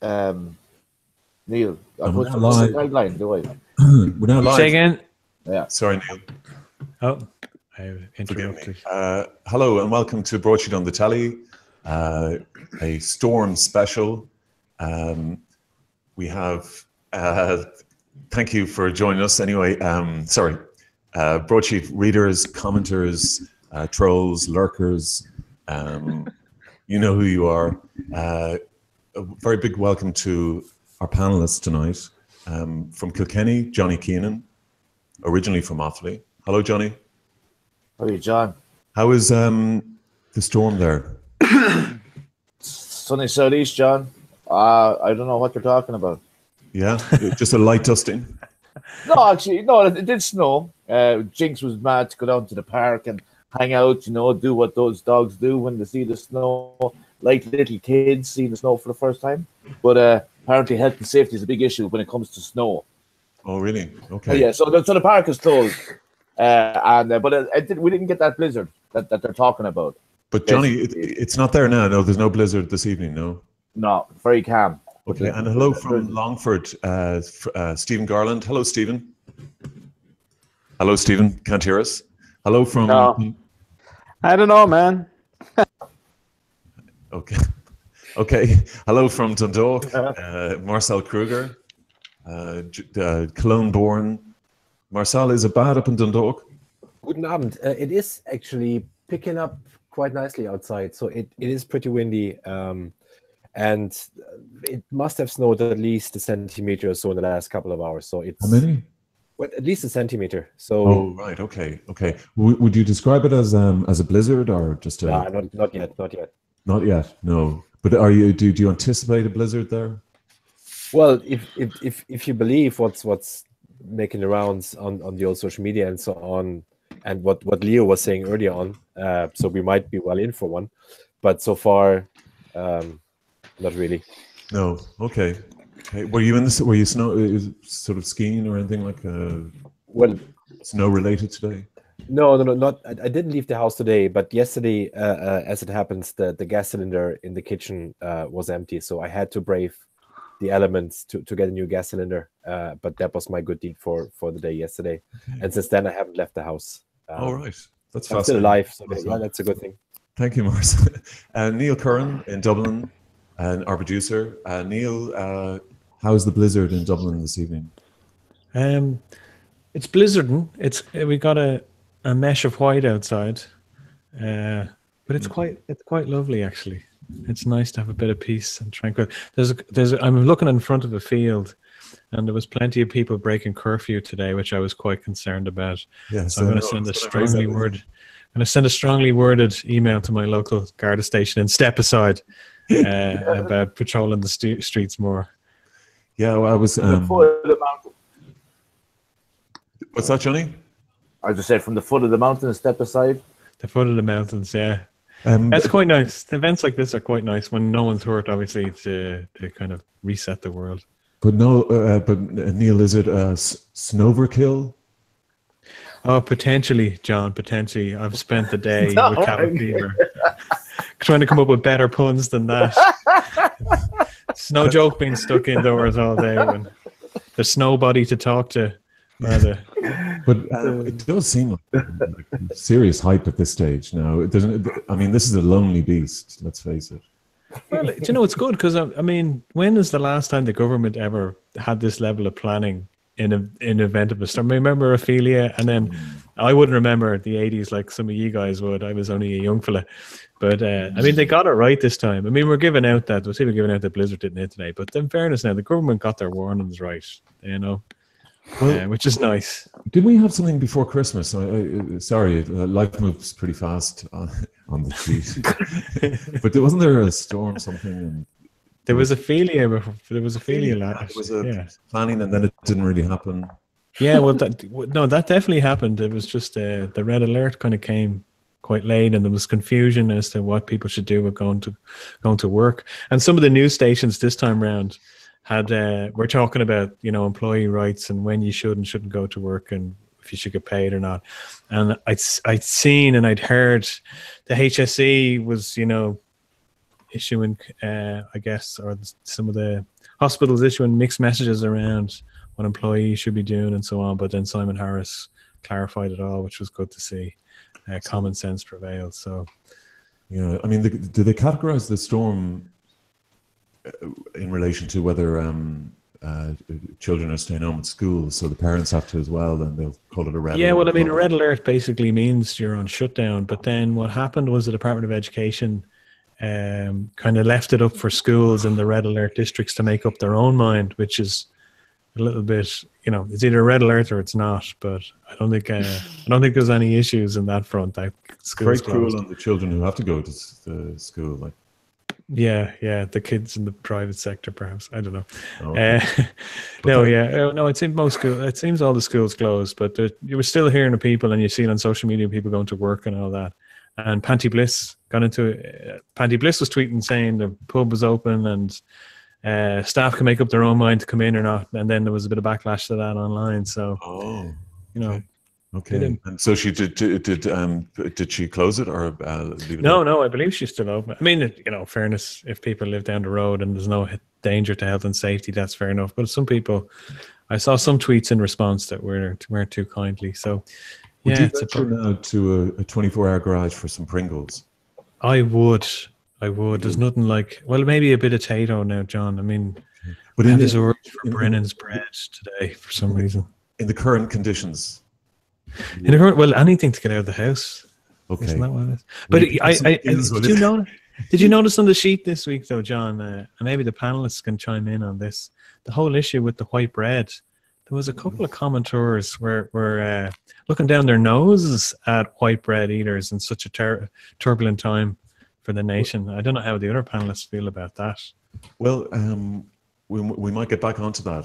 Neil, I And we're put now the live. tagline, do I? We're now live. Say again. Yeah. Sorry, Neil. Oh, I Forgive me. interrupted. Hello and welcome to Broadsheet on the Telly, a Storm special. We have, thank you for joining us anyway. Broadsheet readers, commenters, trolls, lurkers, you know who you are. A very big welcome to our panelists tonight. From Kilkenny, Johnny Keenan, originally from Offaly. Hello, Johnny. How are you, John? How is the storm there? Sunny southeast, John. I don't know what you're talking about. Yeah, just a light dusting. No, actually, no, it did snow. Jinx was mad to go down to the park and hang out, do what those dogs do when they see the snow, like little kids see the snow for the first time. But apparently health and safety is a big issue when it comes to snow. Oh, really? Okay. Yeah, so the park is closed. But we didn't get that blizzard that they're talking about. But Johnny, it's not there now. No, there's no blizzard this evening, no? No, very calm. Okay, and hello from Longford, Stephen Garland. Hello, Stephen. Hello, Stephen. Can't hear us. Hello from... No. I don't know, man. Okay. Okay. Hello from Dundalk, Marcel Kruger, Cologne-born. Marcel, is it bad up in Dundalk? Guten Abend. It is actually picking up quite nicely outside, so it is pretty windy, and it must have snowed at least a centimeter or so in the last couple of hours. So it's how many? Well, at least a centimeter. So oh, right, okay. Would you describe it as a blizzard or just a? No, not yet. Not yet. No. But are you? Do you anticipate a blizzard there? Well, if you believe what's making the rounds on the old social media and so on, and what Leo was saying earlier on, so we might be well in for one, but so far, not really. No. Okay. Were you Were you sort of skiing or anything like? Well, snow related today? No, not. I didn't leave the house today, but yesterday, as it happens, the gas cylinder in the kitchen was empty, so I had to brave the elements to get a new gas cylinder. But that was my good deed for the day yesterday, and since then I haven't left the house. All right, that's I'm still alive, so yeah, that's a good thing. Thank you, Marcel. Neil Curran in Dublin, and our producer. Neil, how's the blizzard in Dublin this evening? It's blizzarding. We got a mesh of white outside, but it's quite lovely actually. It's nice to have a bit of peace and tranquil. I'm looking in front of a field, and there was plenty of people breaking curfew today, which I was quite concerned about. Yes, so I'm going to send a strongly worded email to my local Garda station and step aside about patrolling the streets more. Yeah, well, I was. The foot of the mountain. What's that, Johnny? I just said from the foot of the mountain, step aside. The foot of the mountains, yeah. That's quite nice. Events like this are quite nice when no one's hurt, obviously, to kind of reset the world. But no, Neil, is it a snowverkill? Oh, potentially, John. Potentially, I've spent the day with cabin fever trying to come up with better puns than that. It's no joke being stuck indoors all day when there's nobody to talk to. Rather. But it does seem like serious hype at this stage now. This is a lonely beast, let's face it. Well, it's good because, when is the last time the government ever had this level of planning in an event of a storm? I remember Ophelia, and then I wouldn't remember the 80s like some of you guys would. I was only a young fella. But, they got it right this time. We're giving out that Blizzard didn't hit today. But in fairness now, the government got their warnings right, Well, which is nice. Did we have something before Christmas? Sorry, life moves pretty fast on the sheet. But wasn't there a storm, something? There was Ophelia before. There was Ophelia last. There was planning, and then it didn't really happen. Yeah, well, that definitely happened. It was just the red alert kind of came quite late, and there was confusion as to what people should do with going to work. And some of the news stations this time round we're talking about employee rights and when you should and shouldn't go to work and if you should get paid or not. And I'd seen and I'd heard the HSE was issuing, I guess, or some of the hospitals issuing mixed messages around what employees should be doing and so on. But then Simon Harris clarified it all, which was good to see. Common sense prevails. So, yeah, I mean, do they categorize the storm in relation to whether children are staying home at school, so the parents have to as well, then they'll call it a red alert? Yeah, well, I mean, a red alert basically means you're on shutdown. But then what happened was the Department of Education kind of left it up for schools in the red alert districts to make up their own mind, which is a little bit, it's either a red alert or it's not. But I don't think there's any issues in that front. It's very cruel on the children who have to go to the school, like. Yeah, the kids in the private sector, perhaps. I don't know. Oh, okay. It seems most school. It seems all the schools closed, but you were still hearing of people, and you see it on social media, people going to work and all that. And Panty Bliss was tweeting saying the pub was open and staff can make up their own mind to come in or not. And then there was a bit of backlash to that online. So, Okay. And so she did she close it or leave it? No, I believe she's still open. I mean, fairness, if people live down the road and there's no danger to health and safety, that's fair enough. But some people, I saw some tweets in response that weren't too kindly. So, would you venture now to a 24-hour garage for some Pringles? I would. There's nothing like, well, maybe a bit of Tato now, John. I mean, but I had this urge for Brennan's bread today for some reason. In the current conditions. Well, anything to get out of the house. Okay. Isn't that what it is? But did you notice on the sheet this week, though, John, and maybe the panelists can chime in on this, the whole issue with the white bread. There was a couple of commenters were looking down their noses at white bread eaters in such a turbulent time for the nation. I don't know how the other panelists feel about that. Well, we might get back onto that.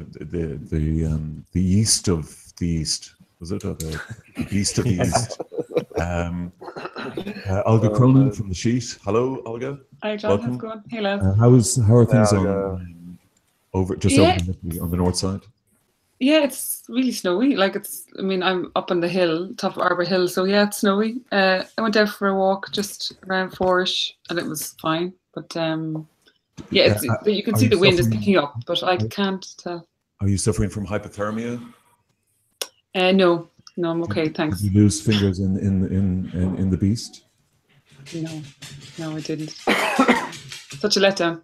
The yeast of the East. Was it the East of the East? Olga Cronin from the Sheet. Hello, Olga. Hi, John. Welcome. How's it going? Hey, lads. How are things on the north side? Yeah, it's really snowy. I'm up on the hill, top of Arbor Hill, so yeah, it's snowy. I went out for a walk just around 4ish, and it was fine. But you can see the wind is picking up, but I can't tell. Are you suffering from hypothermia? No, I'm okay, thanks. Did you lose fingers in the beast? No, I didn't. Such a letdown.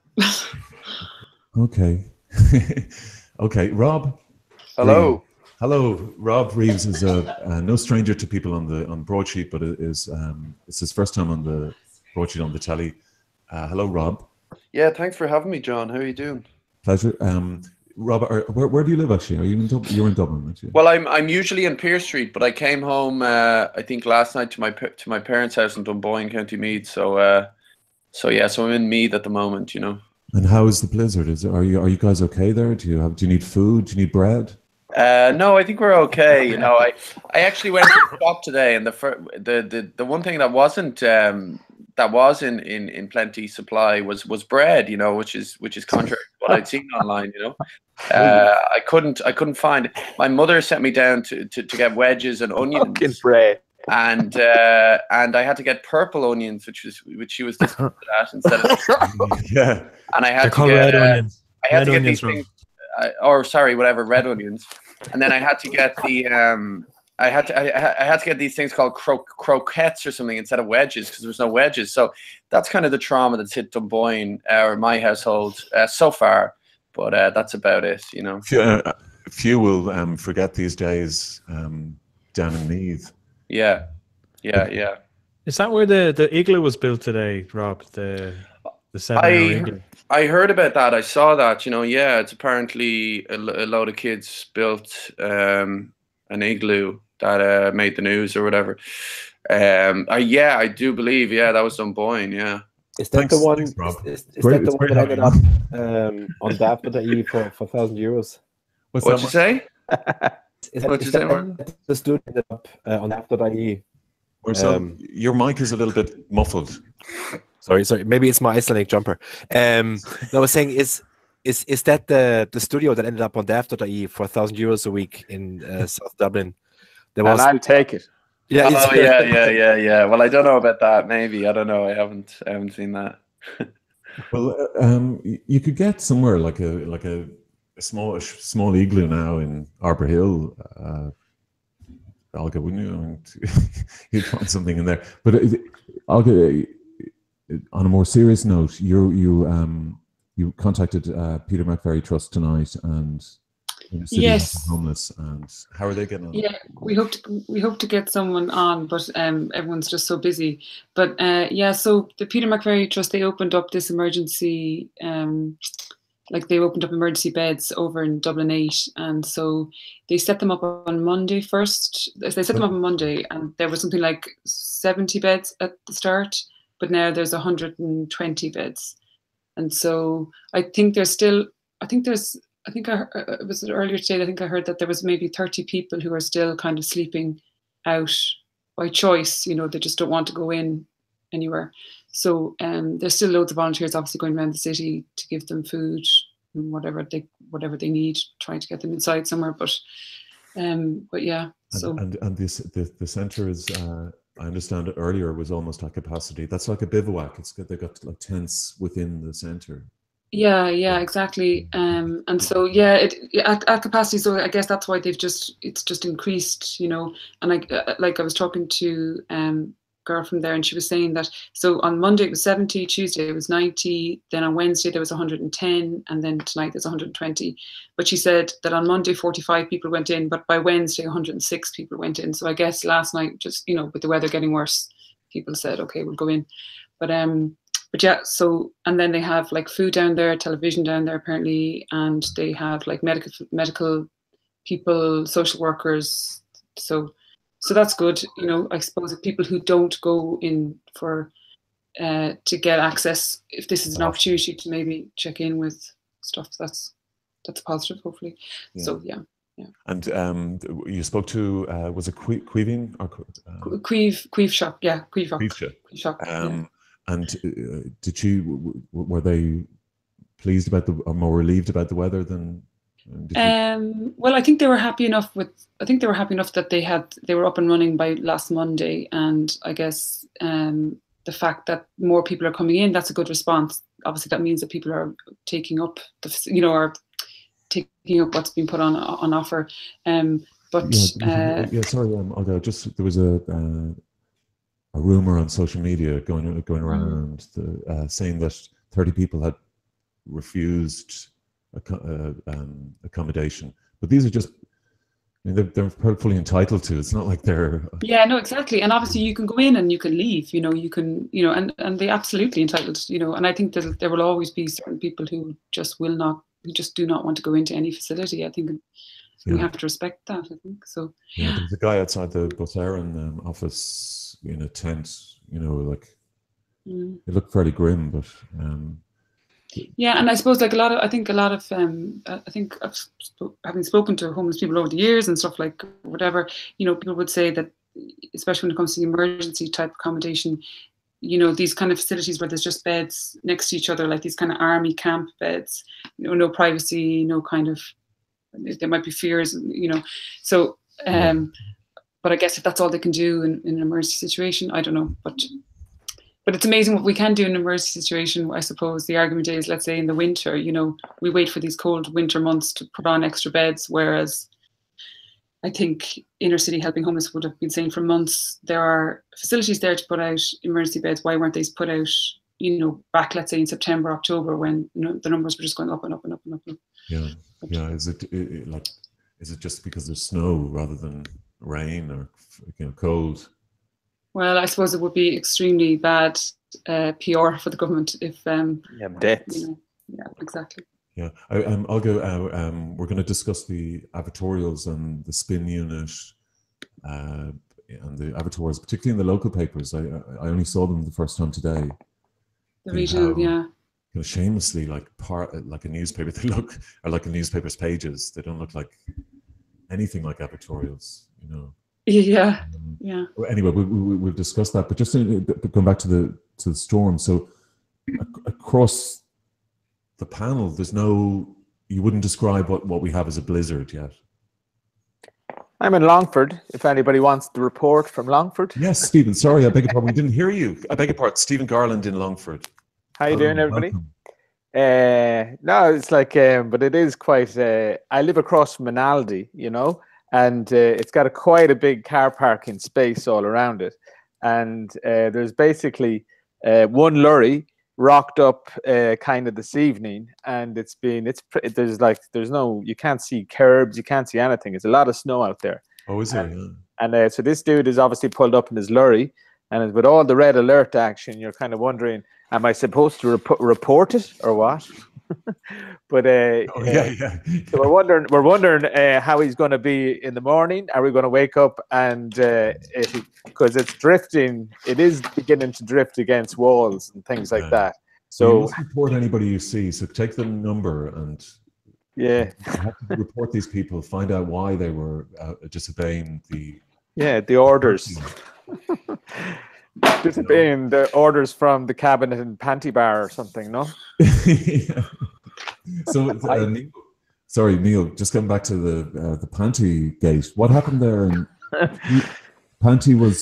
Okay. Okay, Rob. Hello. Hello, Rob Reeves is no stranger to people on the broadsheet, but it's his first time on the broadsheet on the telly. Hello, Rob. Yeah, thanks for having me, John. How are you doing? Pleasure. Rob, where do you live actually? Are you in Dublin? You're in Dublin, aren't you? Well, I'm usually in Pearse Street, but I came home I think last night to my parents' house in Dunboyne, County Meath. So I'm in Meath at the moment, And how is the blizzard? Are you guys okay there? Do you need food? Do you need bread? No, I think we're okay. I actually went to the shop today, and the one thing that wasn't that was in plenty supply was bread, which is contrary to what I'd seen online. I couldn't find it. My mother sent me down to get wedges and onions. Fucking bread. And I had to get purple onions, which she was disappointed at instead of yeah. And I had to get red onions. I had to get these things, red onions. And then I had to get the I had to get these things called croquettes or something instead of wedges because there was no wedges. So that's kind of the trauma that's hit Dunboyne or my household so far. But that's about it, Few will forget these days down in Meath. Yeah. Is that where the igloo was built today, Rob? The 7-hour igloo. I heard about that. I saw that. It's apparently a load of kids built an igloo that made the news or whatever. I do believe. Yeah, that was Dunboyne. Yeah. Is that the one? Thanks, Rob. Is that the one that ended up on daft.ie for €1,000? What'd you say? What'd you say? The studio ended up on daft.ie. Your mic is a little bit muffled. Sorry. Maybe it's my Icelandic jumper. I was saying, is that the studio that ended up on daft.ie for €1,000 a week in South Dublin? And I'll take it. Yeah. Yeah. Well, I don't know about that. Maybe I don't know. I haven't seen that. Well, you could get somewhere like a small igloo now in Arbor Hill. Olga, wouldn't you? I mean, you'd find something in there. But Olga, on a more serious note, you contacted Peter McVerry Trust tonight, and yes, homeless. And how are they getting on? Yeah, we hope to get someone on, but everyone's just so busy. But yeah, so the Peter McVerry Trust, they opened up this emergency. They opened up emergency beds over in Dublin 8, and so they set them up on Monday first. They set them up on Monday, and there was something like 70 beds at the start, but now there's 120 beds. And so I think it was earlier today, I think I heard that there was maybe 30 people who are still kind of sleeping out by choice. They just don't want to go in anywhere. So there's still loads of volunteers obviously going around the city to give them food and whatever they need, trying to get them inside somewhere. But yeah. And the centre is, I understand earlier, was almost at capacity. That's like a bivouac. They've got like tents within the centre. Yeah, exactly. And so yeah, at capacity. So I guess that's why it's just increased, And I was talking to girl from there, and she was saying that so on Monday it was 70, Tuesday it was 90, then on Wednesday there was 110, and then tonight there's 120. But she said that on Monday 45 people went in, but by Wednesday 106 people went in. So I guess last night, just with the weather getting worse, people said, okay, we'll go in. But yeah, so, and then they have like food down there, television down there apparently, and they have like medical people, social workers. So that's good, I suppose if people who don't go in for to get access, if this is an opportunity to maybe check in with stuff, that's positive, hopefully. Yeah. So yeah. And you spoke to was it Queeving or Queeve Shop? Yeah, Queeve Shop. Yeah. And were they pleased about or more relieved about the weather than? Well, I think they were happy enough that they were up and running by last Monday, and I guess the fact that more people are coming in, that's a good response. Obviously, that means that people are taking up are taking up what's been put on offer. Sorry, Olga, just there was a rumor on social media going around saying that 30 people had refused accommodation, but these are just, they're fully entitled to. It's not like they're no, exactly. And obviously you can go in and you can leave, you can, and they're absolutely entitled, and I think that there will always be certain people who just do not want to go into any facility. I think we have to respect that, I think so. Yeah, there's a guy outside the Bus Éireann in a tent, it looked fairly grim, but yeah, and I suppose like I think having spoken to homeless people over the years and stuff, like whatever, people would say that, especially when it comes to the emergency type accommodation, these kind of facilities where there's just beds next to each other, like these kind of army camp beds, no privacy, no kind of, there might be fears, so but I guess if that's all they can do in an emergency situation, I don't know, but it's amazing what we can do in an emergency situation. I suppose the argument is, let's say in the winter, we wait for these cold winter months to put on extra beds, whereas I think Inner City Helping Homeless would have been saying for months, there are facilities there to put out emergency beds. Why weren't they put out, back, let's say in September, October, when the numbers were just going up and up and up and up? Yeah. Is it just because there's snow rather than rain or cold? Well, I suppose it would be extremely bad PR for the government if debts. Yeah, exactly. Yeah, I'll go. We're going to discuss the abattoirs and the spin unit and the abattoirs, particularly in the local papers. I only saw them the first time today. The regional, shamelessly like a newspaper. They look are like a newspaper's pages. They don't look like anything like abattoirs, Yeah. Anyway, we'll discuss that. But just going back to the storm. So across the panel, you wouldn't describe what we have as a blizzard yet. I'm in Longford, if anybody wants the report from Longford. Yes, Stephen, sorry, I beg your pardon, we didn't hear you. I beg your pardon, Stephen Garland in Longford. How you doing, everybody? Welcome. No, it's like, but it is quite. I live across from an Aldi, and it's got quite a big car parking space all around it, and there's basically one lorry rocked up kind of this evening, and there's no, you can't see curbs, you can't see anything. It's a lot of snow out there. Oh, is there? Yeah. And so this dude is obviously pulled up in his lorry, and with all the red alert action, you're kind of wondering, am I supposed to report it or what? But yeah. so we're wondering how he's going to be in the morning. Are we going to wake up and because it's drifting, it is beginning to drift against walls and things like that. So you So must report anybody you see. So take the number and yeah, you have to report these people. Find out why they were disobeying the. the orders. Disobeying the orders from the cabinet and panty bar or something, no? Yeah. So, sorry, Neil. Just getting back to the panty gate. What happened there? And panty was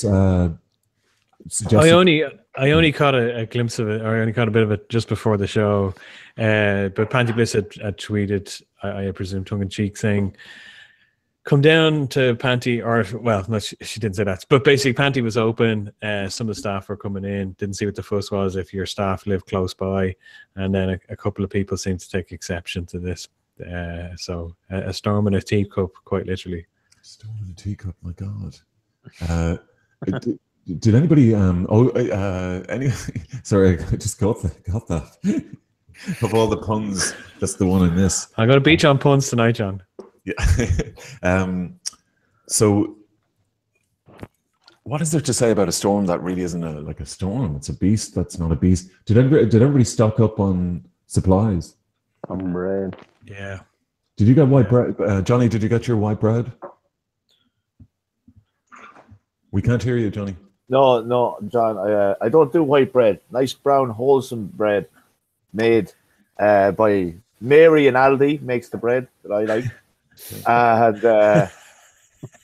suggested. I only caught a glimpse of it, or I only caught a bit of it just before the show. But Panty Bliss had tweeted, I presume, tongue in cheek, saying, "Come down to Panty," or well, no, she didn't say that. But basically, Panty was open. Some of the staff were coming in. Didn't see what the fuss was if your staff lived close by, and then a couple of people seemed to take exception to this. So a storm in a teacup, quite literally. Storm in a teacup. My God. Did anybody? Sorry, I just got that. Of all the puns, that's the one I miss. I'm going to beat you on puns tonight, John. Yeah. So, what is there to say about a storm that really isn't like a storm? It's a beast that's not a beast. Did everybody stock up on supplies? Bread. Yeah. Did you get white bread, Johnny? Did you get your white bread? We can't hear you, Johnny. No, John. I don't do white bread. Nice brown, wholesome bread made by Mary and Aldi makes the bread that I like. And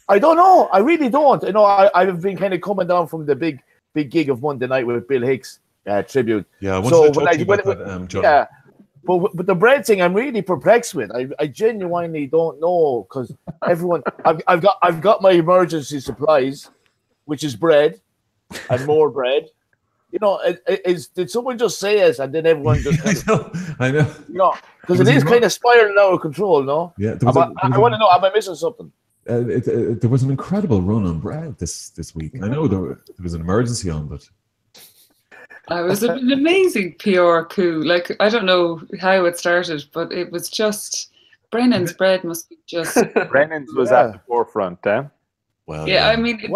I don't know. I really don't. I've been kind of coming down from the big gig of Monday night with Bill Hicks tribute. Yeah, I wanted to talk to you about that, Johnny. Yeah, but the bread thing, I'm really perplexed with. I genuinely don't know because everyone. I've got my emergency supplies, which is bread and more bread. Did someone just say it and then everyone just I know. Because it is kind of spiraling out of control, no? Yeah. I want to know, am I missing something? There was an incredible run on bread this week. I know there was an emergency on, but It was an amazing PR coup. Like, I don't know how it started, but it was just Brennan's bread must be just. Brennan's was at the forefront, eh? well, Yeah, I mean,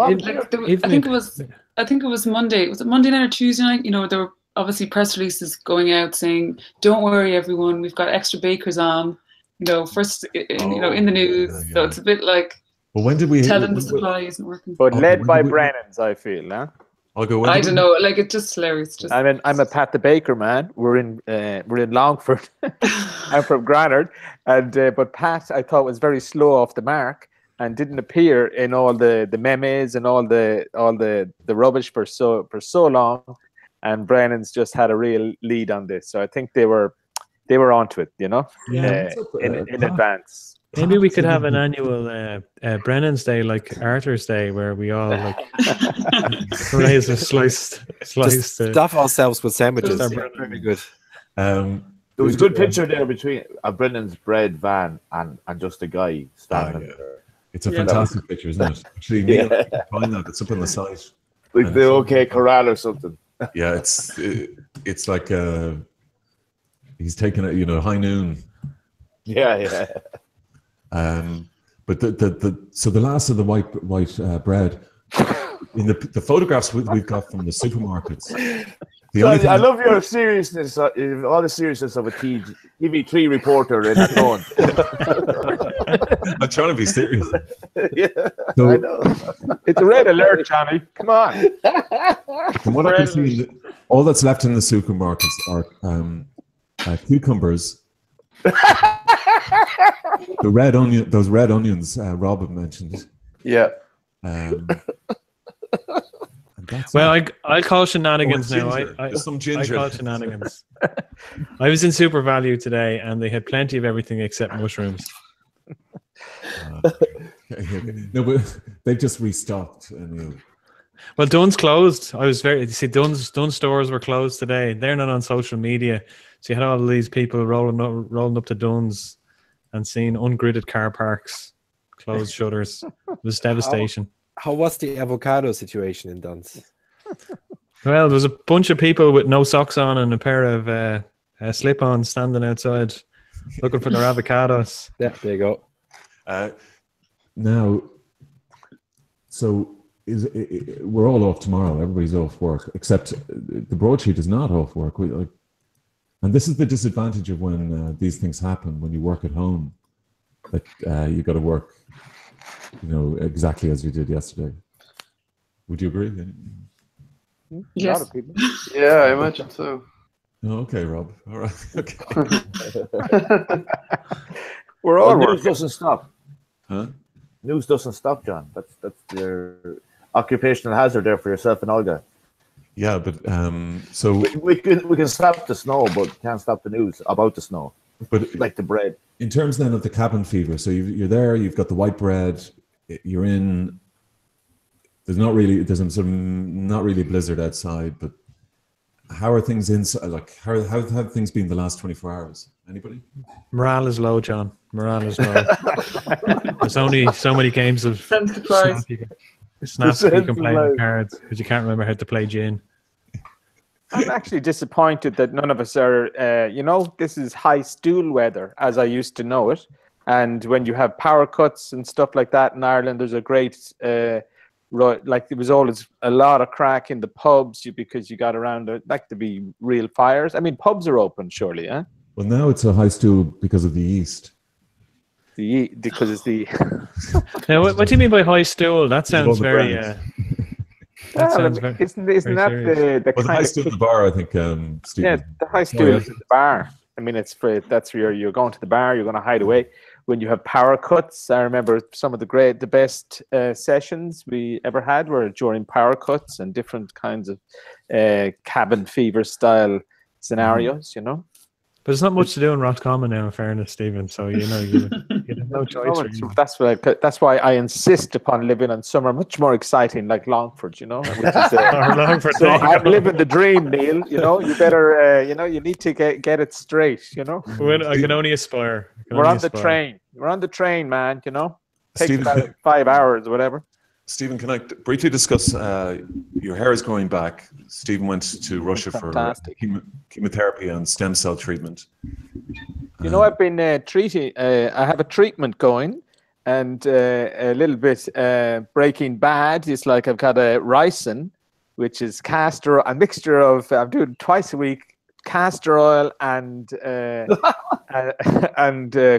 I think it was Monday. Was it Monday night or Tuesday night? There were obviously press releases going out saying, "Don't worry, everyone, we've got extra bakers on." First, in the news. Yeah. So it's a bit like. Well, when did we tell them the supply isn't working? But led by Brennan's, I feel, huh? I'll go. I don't know. Like, it's just hilarious. Just. I'm a Pat the Baker man. We're in Longford. I'm from Granard, and but Pat, I thought, was very slow off the mark and didn't appear in all the memes and all the rubbish for so long. And Brennan's just had a real lead on this, so I think they were onto it, in advance. Maybe we could have an annual Brennan's Day, like Arthur's Day, where we all raise a sliced. Stuff ourselves with sandwiches. Very good. There was a good picture there between a Brennan's bread van and just a guy standing there. It's a fantastic picture, isn't it? Actually, Neil, find that. It's up on the site. Like the OK Corral or something. Yeah, it's like he's taking it, high noon. Yeah. But the last of the white bread in the photographs we've got from the supermarkets. I love your seriousness, all the seriousness of a TV3 reporter in a phone. I'm trying to be serious. Yeah, so, I know. It's a red alert, Johnny. Come on. From what I can see, all that's left in the supermarkets are cucumbers. Those red onions Rob had mentioned. Yeah. And Well, I'll call shenanigans Oh, now. ginger. There's some I ginger. call shenanigans. I was in Super Value today, and they had plenty of everything except mushrooms. No, but they've just restocked. And Well, Dunn's closed. I was very. You see, Dunn's stores were closed today. They're not on social media, so you had all of these people rolling up to Dunn's and seeing ungridded car parks, closed shutters. It was devastation. How was the avocado situation in Duns? Well, there was a bunch of people with no socks on and a pair of slip-ons standing outside looking for their avocados. Yeah, there you go. now, so we're all off tomorrow. Everybody's off work, except the broadsheet is not off work. And this is the disadvantage of when these things happen, when you work at home, that you got to work, exactly as you did yesterday. Would you agree? Yes. A lot of people. Yeah, I imagine so. Oh, okay, Rob. All right. Okay. We're all news working. doesn't stop. Huh? News doesn't stop, John. That's your occupational hazard there for yourself and Olga. Yeah, but so We can stop the snow, but can't stop the news about the snow, but like the bread. in terms then of the cabin fever, so you're there, you've got the white bread, you're in. There's not really a blizzard outside, but how are things inside? Like how have things been the last 24 hours? Anybody? Morale is low, John. Morale is low. There's only so many games of Sense the prize. snaps you can play with cards because you can't remember how to play gin. I'm actually disappointed that none of us are, this is high stool weather as I used to know it. And when you have power cuts and stuff like that in Ireland, there's a great, like there was always a lot of crack in the pubs because you got around it, like to be real fires. I mean, pubs are open, surely, eh? Well, now it's a high stool because of the yeast. Because it's the... Now, what do you mean by high stool? That all sounds the very... brands. that sounds very... Isn't very that serious. the Well, the kind high of... stool at the bar, I think, Steve. Yeah, the high stool is at the bar. I mean, that's where you're going to the bar, you're going to hide away. When you have power cuts, I remember some of the best sessions we ever had were during power cuts and different kinds of cabin fever style scenarios, But there's not much to do in Roscommon now, in fairness, Stephen. So, you have no choice. Really. That's why I insist upon living on somewhere much more exciting, like Longford, which is, Longford, so I'm living the dream, Neil. You better, you need to get it straight. I can only aspire. We're on the train. We're on the train, man. Takes Stephen, about 5 hours or whatever. Stephen, can I briefly discuss your hair is growing back? Stephen went to Russia Fantastic. for chemotherapy and stem cell treatment. I've been treating. I have a treatment going, and a little bit Breaking Bad. It's like I've got a ricin, which is a mixture of. I'm doing twice a week. Castor oil and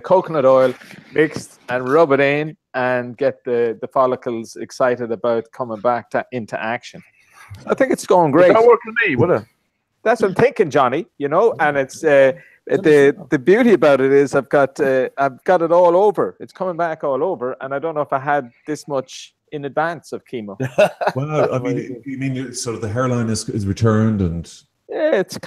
coconut oil mixed, and rub it in and get the follicles excited about coming back into action. I think it's going great. That worked for me, would it? That's what I'm thinking, Johnny. And it's the beauty about it is I've got it all over. It's coming back all over, and I don't know if I had this much in advance of chemo. Well, I mean, you mean sort of the hairline is returned and. Yeah, it's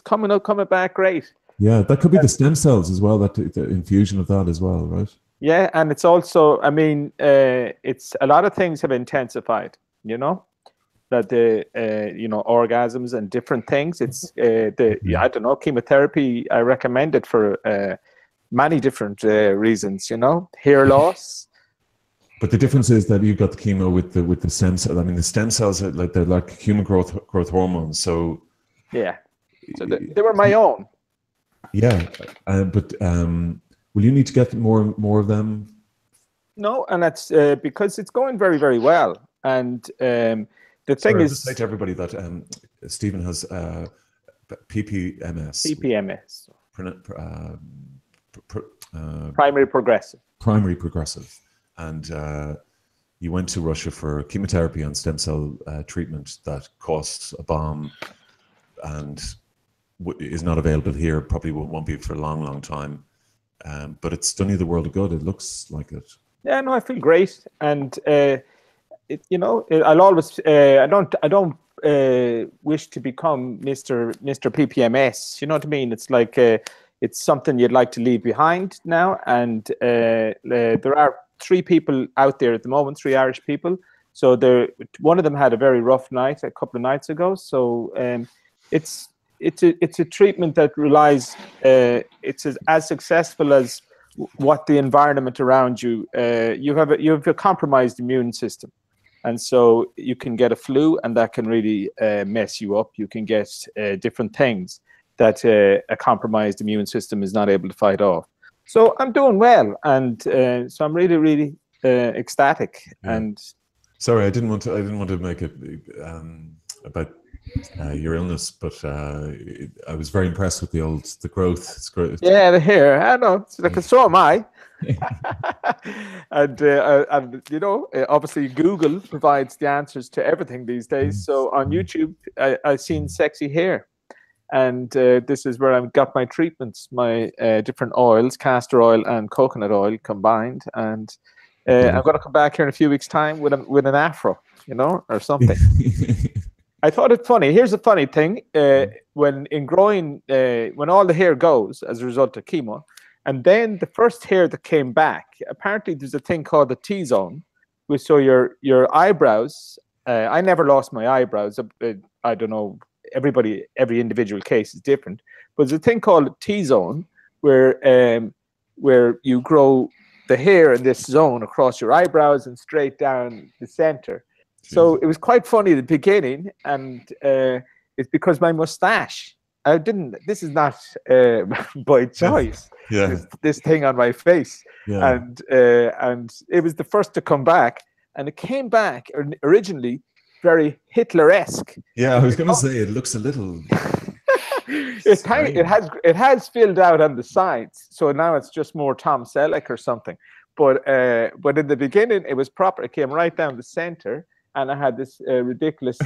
coming back great. Yeah, that could be the stem cells as well. That the infusion of that as well, right? Yeah, and it's also, I mean, it's a lot of things have intensified. That the orgasms and different things. It's I don't know, chemotherapy. I recommend it for many different reasons. Hair loss. But the difference is that you've got the chemo with the stem cells. I mean, the stem cells are they're like human growth hormones. So. Yeah, so they were my own. Yeah, but will you need to get more of them? No, and that's because it's going very, very well. And the thing is, just say to everybody that Stephen has PPMS. PPMS, primary progressive. Primary progressive, and you went to Russia for chemotherapy and stem cell treatment that costs a bomb. And is not available here. Probably won't be for a long, long time. But it's done you the world of good. It looks like it. Yeah, no, I feel great. And I'll always I don't wish to become Mr. PPMS. You know what I mean? It's like it's something you'd like to leave behind now. And there are 3 people out there at the moment, 3 Irish people. So one of them had a very rough night a couple of nights ago. So it's a treatment that relies. It's as successful as what the environment around you. You have a compromised immune system. And so you can get a flu, and that can really mess you up. You can get different things that a compromised immune system is not able to fight off. So I'm doing well, and so I'm really, really ecstatic. Yeah. And sorry, I didn't want to make it about your illness, but I was very impressed with the growth. It's great. Yeah, the hair. I know. Like, so am I. and obviously Google provides the answers to everything these days. So on YouTube, I've seen sexy hair, and this is where I've got my treatments, my different oils, castor oil and coconut oil combined. And I'm going to come back here in a few weeks' time with an afro, or something. I thought it funny. Here's a funny thing: when all the hair goes as a result of chemo. And then the first hair that came back, apparently there's a thing called the T-zone, which so your eyebrows. I never lost my eyebrows. I don't know. Every individual case is different. But there's a thing called T-zone where you grow the hair in this zone across your eyebrows and straight down the center. So it was quite funny at the beginning, and it's because my mustache. This is not by choice. Yeah. This thing on my face, Yeah. and it was the first to come back, and it came back originally very Hitler-esque. Yeah, I was going to say it looks a little. It has filled out on the sides, so now it's just more Tom Selleck or something. But in the beginning, it was proper. It came right down the center, and I had this ridiculous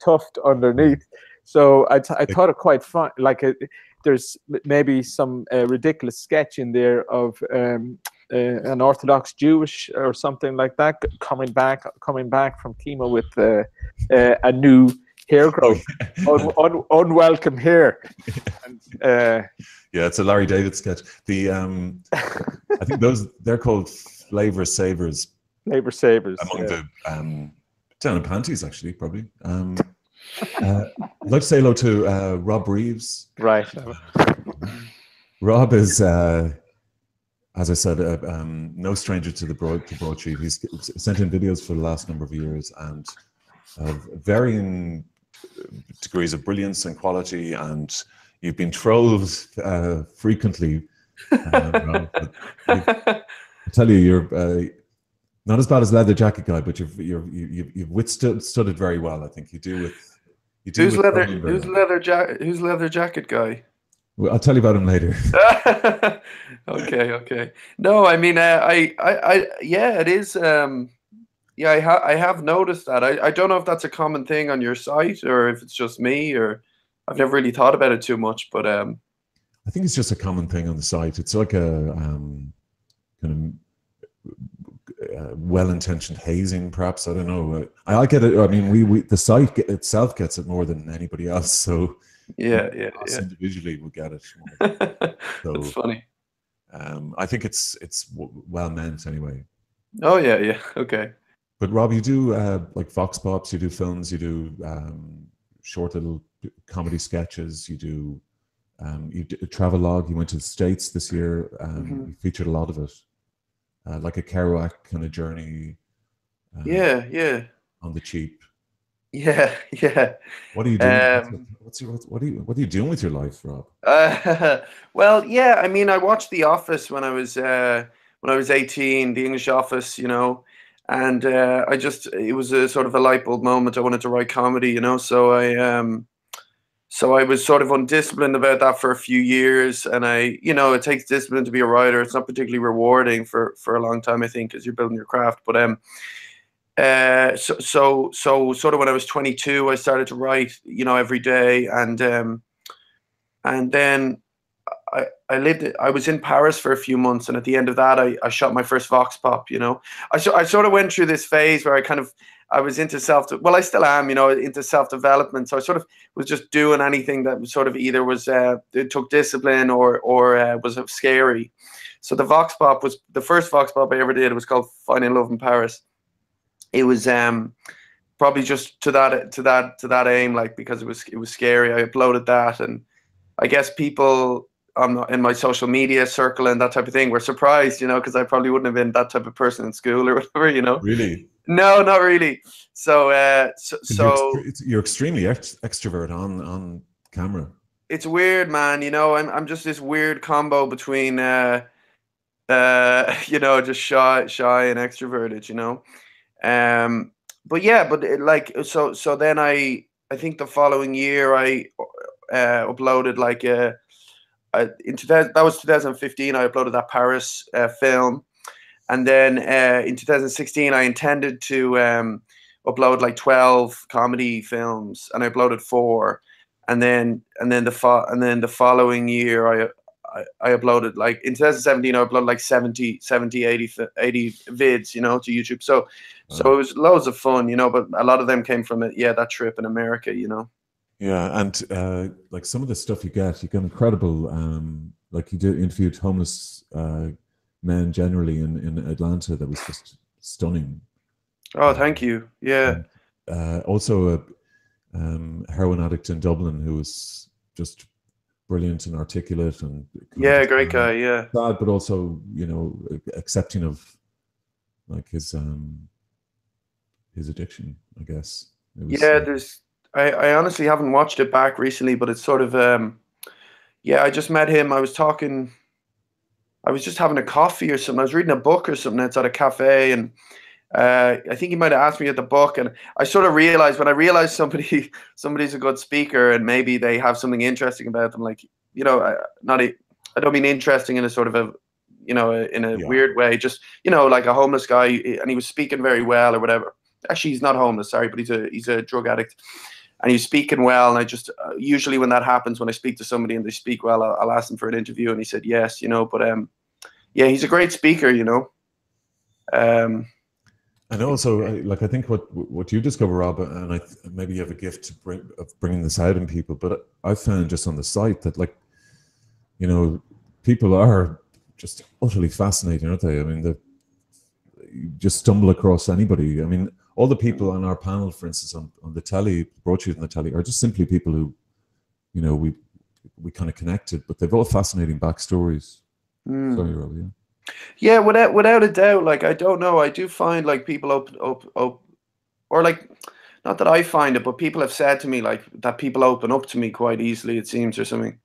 tuft underneath. So I thought it quite fun. Like there's maybe some ridiculous sketch in there of an Orthodox Jewish or something like that coming back from chemo with a new hair growth, unwelcome hair. And, yeah, it's a Larry David sketch. I think they're called flavor savers. Flavor savers among the down in panties, actually, probably. I'd like to say hello to Rob Reeves. Right. Rob is, as I said, no stranger to the broadsheet. He's sent in videos for the last number of years, and varying degrees of brilliance and quality. And you've been trolled frequently. Rob, I tell you, you're not as bad as Leather Jacket Guy, but you've withstood it very well. I think you do with. Who's leather jacket guy? Well, I'll tell you about him later. Okay. No, I mean, yeah, it is. Yeah, I have noticed that. I don't know if that's a common thing on your site or if it's just me, or I've never really thought about it too much. But I think it's just a common thing on the site. It's like a kind of well-intentioned hazing, perhaps. I don't know. I get it. I mean, we the site itself gets it more than anybody else. So yeah. Individually, we'll get it more. So, that's funny. I think it's well meant anyway. Oh yeah. Okay. But Rob, you do like Vox Pops, you do films, you do short little comedy sketches, you do a travelogue. You went to the States this year. You featured a lot of it. Like a Kerouac kind of journey. Yeah. On the cheap. Yeah. What are you doing? What are you doing with your life, Rob? Well, yeah. I mean, I watched The Office when I was 18, The English Office, and it was a sort of a light bulb moment. I wanted to write comedy, so I was sort of undisciplined about that for a few years, and it takes discipline to be a writer. It's not particularly rewarding for a long time, I think, as you're building your craft. But so sort of when I was 22, I started to write, every day, and then I was in Paris for a few months, and at the end of that, I shot my first Vox Pop. You know, I sort of went through this phase where I was into I still am, you know, into self-development. So I sort of was just doing anything that was sort of either was it took discipline or was scary. So the Vox Pop was the first Vox Pop I ever did. It was called Finding Love in Paris. It was probably just to that aim, like, because it was scary. I uploaded that, and I guess people in my social media circle and that type of thing were surprised, you know, because I probably wouldn't have been that type of person in school or whatever, you know. Really? No, not really. So you're extremely extrovert on camera. It's weird, man. You know, I'm just this weird combo between you know, just shy and extroverted, you know. But yeah, so then I think the following year I uploaded like that was 2015. I uploaded that Paris film. And then in 2016, I intended to upload like 12 comedy films, and I uploaded 4. And then the following year, I uploaded, like, in 2017, I uploaded like 70, 80 vids, you know, to YouTube. So it was loads of fun, you know. But a lot of them came from that trip in America, you know. Yeah, and like some of the stuff you get incredible. Like you interviewed homeless men generally in Atlanta. That was just stunning. Oh, thank you. Yeah. Also a heroin addict in Dublin who was just brilliant and articulate and great guy. Yeah. Sad, but also, you know, accepting of like his addiction, I guess. I honestly haven't watched it back recently, but it's sort of I just met him. I was just having a coffee or something. I was reading a book or something outside a cafe, and I think he might have asked me at the book, and I sort of realized when I realized somebody's a good speaker and maybe they have something interesting about them, like, you know, I don't mean interesting in a sort of a, you know, in a weird way, just, you know, like a homeless guy, and he was speaking very well or whatever. Actually, he's not homeless, sorry, but he's a drug addict. And he's speaking well, and I just usually when that happens, when I speak to somebody and they speak well, I'll ask them for an interview, and he said yes, you know. But yeah, he's a great speaker, you know. And also, like, I think what you discover, Rob, and maybe you have a gift of bringing this out in people, but I found just on the site that, like, you know, people are just utterly fascinating, aren't they? I mean, you just stumble across anybody. I mean, all the people on our panel, for instance, on the telly, broadsheet on the telly, are just simply people who, you know, we kind of connected, but they've all fascinating backstories. Sorry, Rob, yeah. Yeah, without a doubt. Like, I don't know, I do find like people open, or like, not that I find it, but people have said to me like that people open up to me quite easily, it seems, or something.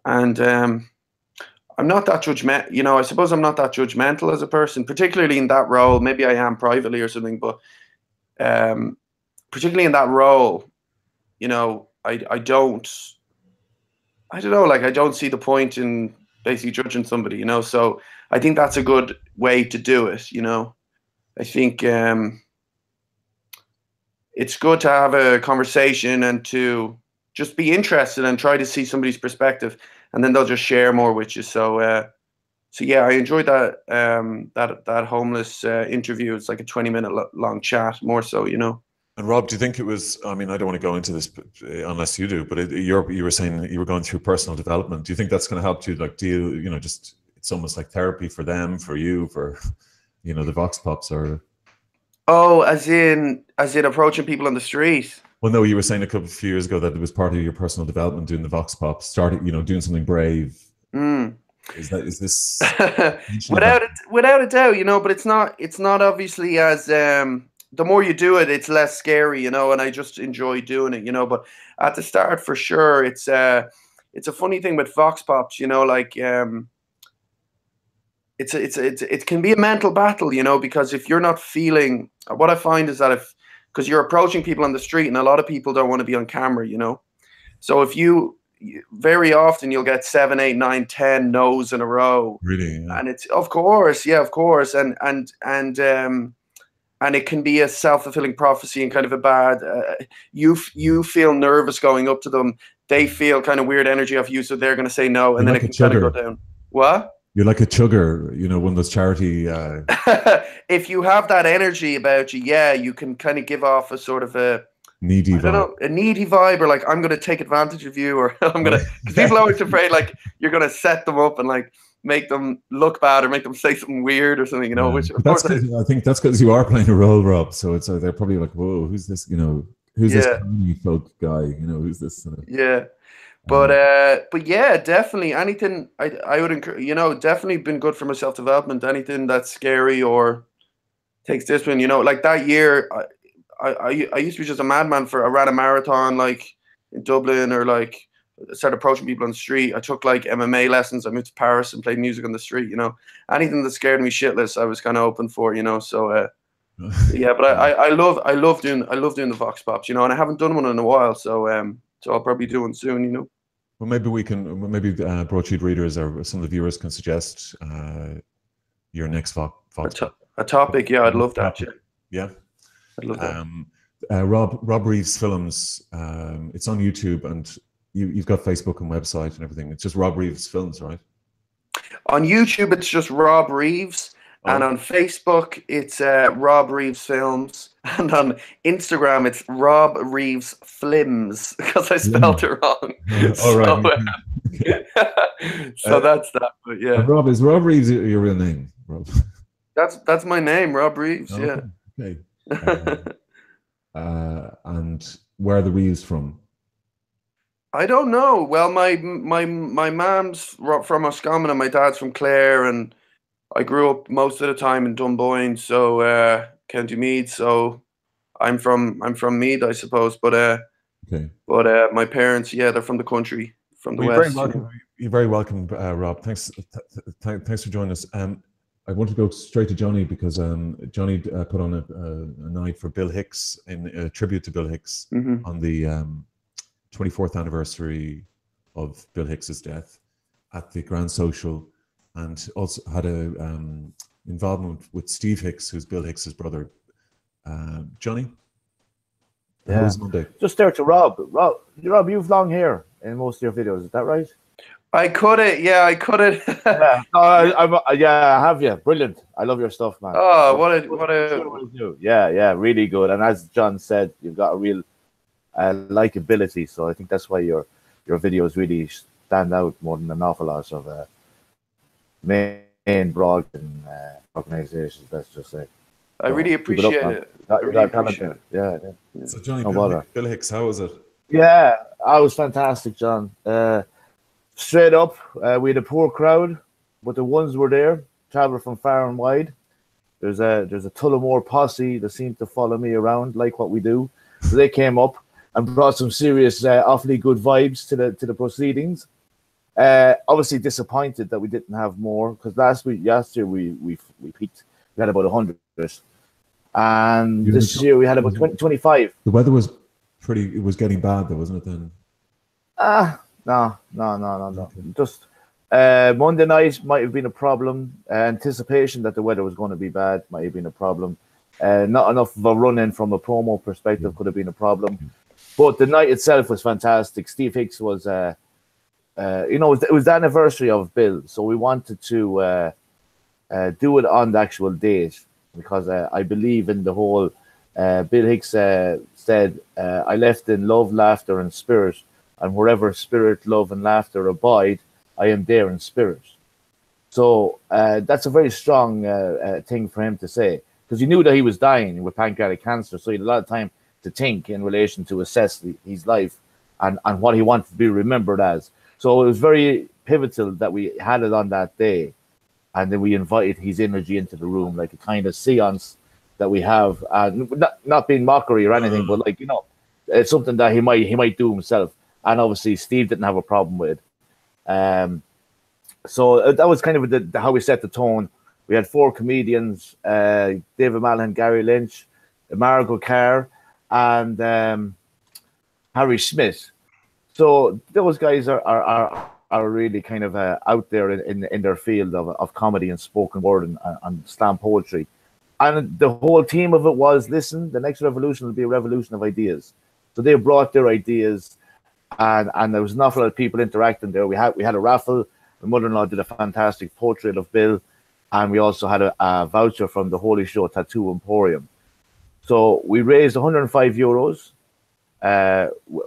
And I'm not that judgmental, you know. I suppose I'm not that judgmental as a person, particularly in that role. Maybe I am privately or something, but particularly in that role, you know, I don't know, like, I don't see the point in basically judging somebody, you know. So I think that's a good way to do it, you know. I think it's good to have a conversation and to just be interested and try to see somebody's perspective, and then they'll just share more with you. So yeah, I enjoyed that that homeless interview. It's like a 20-minute long chat, more so, you know. And Rob, do you think it was, I mean, I don't want to go into this unless you do, but you were saying you were going through personal development. Do you think that's going to help you, like, deal, you know, just, it's almost like therapy for them, for you, for, you know, the Vox Pops, or? Oh, as in approaching people on the street? Well, no, you were saying a few years ago that it was part of your personal development, doing the Vox Pops, starting, you know, doing something brave. Is this without a doubt, you know, but it's not obviously as the more you do it, it's less scary, you know, and I just enjoy doing it, you know. But at the start, for sure, it's a funny thing with Vox Pops, you know, like it can be a mental battle, you know, because if you're not feeling, what I find is that because you're approaching people on the street, and a lot of people don't want to be on camera, you know. So if very often you'll get 7, 8, 9, 10 no's in a row. Really? Yeah. And it's, of course, and it can be a self-fulfilling prophecy and kind of a bad, you feel nervous going up to them. they feel kind of weird energy off you, so they're going to say no, and You're then like it a can kind of chugger. go down. What? You're like a chugger, you know, one of those charity. If you have that energy about you, yeah, you can kind of give off a sort of a, Needy I don't vibe. know, a needy vibe, or like I'm going to take advantage of you, or I'm going to, because people are always afraid like you're going to set them up and like make them look bad or make them say something weird or something, you know. Yeah. Which of But that's course, 'cause- I think that's because you are playing a role, Rob. So it's they're probably like, whoa, who's this? You know, who's this Yeah. tiny folk guy? You know, who's this? yeah. But yeah, definitely anything I would encourage, you know, definitely been good for my self development. Anything that's scary or takes discipline, you know, like that year, I used to be just a madman I ran a marathon like in Dublin, or like started approaching people on the street. I took like MMA lessons. I moved to Paris and played music on the street. You know, anything that scared me shitless, I was kind of open for. You know, so yeah. But I love doing the Vox Pops. You know, and I haven't done one in a while, so I'll probably do one soon. You know. Well, maybe broadsheet readers or some of the viewers can suggest your next Vox. A topic, yeah, I'd love that. Yeah. I'd love that. Rob Reeves Films. It's on YouTube, and you've got Facebook and website and everything. It's just Rob Reeves Films, right? On YouTube, it's just Rob Reeves, and on Facebook, it's Rob Reeves Films, and on Instagram, it's Rob Reeves Flims, because I spelled it wrong. All right. So that's that. But yeah, Rob, is Rob Reeves your real name, Rob? that's my name, Rob Reeves. Okay. Yeah. Okay. And where are the Reeves from? I don't know. Well, my mom's from Roscommon and my dad's from Clare, and I grew up most of the time in Dunboyne, so County Meath. So I'm from Meath, I suppose. But okay. But my parents, yeah, they're from the country, from the west. You're very welcome, Rob. Thanks for joining us. I want to go straight to Johnny because Johnny put on a night for Bill Hicks in a tribute to Bill Hicks on the 24th anniversary of Bill Hicks's death at the Grand Social, and also had a involvement with Steve Hicks, who's Bill Hicks's brother. Johnny? Yeah. How was Monday? Just there to Rob. Rob, you've long hair in most of your videos. Is that right? I cut it. Yeah, I cut it. Yeah. I have you. Brilliant. I love your stuff, man. Oh, what a yeah, really good. And as John said, you've got a real likability. So I think that's why your videos really stand out more than an awful lot of main broad organizations. Let's just say. I really appreciate it. Yeah. So Johnny, No Bill Hicks, how was it? Yeah, I was fantastic, John. Straight up, we had a poor crowd, but the ones were there, traveled from far and wide. There's a Tullamore posse that seemed to follow me around, like what we do. So they came up and brought some serious, awfully good vibes to the proceedings. Obviously disappointed that we didn't have more, because last year we peaked. We had about 100, and this year we had about 25. The weather was it was getting bad though, wasn't it then? No. Just Monday night might have been a problem. Anticipation that the weather was going to be bad might have been a problem. Not enough of a run-in from a promo perspective could have been a problem. But the night itself was fantastic. Steve Hicks was, it was the anniversary of Bill, so we wanted to do it on the actual date, because I believe in the whole. Bill Hicks said, "I left in love, laughter, and spirit. And wherever spirit, love, and laughter abide, I am there in spirit." So that's a very strong thing for him to say, because he knew that he was dying with pancreatic cancer. So he had a lot of time to think in relation to assess his life and what he wanted to be remembered as. So it was very pivotal that we had it on that day. And then we invited his energy into the room, like a kind of seance that we have. Not being mockery or anything, but it's something that he might do himself. And obviously, Steve didn't have a problem with. So that was kind of how we set the tone. We had 4 comedians: David Malin, Gary Lynch, Margot Carr, and Harry Smith. So those guys are really kind of out there in their field of comedy and spoken word and slam poetry. And the whole theme of it was, listen, the next revolution will be a revolution of ideas. So they brought their ideas. and there was an awful lot of people interacting there. We had a raffle. My mother-in-law did a fantastic portrait of Bill, and we also had a voucher from the Holy Show Tattoo Emporium. So we raised 105 euros.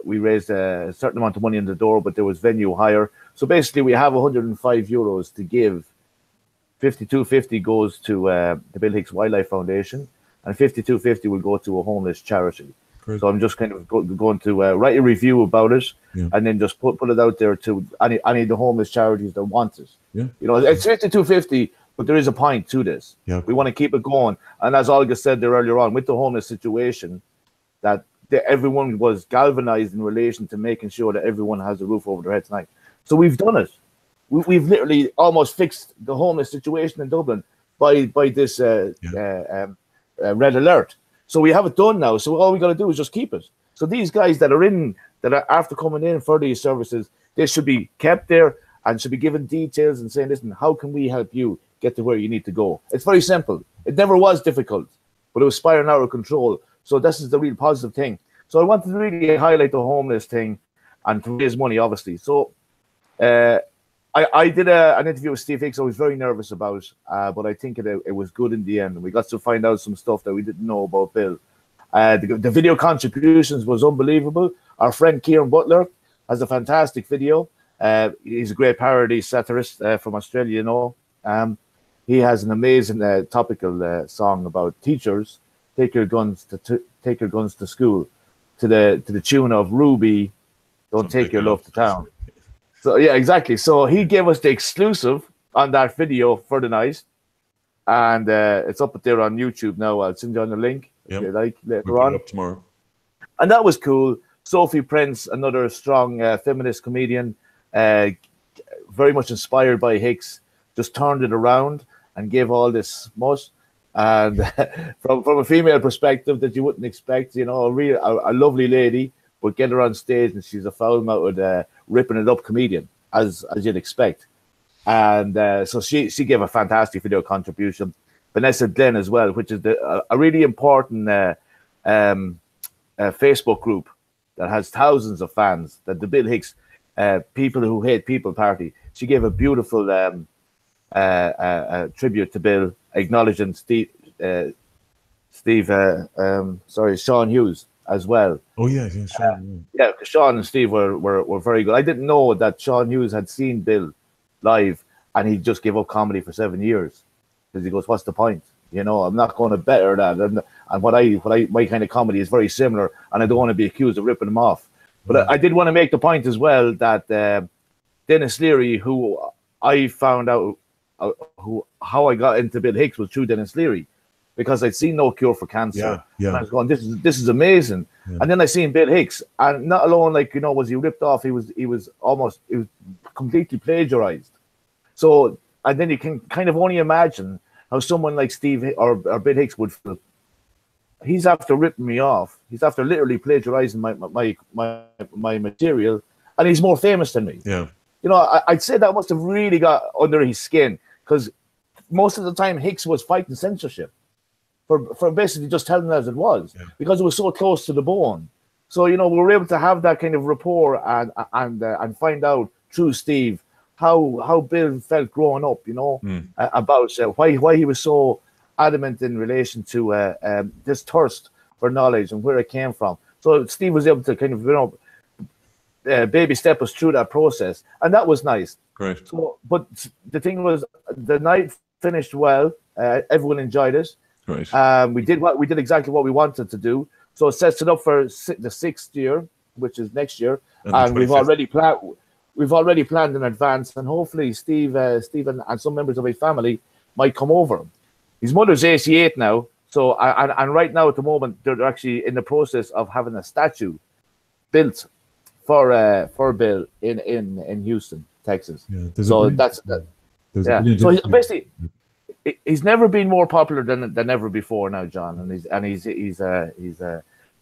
We raised a certain amount of money in the door, but there was venue hire. So basically, we have 105 euros to give. 52.50 goes to the Bill Hicks Wildlife Foundation, and 52.50 will go to a homeless charity. Great. So I'm just kind of going to write a review about it, and then just put it out there to any of the homeless charities that want it. Yeah. You know, it's 52.50, but there is a point to this. Yeah. We want to keep it going. And as Olga said there earlier on, with the homeless situation, that everyone was galvanized in relation to making sure that everyone has a roof over their head tonight. So we've done it. We've literally almost fixed the homeless situation in Dublin by this red alert. So we have it done now. So all we got to do is just keep it. So these guys that are after coming in for these services, they should be kept there and should be given details and saying, listen, how can we help you get to where you need to go? It's very simple. It never was difficult, but it was spiraling out of control. So this is the real positive thing. So I wanted to really highlight the homeless thing and to raise money, obviously. So I did an interview with Steve Hicks. I was very nervous about, but I think it was good in the end. We got to find out some stuff that we didn't know about Bill. The video contributions was unbelievable. Our friend Kieran Butler has a fantastic video. He's a great parody satirist from Australia, you know. He has an amazing topical song about teachers. Take your guns to school, to the tune of Ruby, Don't Take Your Love to Town. So yeah, exactly. So he gave us the exclusive on that video for the night, and it's up there on YouTube now. I'll send you on the link if you like later on. Up tomorrow. And that was cool. Sophie Prince, another strong feminist comedian, very much inspired by Hicks, just turned it around and gave all this smut. And from a female perspective that you wouldn't expect, you know, a lovely lady, but get her on stage and she's a foul-mouthed, ripping it up comedian, as you'd expect. And so she gave a fantastic video contribution. Vanessa Glenn as well, which is a really important Facebook group that has thousands of fans, that the Bill Hicks People Who Hate People Party. She gave a beautiful tribute to Bill, acknowledging Sean Hughes as well. Oh yeah, sure. Yeah, Sean and Steve were very good. I didn't know that Sean Hughes had seen Bill live, and he just gave up comedy for 7 years because he goes, "What's the point? You know, I'm not going to better that." And my kind of comedy is very similar, and I don't want to be accused of ripping him off. But I did want to make the point as well that Dennis Leary, who I found out how I got into Bill Hicks, was through Dennis Leary, because I'd seen No Cure for Cancer. Yeah. And I was going, this is amazing. Yeah. And then I seen Bill Hicks, and not alone, like, you know, was he ripped off? He was completely plagiarized. So, and then you can kind of only imagine how someone like Steve or Bill Hicks would feel. He's after ripping me off. He's after literally plagiarizing my material, and he's more famous than me. Yeah. You know, I'd say that must have really got under his skin, because most of the time Hicks was fighting censorship for basically just telling it as it was, because it was so close to the bone. So, you know, we were able to have that kind of rapport and find out through Steve how Bill felt growing up, you know, about why he was so adamant in relation to this thirst for knowledge and where it came from. So Steve was able to kind of, you know, baby step us through that process, and that was nice. Great. So, but the thing was, the night finished well. Everyone enjoyed it. Right. We did exactly what we wanted to do. So it sets it up for the 6th year, which is next year, and we've already planned in advance. And hopefully, Stephen and some members of his family might come over. His mother's 88 now, so and right now at the moment they're actually in the process of having a statue built for Bill in Houston, Texas. Yeah, so that's that. Yeah. So basically, he's never been more popular than ever before now, John, and his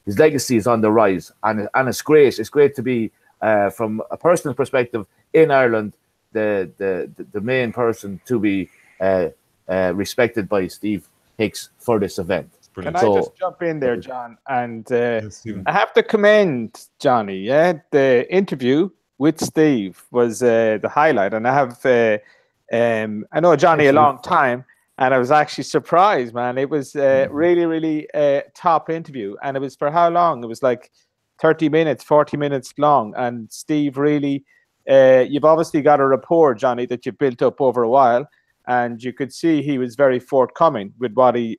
legacy is on the rise, and it's great. It's great to be from a personal perspective in Ireland, the main person to be respected by Steve Hicks for this event. Can Brilliant. I So- just jump in there, John? And Yes, Stephen. I have to commend Johnny. Yeah, the interview with Steve was the highlight, and I have I know Johnny a long time, and I was actually surprised, man. It was really, really top interview, and it was for how long? It was like 30 minutes, 40 minutes long, and Steve really. You've obviously got a rapport, Johnny, that you've built up over a while, and you could see he was very forthcoming with what he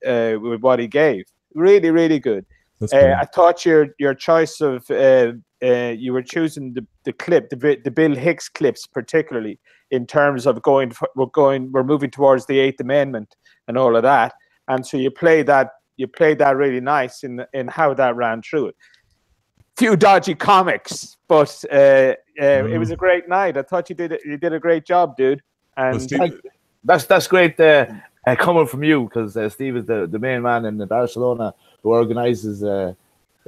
gave. Really, really good. That's brilliant. I thought your choice of you were choosing the clip, the Bill Hicks clips, particularly in terms of we're moving towards the Eighth Amendment and all of that, and so you played that really nice in how that ran through it. Few dodgy comics, but it was a great night. I thought you did a great job, dude. And Steve- That's great coming from you, because Steve is the main man in Barcelona who organizes the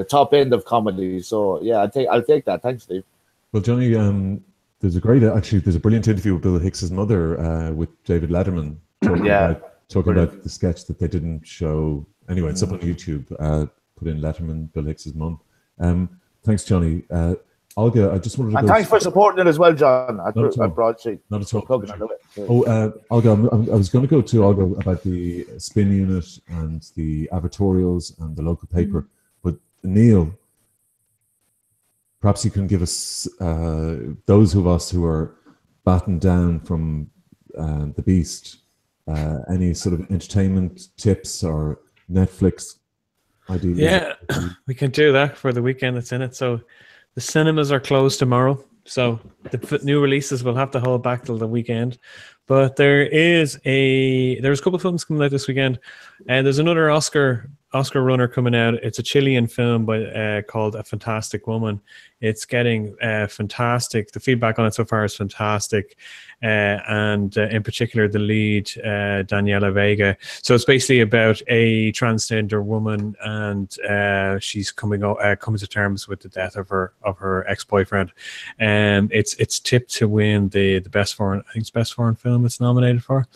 top end of comedy. So yeah, I'll take that. Thanks, Steve. Well, Johnny, there's a brilliant interview with Bill Hicks's mother with David Letterman talking about the sketch that they didn't show. Anyway, it's up on YouTube. Put in Letterman, Bill Hicks's mum. Thanks, Johnny. Olga, I just wanted to And go... thanks for supporting it as well, John. At Broadsheet. Not at all. Plugging it away. Olga, I was going to go to Olga about the spin unit and the advertorials and the local paper, but Neil, perhaps you can give us, those of us who are battened down from the beast, any sort of entertainment tips or Netflix ideas? Yeah, we can do that for the weekend that's in it. So the cinemas are closed tomorrow, so the new releases will have to hold back till the weekend. But there's a couple of films coming out this weekend, and there's another Oscar runner coming out. It's a Chilean film called A Fantastic Woman. It's getting fantastic. The feedback on it so far is fantastic, and in particular the lead, Daniela Vega. So it's basically about a transgender woman, and she's coming to terms with the death of her ex-boyfriend. It's tipped to win the best foreign film it's nominated for.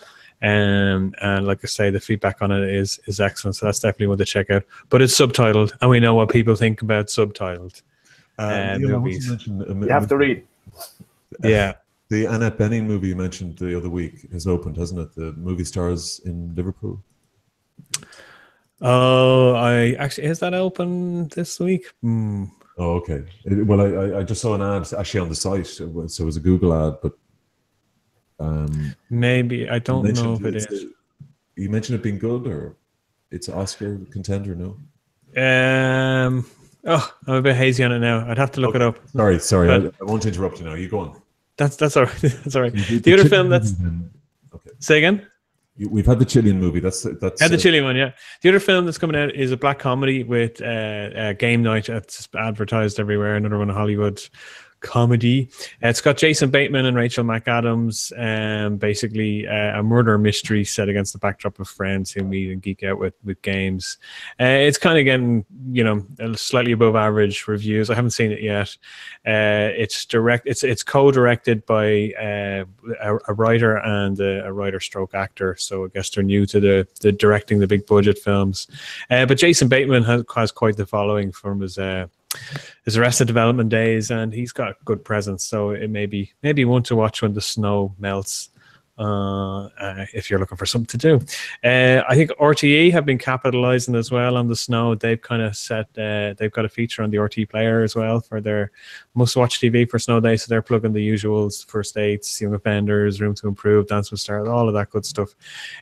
And like I say, the feedback on it is excellent, so that's definitely one to check out. But it's subtitled, and we know what people think about subtitled movies. You have to read. Yeah. The Annette Bening movie you mentioned the other week has opened, hasn't it? The Movie Stars in Liverpool. Oh, is that open this week? Oh, okay. Well, I just saw an ad actually on the site, so it was a Google ad, but maybe I don't know if it is. You mentioned it being good, or it's an Oscar contender? No. I'm a bit hazy on it now. I'd have to look it up. Sorry. But I won't interrupt you now. You go on. That's all right. That's all right. The other film that's say again. We've had the Chilean movie. That's the Chilean one, yeah. The other film that's coming out is a black comedy with Game Night. It's advertised everywhere. Another one, Hollywood comedy. It's got Jason Bateman and Rachel McAdams, basically a murder mystery set against the backdrop of friends who meet and geek out with games. It's kind of getting, slightly above average reviews. I haven't seen it yet. It's co-directed by a writer and a writer/actor, so I guess they're new to the directing the big budget films. But Jason Bateman has quite the following from his Arrested Development days, and he's got good presence, so it may be one to watch when the snow melts, if you're looking for something to do. I think RTE have been capitalizing as well on the snow. They've kind of they've got a feature on the RTE player as well for their must-watch TV for snow day, so they're plugging the usuals: First Dates, Young Offenders, Room to Improve, Dance with Stars, all of that good stuff.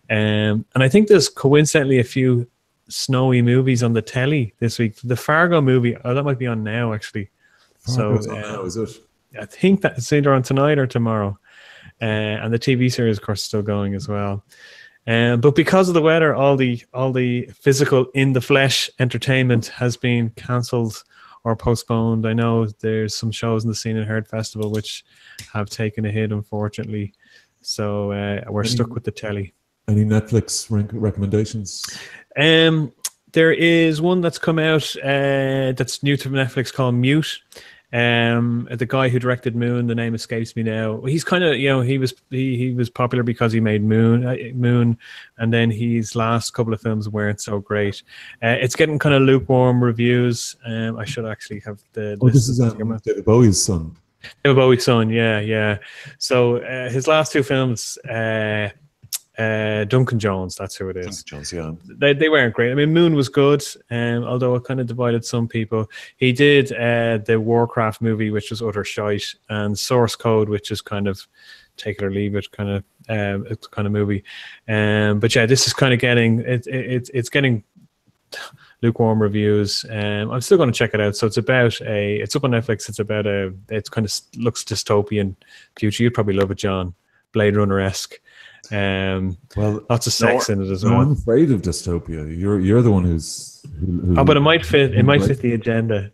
And I think there's coincidentally a few snowy movies on the telly this week. The Fargo movie, that might be on now actually. Fargo's on now, is it? I think that it's either on tonight or tomorrow. And the TV series, of course, is still going as well. But because of the weather, all the physical in the flesh entertainment has been cancelled or postponed. I know there's some shows in the Scene and Heard Festival which have taken a hit, unfortunately. So we're stuck with the telly. Any Netflix recommendations? There is one that's come out that's new to Netflix called Mute. The guy who directed Moon, the name escapes me now. He's kind of, he was popular because he made Moon, and then his last couple of films weren't so great. It's getting kind of lukewarm reviews. I should actually have the. This is David Bowie's son. David Bowie's son, yeah. So his last two films. Duncan Jones, that's who it is. Duncan Jones, yeah. They weren't great. I mean, Moon was good, although it kind of divided some people. He did the Warcraft movie, which was utter shite, and Source Code, which is kind of take it or leave it kind of movie. But yeah, this is kind of getting it's getting lukewarm reviews. I'm still going to check it out. So it's up on Netflix. It kind of looks dystopian future. You'd probably love it, John. Blade Runner-esque. Well, lots of sex in it as well. I'm afraid of dystopia. You're the one who's. But it might fit. It might fit the agenda.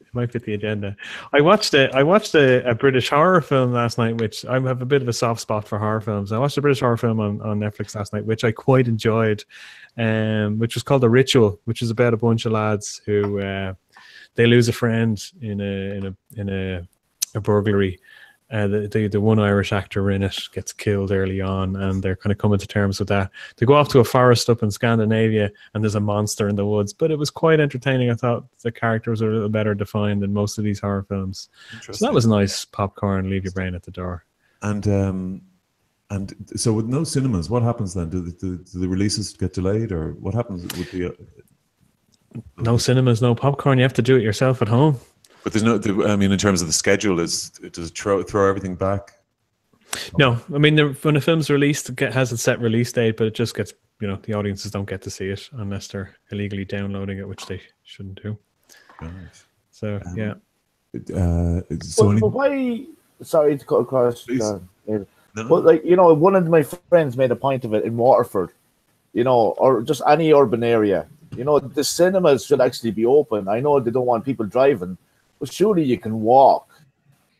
I watched a British horror film last night, which I have a bit of a soft spot for horror films. I watched a British horror film on Netflix last night, which I quite enjoyed, which was called The Ritual, which is about a bunch of lads who they lose a friend in a burglary. The one Irish actor in it gets killed early on, and they're kind of coming to terms with that. They go off to a forest up in Scandinavia, and there's a monster in the woods. But it was quite entertaining. I thought the characters were a little better defined than most of these horror films. So that was nice popcorn. Leave your brain at the door. And so with no cinemas, what happens then? Do the releases get delayed, or what happens with the? No cinemas, no popcorn. You have to do it yourself at home. But there's no. I mean, in terms of the schedule, does it throw everything back? No, I mean, when a film's released, it has a set release date, but it just gets, the audiences don't get to see it unless they're illegally downloading it, which they shouldn't do. Right. So yeah. Why? Sorry to cut across. No. But one of my friends made a point of it in Waterford, or just any urban area. The cinemas should actually be open. I know they don't want people driving, but surely you can walk.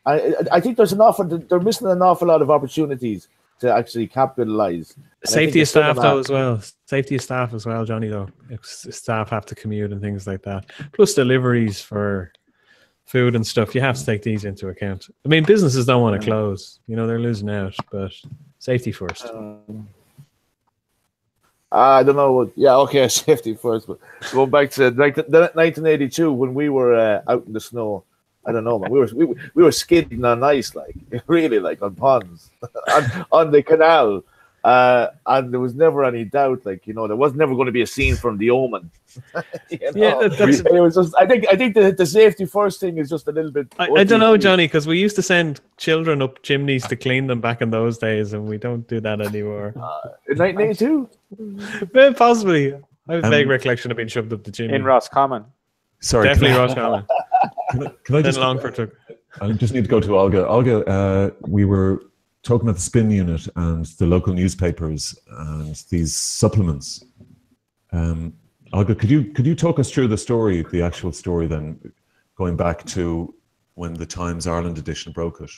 I think they're missing an awful lot of opportunities to actually capitalize. Safety of staff as well. Safety of staff as well, Johnny, though. If staff have to commute and things like that. Plus deliveries for food and stuff. You have to take these into account. I mean, businesses don't want to close. They're losing out, but safety first. I don't know. Yeah, okay, safety first. But going back to 1982 when we were out in the snow, I don't know, man. We were skidding on ice, really, on ponds, on the canal, and there was never any doubt, there was never going to be a scene from The Omen. Yeah, it was just. I think the safety first thing is just a little bit. I don't know, Johnny, because we used to send children up chimneys to clean them back in those days, and we don't do that anymore. In 1982, possibly. I have a vague recollection of being shoved up the chimney in Roscommon. Sorry, definitely Roscommon. Can I just? I just need to go to Olga. Olga, we were talking about the Spin Unit and the local newspapers and these supplements. Olga, could you talk us through the actual story, then, going back to when the Times Ireland edition broke it?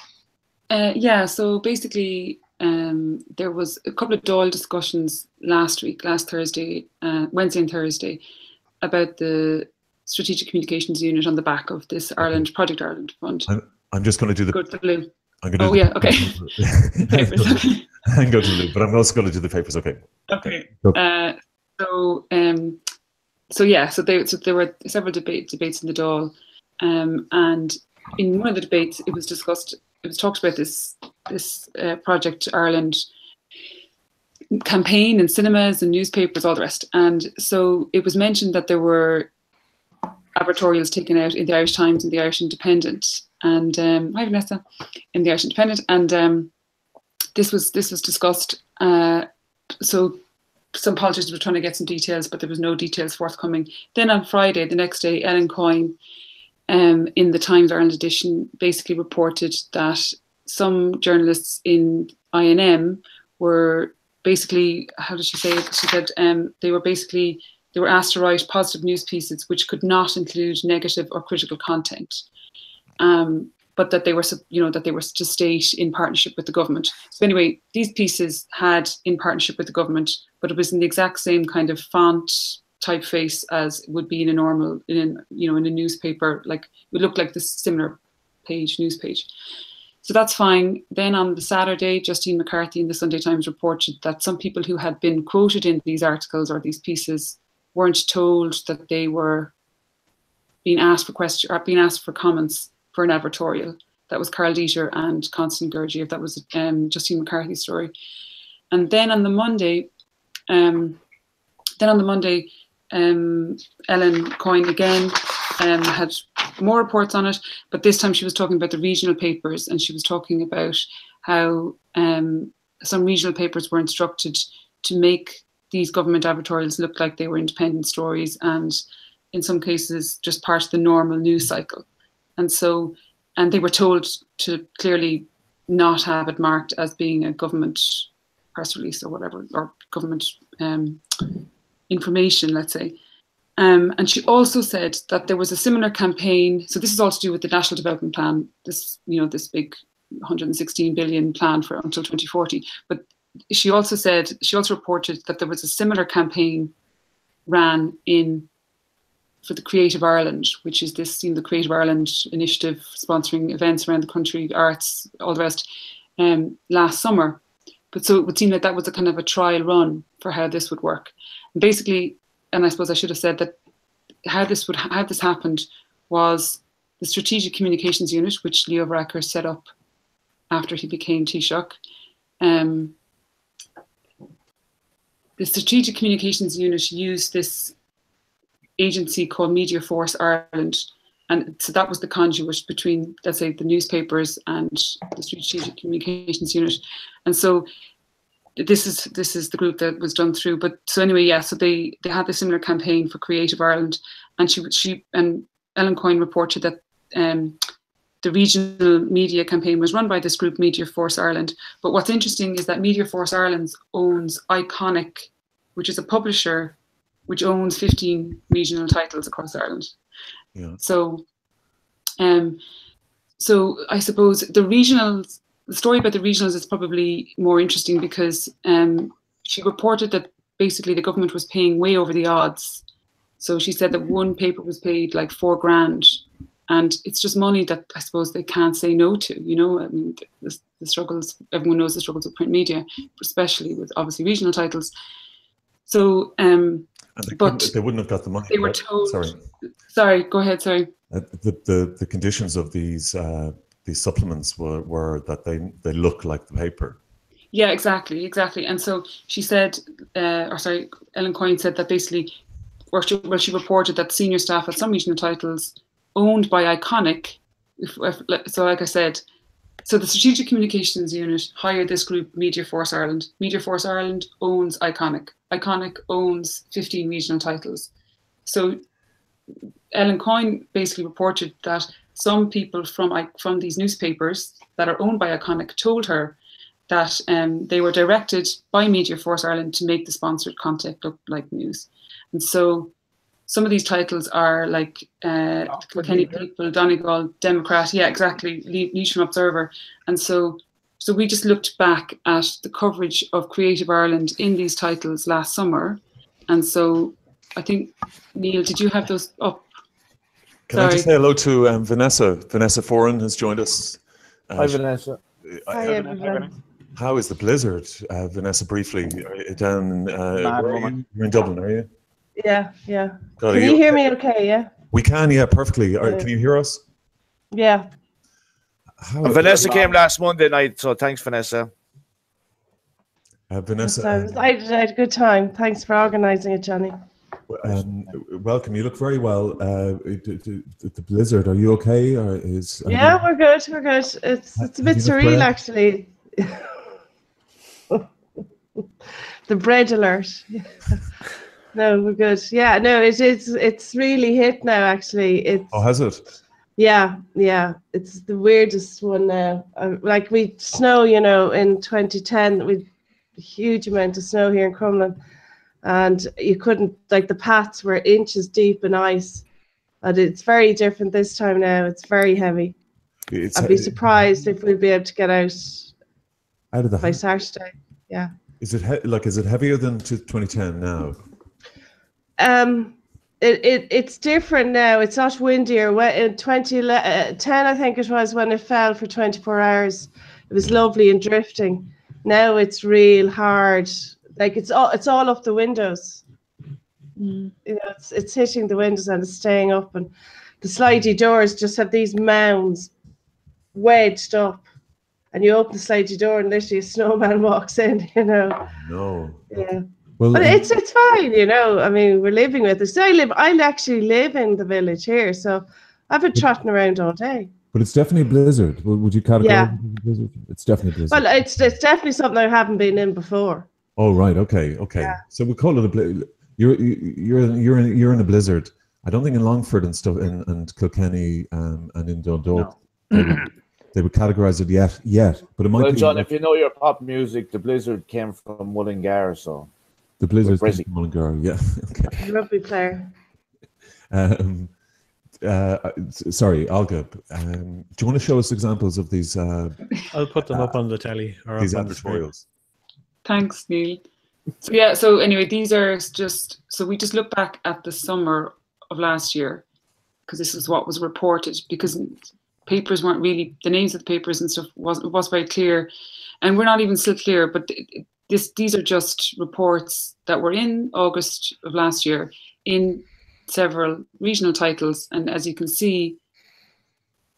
Yeah. So basically, there was a couple of Dáil discussions last Thursday, Wednesday and Thursday, about the Strategic Communications Unit on the back of this Project Ireland fund. I'm just going to do the. Go to the blue. I'm going to yeah, okay. Papers, okay. I can go to the blue, but I'm also going to do the papers. Okay. Okay. So there were several debates in the Dáil, and in one of the debates, it was discussed. It was talked about this Project Ireland campaign in cinemas and newspapers, all the rest. And so it was mentioned that there were advertorials taken out in the Irish Times and the Irish Independent, and hi Vanessa, in the Irish Independent, and this was discussed. So some politicians were trying to get some details, but there was no details forthcoming. Then on Friday, the next day, Ellen Coyne, in the Times Ireland edition, basically reported that some journalists in INM were basically, how did she say it? She said they were asked to write positive news pieces which could not include negative or critical content, but that they were to state in partnership with the government. So anyway, these pieces had in partnership with the government, but it was in the exact same kind of font typeface as would be in a normal, in a newspaper. Like, it would look like this similar news page. So that's fine. Then on the Saturday, Justine McCarthy in the Sunday Times reported that some people who had been quoted in these articles or these pieces weren't told that they were being asked for questions or being asked for comments for an advertorial. That was Carl Dieter and Constance Gurdjieff. That was Justine McCarthy's story. And then on the Monday, Ellen Coyne again had more reports on it, but this time she was talking about the regional papers, and she was talking about how some regional papers were instructed to make these government advertorials look like they were independent stories, and in some cases just part of the normal news cycle. And they were told to clearly not have it marked as being a government press release or whatever, or government information, let's say. And she also said that there was a similar campaign. So this is all to do with the National Development Plan, this big 116 billion plan for until 2040. But she also reported that there was a similar campaign ran for the Creative Ireland, which is this, the Creative Ireland initiative sponsoring events around the country, arts, all the rest, last summer. But so it would seem like that was a kind of a trial run for how this would work. And basically, and I suppose I should have said that how this happened was the Strategic Communications Unit, which Leo Varadkar set up after he became Taoiseach. The Strategic Communications Unit used this agency called Media Force Ireland, and so that was the conduit between, let's say, the newspapers and the Strategic Communications Unit. And so this is the group that was done through. But so anyway, yeah, so they had a similar campaign for Creative Ireland, and she and Ellen Coyne reported that the regional media campaign was run by this group, Media Force Ireland. But what's interesting is that Media Force Ireland owns Iconic, which is a publisher which owns 15 regional titles across Ireland. Yeah. So I suppose the story about the regionals is probably more interesting because she reported that basically the government was paying way over the odds. So she said that one paper was paid like $4,000, and it's just money that I suppose they can't say no to. I mean, the struggles, everyone knows the struggles of print media, especially with obviously regional titles. So, but they wouldn't have got the money. They were told. Sorry, go ahead. Sorry. The conditions of these supplements were that they look like the paper. Yeah, exactly. And so she said, Ellen Coyne said that basically, she reported that senior staff at some regional titles owned by Iconic. So like I said, so the Strategic Communications Unit hired this group, Media Force Ireland. Media Force Ireland owns Iconic. Iconic owns 15 regional titles. So Ellen Coyne basically reported that some people from these newspapers that are owned by Iconic told her that they were directed by Media Force Ireland to make the sponsored content look like news. And so some of these titles are like Kilkenny People, Donegal, Democrat, yeah, exactly, Leitrim Observer. And so we just looked back at the coverage of Creative Ireland in these titles last summer. And so I think, Neil, did you have those up? Can I just say hello to Vanessa? Vanessa Foran has joined us. Hi, Vanessa. Hi, everyone. How is the blizzard, Vanessa, briefly? Are you down you're in Dublin, are you? Yeah. God, can you hear me okay, yeah? We can, yeah, perfectly. Can you hear us? Yeah. Vanessa came last Monday night, so thanks, Vanessa. Vanessa. I had a good time. Thanks for organising it, Johnny. Welcome. You look very well. The blizzard, are you okay? Or yeah, we're good. We're good. It's a bit surreal, actually. The bread alert. No, we're good. Yeah, no, it's really hit now, actually. Has it? Yeah. It's the weirdest one now. Like we snow, in 2010, we a huge amount of snow here in Crumlin, and you couldn't, like, the paths were inches deep in ice, and it's very different this time now. It's very heavy. I'd be surprised if we'd be able to get out of the by Saturday. Yeah. Is it heavier than 2010 now? it's different now. It's not windier. In 2010, I think it was, when it fell for 24 hours. It was lovely and drifting. Now it's real hard. Like it's all up the windows. You know, it's hitting the windows and it's staying up, and the slidey doors just have these mounds wedged up, and you open the slidey door and literally a snowman walks in. You know. No. Yeah. Well, But it's fine, you know. I mean, we're living with it. I actually live in the village here, so I've been trotting around all day. but it's definitely a blizzard. Would you categorize Yeah. it as a blizzard? It's definitely a blizzard. Well, it's definitely something I haven't been in before. Oh right, okay. Yeah. So we call it a blizzard. You're in a blizzard. I don't think in Longford and stuff and Kilkenny and in Dundalk they would categorize it yet. But it might Well, be John, if you know your pop music, the blizzard came from Mullingar, so the blizzard Brizzy. from Mullingar. Yeah. Okay. Rugby player. Sorry, Olga. Do you want to show us examples of these I'll put them up on the telly or these up on the screen. advertorials? Thanks, Neil. So yeah, so anyway, these are just, so we just look back at the summer of last year, because this is what was reported, because papers weren't really, the names of the papers and stuff was very clear, and we're not even still clear, but these are just reports that were in August of last year in several regional titles, and as you can see,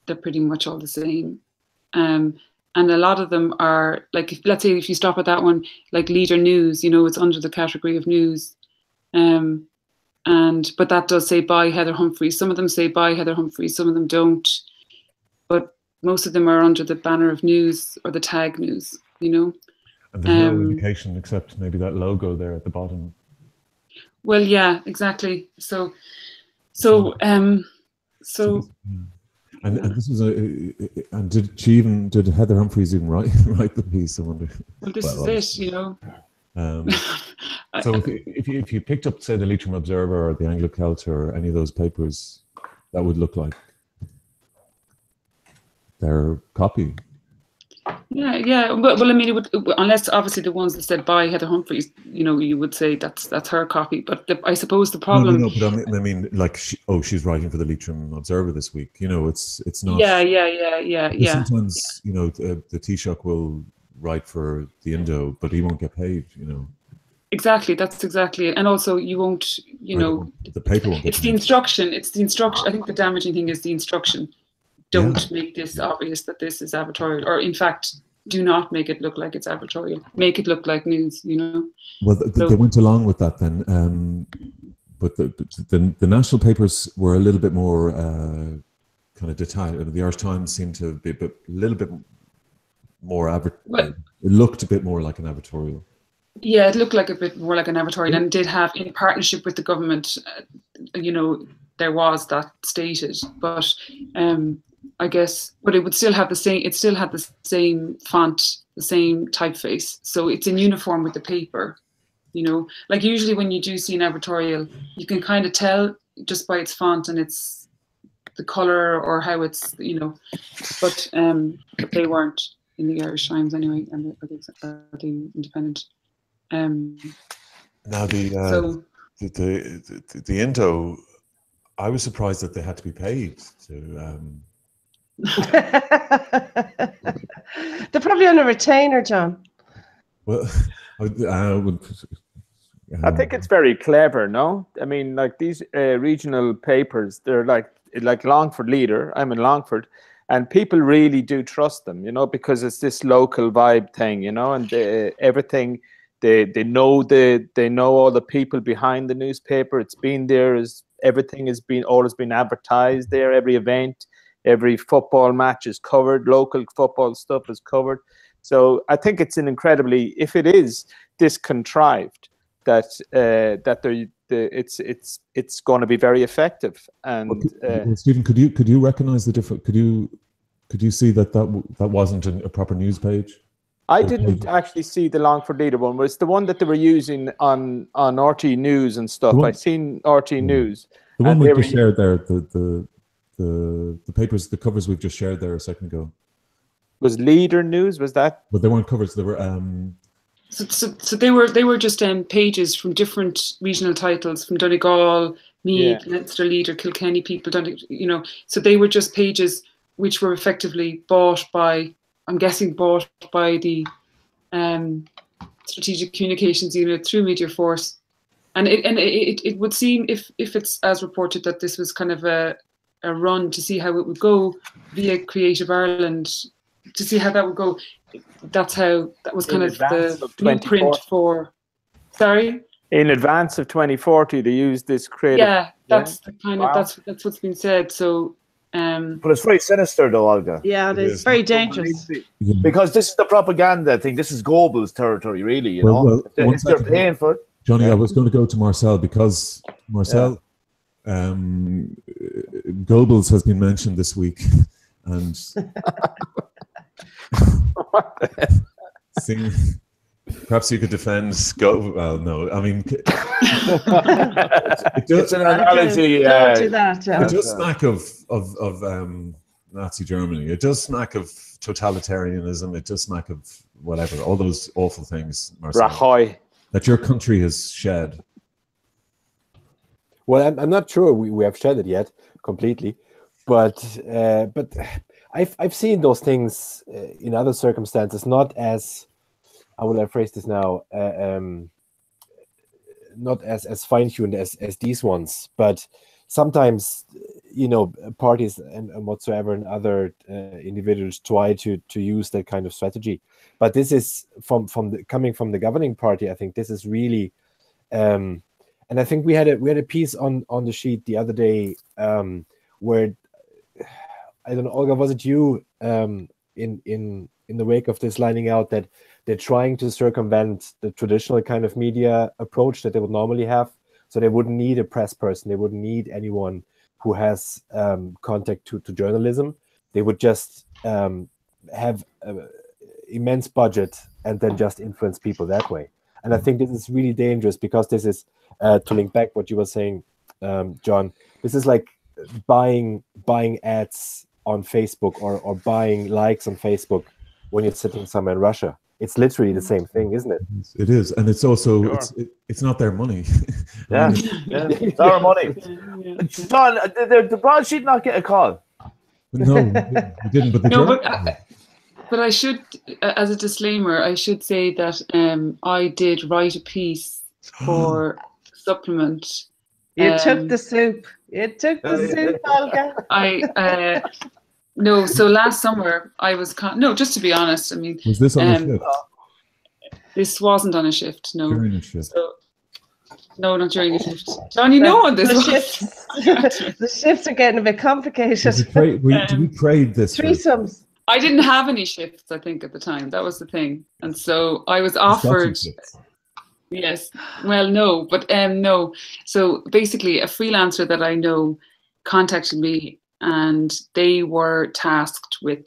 they're pretty much all the same. And a lot of them are, like, let's say if you stop at that one, like Leader News, you know, it's under the category of news. But that does say by Heather Humphreys. Some of them say by Heather Humphreys, some of them don't. But most of them are under the banner of news or the tag news, you know. And there's no indication except maybe that logo there at the bottom. Well, yeah, exactly. And this was and did Heather Humphreys even write the piece? I wonder. Well, this is it, you know. So if you picked up, say, the Leitrim Observer or the Anglo Celt or any of those papers, that would look like their copy. Yeah. Well, I mean, it would, unless obviously the ones that said by Heather Humphreys, you know, you would say that's her copy. But I suppose the problem. No, but I mean, like, she's writing for the Leitrim Observer this week. You know, it's not. Yeah. Sometimes, you know, the Taoiseach will write for the Indo, but he won't get paid. You know. Exactly. That's exactly it. And also, you won't. You know, the paper won't. It's the instruction. It's the instruction. I think the damaging thing is the instruction. Don't make this obvious that this is advertorial, or in fact, do not make it look like it's advertorial. Make it look like news, you know. Well, they went along with that then, but the national papers were a little bit more kind of detached. The Irish Times seemed to be a little bit more it looked a bit more like an advertorial. Yeah, it looked like a bit more like an advertorial, and did have, in partnership with the government, you know, there was that stated, but. I guess, but it would still have the same. It still had the same font, the same typeface. So it's in uniform with the paper, you know. Like usually when you do see an advertorial, you can kind of tell just by its font and its the color or how it's, you know. But they weren't in the Irish Times anyway, and the Independent. Now the Indo, I was surprised that they had to be paid to. They're probably on a retainer, John. Well, I think it's very clever, no? I mean, like these regional papers, they're like Longford Leader. I'm in Longford, and people really do trust them, you know, because it's this local vibe thing, you know, and everything. They know all the people behind the newspaper. It's been there, everything has been always been advertised there. Every event. Every football match is covered. Local football stuff is covered. So I think it's an incredibly, if it is this contrived, that it's going to be very effective. And Stephen, could you recognize the difference? Could you see that wasn't a proper news page? I didn't actually see the Longford Leader one. It's the one that they were using on RT News and stuff. I seen RT News. The one we just shared there. The papers, the covers we've just shared there a second ago. Was Leader News? Was that? But they weren't covers. They were. So they were just pages from different regional titles, from Donegal, Meath, Leinster Leader, Kilkenny people, so they were just pages which were effectively bought by the Strategic Communications Unit through Media Force. And it would seem, if it's as reported, that this was kind of a run to see how it would go via Creative Ireland, to see how that would go. That was kind of the blueprint for. Sorry. In advance of 2040, they used this creative. Yeah, that's the kind of that's what's been said. So. But it's very sinister, though, Olga. Yeah, it is very dangerous. Because this is the propaganda thing. This is Goebbels' territory, really. You know, if they're paying for it. Johnny, I was going to go to Marcel because Marcel, Goebbels has been mentioned this week, and perhaps you could defend Well, no, I mean, it's an analogy. Don't do that. It does smack of Nazi Germany. It does smack of totalitarianism. It does smack of whatever, all those awful things, Marcel. Rajoy. That your country has shed. Well, I'm not sure we have shed it yet completely, but I've seen those things in other circumstances, not as, how would I phrase this now, not as fine-tuned as these ones, but sometimes, parties and whatsoever and other individuals try to use that kind of strategy. But this is coming from the governing party. I think this is really, and I think we had a piece on the sheet the other day where, I don't know, Olga, was it you in the wake of this lining out that they're trying to circumvent the traditional kind of media approach that they would normally have, so they wouldn't need a press person, they wouldn't need anyone who has contact to journalism. They would just have immense budget and then just influence people that way. And I think this is really dangerous because this is, to link back what you were saying, John, this is like buying ads on Facebook or buying likes on Facebook when you're sitting somewhere in Russia. It's literally the same thing, isn't it? It is, and it's also it's not their money. It's our money. John, did the broadsheet not get a call? No, we didn't. But I should, as a disclaimer, I should say that I did write a piece for Supplement. You took the soup. You took the soup, Olga. No, so last summer I was just to be honest, I mean, was this on a shift? This wasn't on a shift, no. During a shift. So, no, not during a shift. John, you know what this was. The shifts are getting a bit complicated. Did we trade this? Threesomes. I didn't have any shifts, I think, at the time. That was the thing. And so I was offered. Yes. Well, no, but no. So basically, a freelancer that I know contacted me, and they were tasked with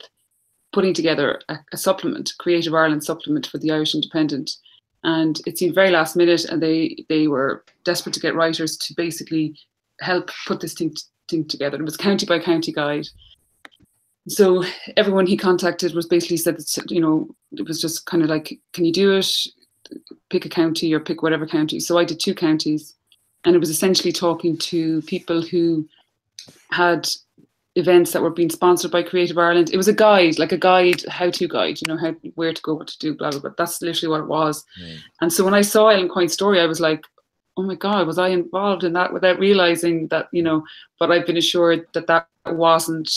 putting together a supplement, Creative Ireland supplement for the Irish Independent. And it seemed very last minute, and they were desperate to get writers to basically help put this thing together. It was county by county guide. So everyone he contacted was basically said that, it was just kind of like, can you do it? Pick a county or pick whatever county. So I did 2 counties, and it was essentially talking to people who had events that were being sponsored by Creative Ireland. It was a guide, like a guide, how-to guide, where to go, what to do, blah, blah, blah. That's literally what it was. Mm. And so when I saw Ellen Coyne's story, I was like, oh my God, was I involved in that without realizing that, but I've been assured that wasn't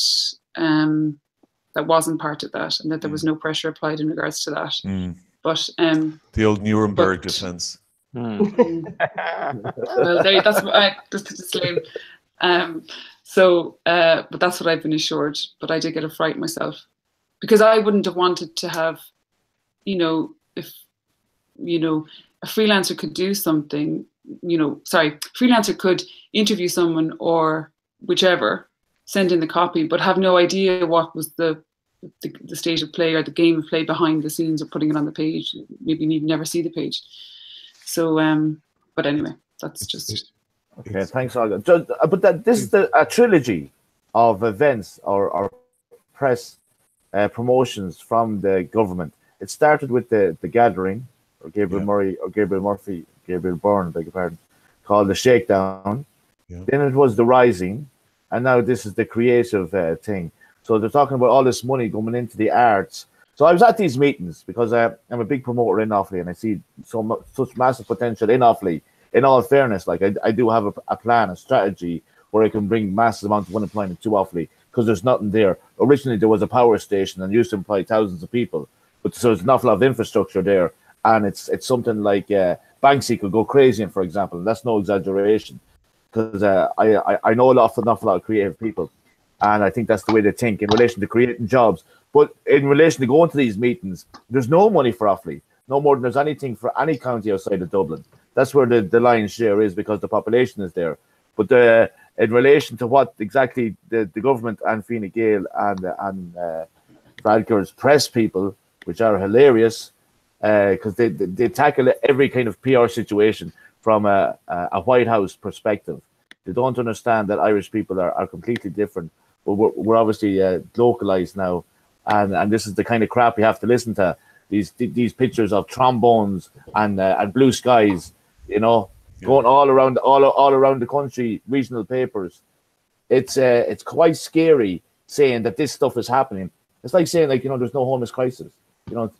part of that, and that there was no pressure applied in regards to that. Mm. But the old Nuremberg defense. Well, that's just to disclaim. But that's what I've been assured. But I did get a fright myself, because I wouldn't have wanted to have, if a freelancer could do something, freelancer could interview someone or whichever, send in the copy, but have no idea what was the state of play or the game of play behind the scenes, or putting it on the page. Maybe you'd never see the page. So, but anyway, that's just. Okay, thanks, Olga. But this is a trilogy of events or press promotions from the government. It started with the gathering, or Gabriel Byrne, beg your pardon, called the Shakedown. Yeah. Then it was the Rising, and now this is the creative thing. So they're talking about all this money going into the arts. So I was at these meetings because I'm a big promoter in Offaly, and I see such massive potential in Offaly. In all fairness, like I do have a plan, a strategy where I can bring massive amounts of unemployment to Offaly because there's nothing there. Originally, there was a power station and used to employ thousands of people, but so there's an awful lot of infrastructure there, and it's something like Banksy could go crazy in, for example. And that's no exaggeration, because I know an awful lot of creative people, and I think that's the way they think in relation to creating jobs. But in relation to going to these meetings, there's no money for Offaly, no more than there's anything for any county outside of Dublin. That's where the lion's share is because the population is there. But in relation to what exactly the government and Fine Gael and Varadkar's press people, which are hilarious, because they tackle every kind of PR situation from a White House perspective. They don't understand that Irish people are completely different. But we're obviously localized now, and this is the kind of crap you have to listen to. These pictures of trombones and blue skies, you know, going all around the country, regional papers. It's quite scary saying that this stuff is happening. It's like saying, like, you know, there's no homeless crisis, you know,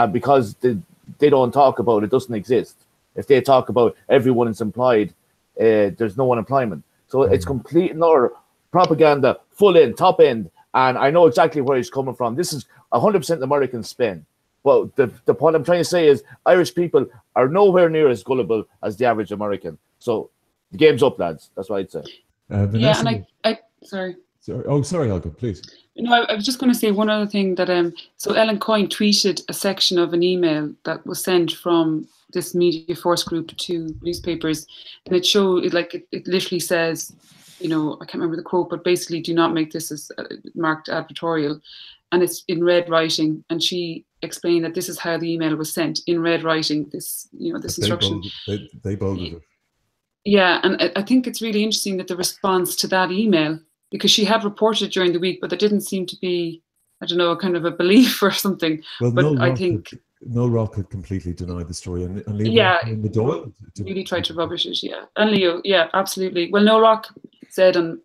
because they don't talk about it, doesn't exist. If they talk about everyone is employed, there's no unemployment. So it's complete and utter propaganda, full end, top end. And I know exactly where he's coming from. This is 100% American spin. Well, the point I'm trying to say is Irish people are nowhere near as gullible as the average American. So the game's up, lads. That's what I'd say. Vanessa, and I sorry. Oh, sorry, Olga, please. No, I was just going to say one other thing that so Ellen Coyne tweeted a section of an email that was sent from this media force group to newspapers, and it showed like it literally says, you know, I can't remember the quote, but basically, do not make this as marked advertorial, and it's in red writing, and she explained that this is how the email was sent in red writing. This, you know, this instruction. They bolded it. Yeah, and I think it's really interesting that the response to that email, because she had reported during the week, but there didn't seem to be, I don't know, a kind of a belief or something. Well, but I think Noel Rock had completely denied the story, and Leo in the Dáil really tried to rubbish it. Yeah, and Leo, yeah, absolutely. Well, Noel Rock said on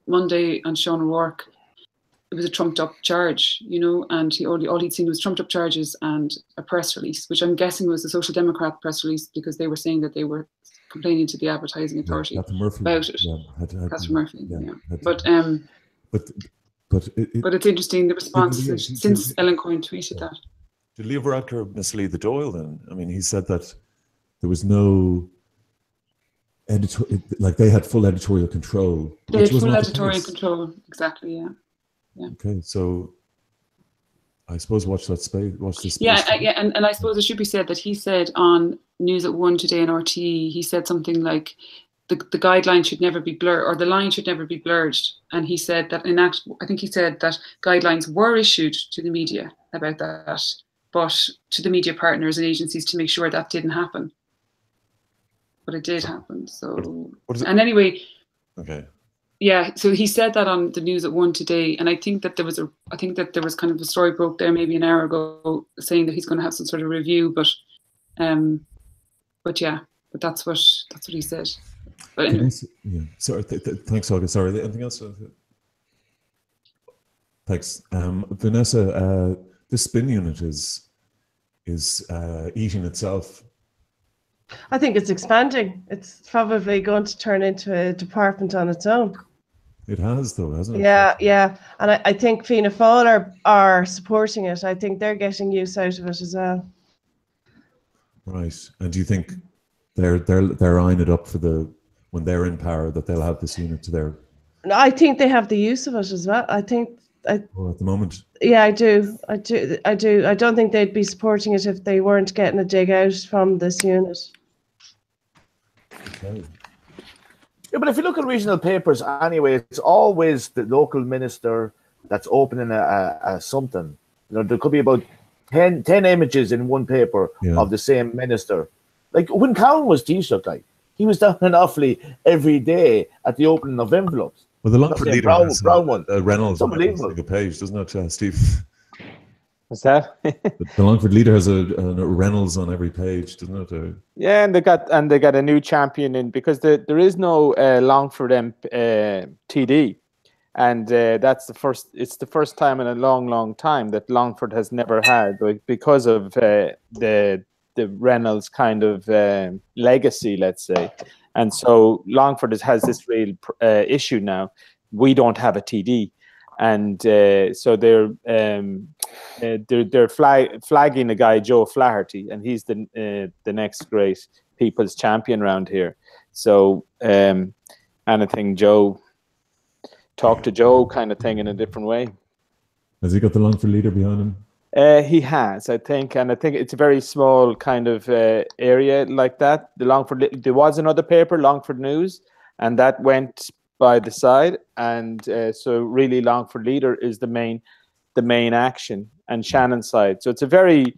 Monday on Sean O'Rourke, it was a trumped up charge, you know, and all he'd seen was trumped up charges and a press release, which I'm guessing was the Social Democrat press release, because they were saying that they were complaining to the advertising authority about it. Catherine Murphy. But it's interesting, the response since Ellen Coyne tweeted that. Did Leo Varadkar mislead the Dáil then? I mean, he said that there was no like they had full editorial control. They had full editorial control, exactly, yeah. Okay, so I suppose watch this space. And I suppose it should be said that he said on News at 1 today in RTE, he said something like the guideline should never be blurred, or the line should never be blurred. And he said that I think he said that guidelines were issued to the media about that, but to the media partners and agencies to make sure that didn't happen. But it did happen. So and anyway. Okay. Yeah, so he said that on the News at 1 today, and I think that there was kind of a story broke there maybe an hour ago saying that he's going to have some sort of review, but that's what he said. But anyway. Yeah, sorry. Thanks, Olga. Sorry, anything else? Thanks, Vanessa. This spin unit is eating itself. I think it's expanding. It's probably going to turn into a department on its own. It has, though, hasn't it? Yeah. And I think Fianna Fáil are supporting it. I think they're getting use out of it as well. Right. And do you think they're eyeing it up for when they're in power, that they'll have this unit to their? I think they have the use of it as well. I think. Well, at the moment. Yeah, I do. I don't think they'd be supporting it if they weren't getting a dig out from this unit. Okay. Yeah, but if you look at regional papers anyway, it's always the local minister that's opening a something. You know, there could be about 10 images in one paper of the same minister. Like when Cowan was Taoiseach, like he was down in Offaly every day at the opening of envelopes. Well, the Longford leader Brown one. Reynolds on a page, doesn't it, Steve? What's that? The Longford Leader has a Reynolds on every page, doesn't it? Yeah, and they got a new champion in, because there is no Longford TD, and that's the first. It's the first time in a long time that Longford has never had, because of the Reynolds kind of legacy, let's say. And so Longford has this real issue now. We don't have a TD, and so they're flagging a guy, Joe Flaherty, and he's the next great people's champion around here. So anything Joe, talk to Joe kind of thing in a different way. Has he got the Longford Leader behind him? He has, I think, and I think it's a very small kind of area like that. There was another paper, Longford News, and that went by the side, and so really Longford Leader is the main action, and Shannon's side. So it's very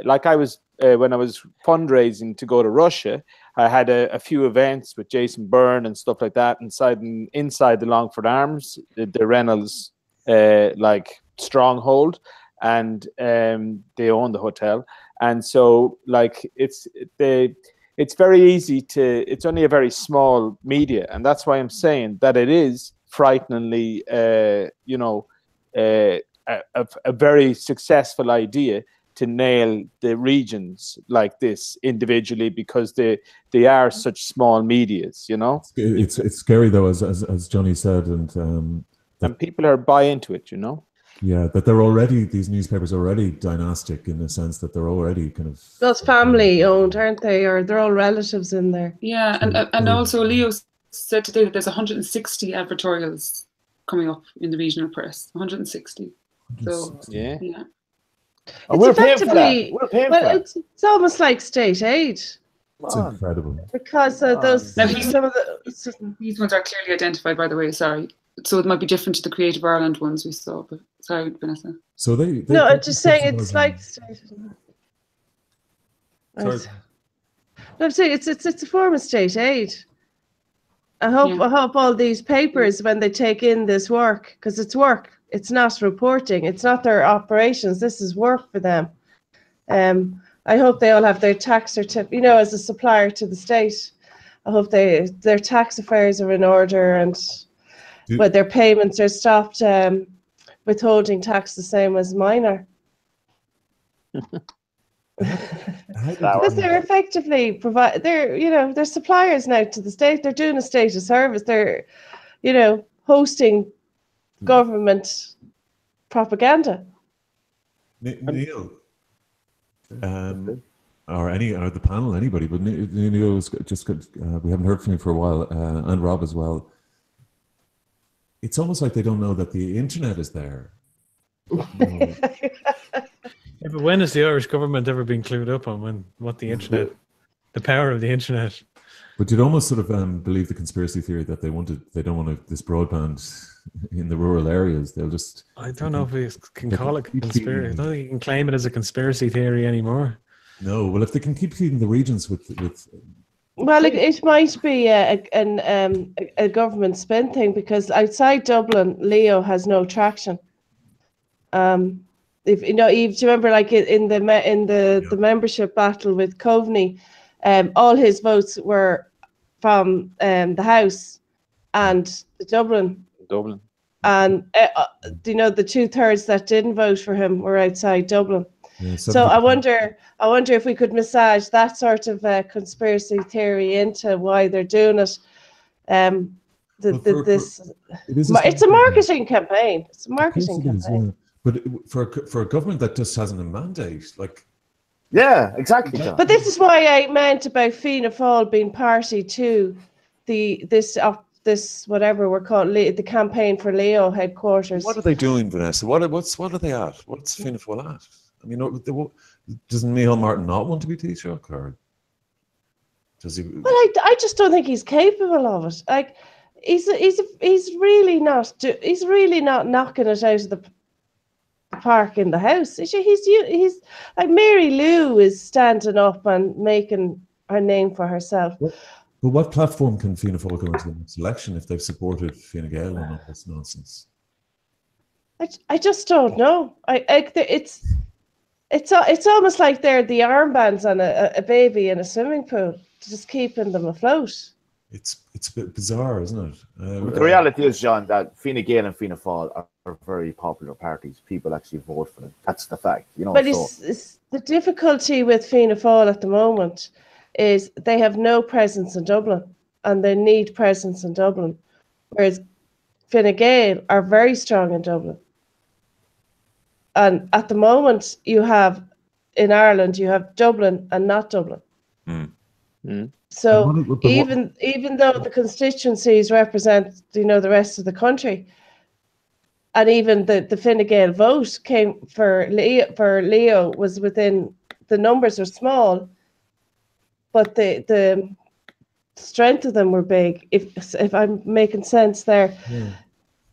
like I was when I was fundraising to go to Russia. I had a few events with Jason Byrne and stuff like that inside the Longford Arms, the Reynolds like stronghold, and they own the hotel, and so like it's very easy to, it's only a very small media, and that's why I'm saying that it is frighteningly a very successful idea to nail the regions like this individually, because they are such small medias, It's scary though, as Johnny said, and people are buy into it, Yeah, that they're already, these newspapers are already dynastic in the sense that they're already kind of... Those family owned, aren't they? Or they're all relatives in there. Yeah, and also Leo said today that there's 160 advertorials coming up in the regional press. 160. So, yeah. And we're paying for that. We're paying for that. It's almost like state aid. It's incredible. Because those... Now, these ones are clearly identified, by the way, sorry. So it might be different to the Creative Ireland ones we saw, but sorry, Vanessa. So they no, I'm just saying it's like. Sorry. No, I'm saying it's a form of state aid. I hope all these papers, when they take in this work, because it's work, it's not reporting, it's not their operations. This is work for them. I hope they all have their tax certificate. As a supplier to the state, I hope their tax affairs are in order, and but their payments are stopped, withholding tax the same as mine are. Because they're effectively they're suppliers now to the state. They're doing a state of service. They're, hosting government propaganda. Neil, or the panel, anybody, but Neil, just we haven't heard from you for a while, and Rob as well. It's almost like they don't know that the internet is there. Yeah, but when has the Irish government ever been clued up on what the internet, the power of the internet? But you'd almost sort of believe the conspiracy theory that they don't want this broadband in the rural areas. They'll just... I don't know if we can call it conspiracy. I don't think you can claim it as a conspiracy theory anymore. No, well, if they can keep feeding the regions with well, it might be a government spin thing, because outside Dublin, Leo has no traction. If do you remember, like in the membership battle with Coveney, all his votes were from the House and Dublin. And the 2/3 that didn't vote for him were outside Dublin. Yeah, so I wonder if we could massage that sort of conspiracy theory into why they're doing it. It's a marketing campaign. It's a marketing campaign. Yeah. But for a government that just hasn't a mandate, like... Yeah, exactly. But this is why I meant about Fianna Fáil being party to this whatever we're calling the campaign for Leo headquarters. What are they doing, Vanessa? What are they at? What's Fianna Fáil at? I mean, doesn't Micheál Martin not want to be Taoiseach, or does he? Well, I just don't think he's capable of it. Like, he's really not knocking it out of the park in the House. He's like, Mary Lou is standing up and making her name for herself. But what platform can Fianna Fáil go into the next election if they've supported Fine Gael and all this nonsense? I just don't know. It's almost like they're the armbands on a baby in a swimming pool, just keeping them afloat. It's a bit bizarre, isn't it? The reality is, John, that Fine Gael and Fianna Fáil are very popular parties. People actually vote for them. That's the fact, you know. But it's the difficulty with Fianna Fáil at the moment is they have no presence in Dublin, and they need presence in Dublin, whereas Fine Gael are very strong in Dublin. And at the moment, you have in Ireland, you have Dublin and not Dublin. So even though the constituencies represent, you know, the rest of the country, and even the Fine Gael vote came for Leo was within, the numbers were small, but the strength of them were big. If I'm making sense there,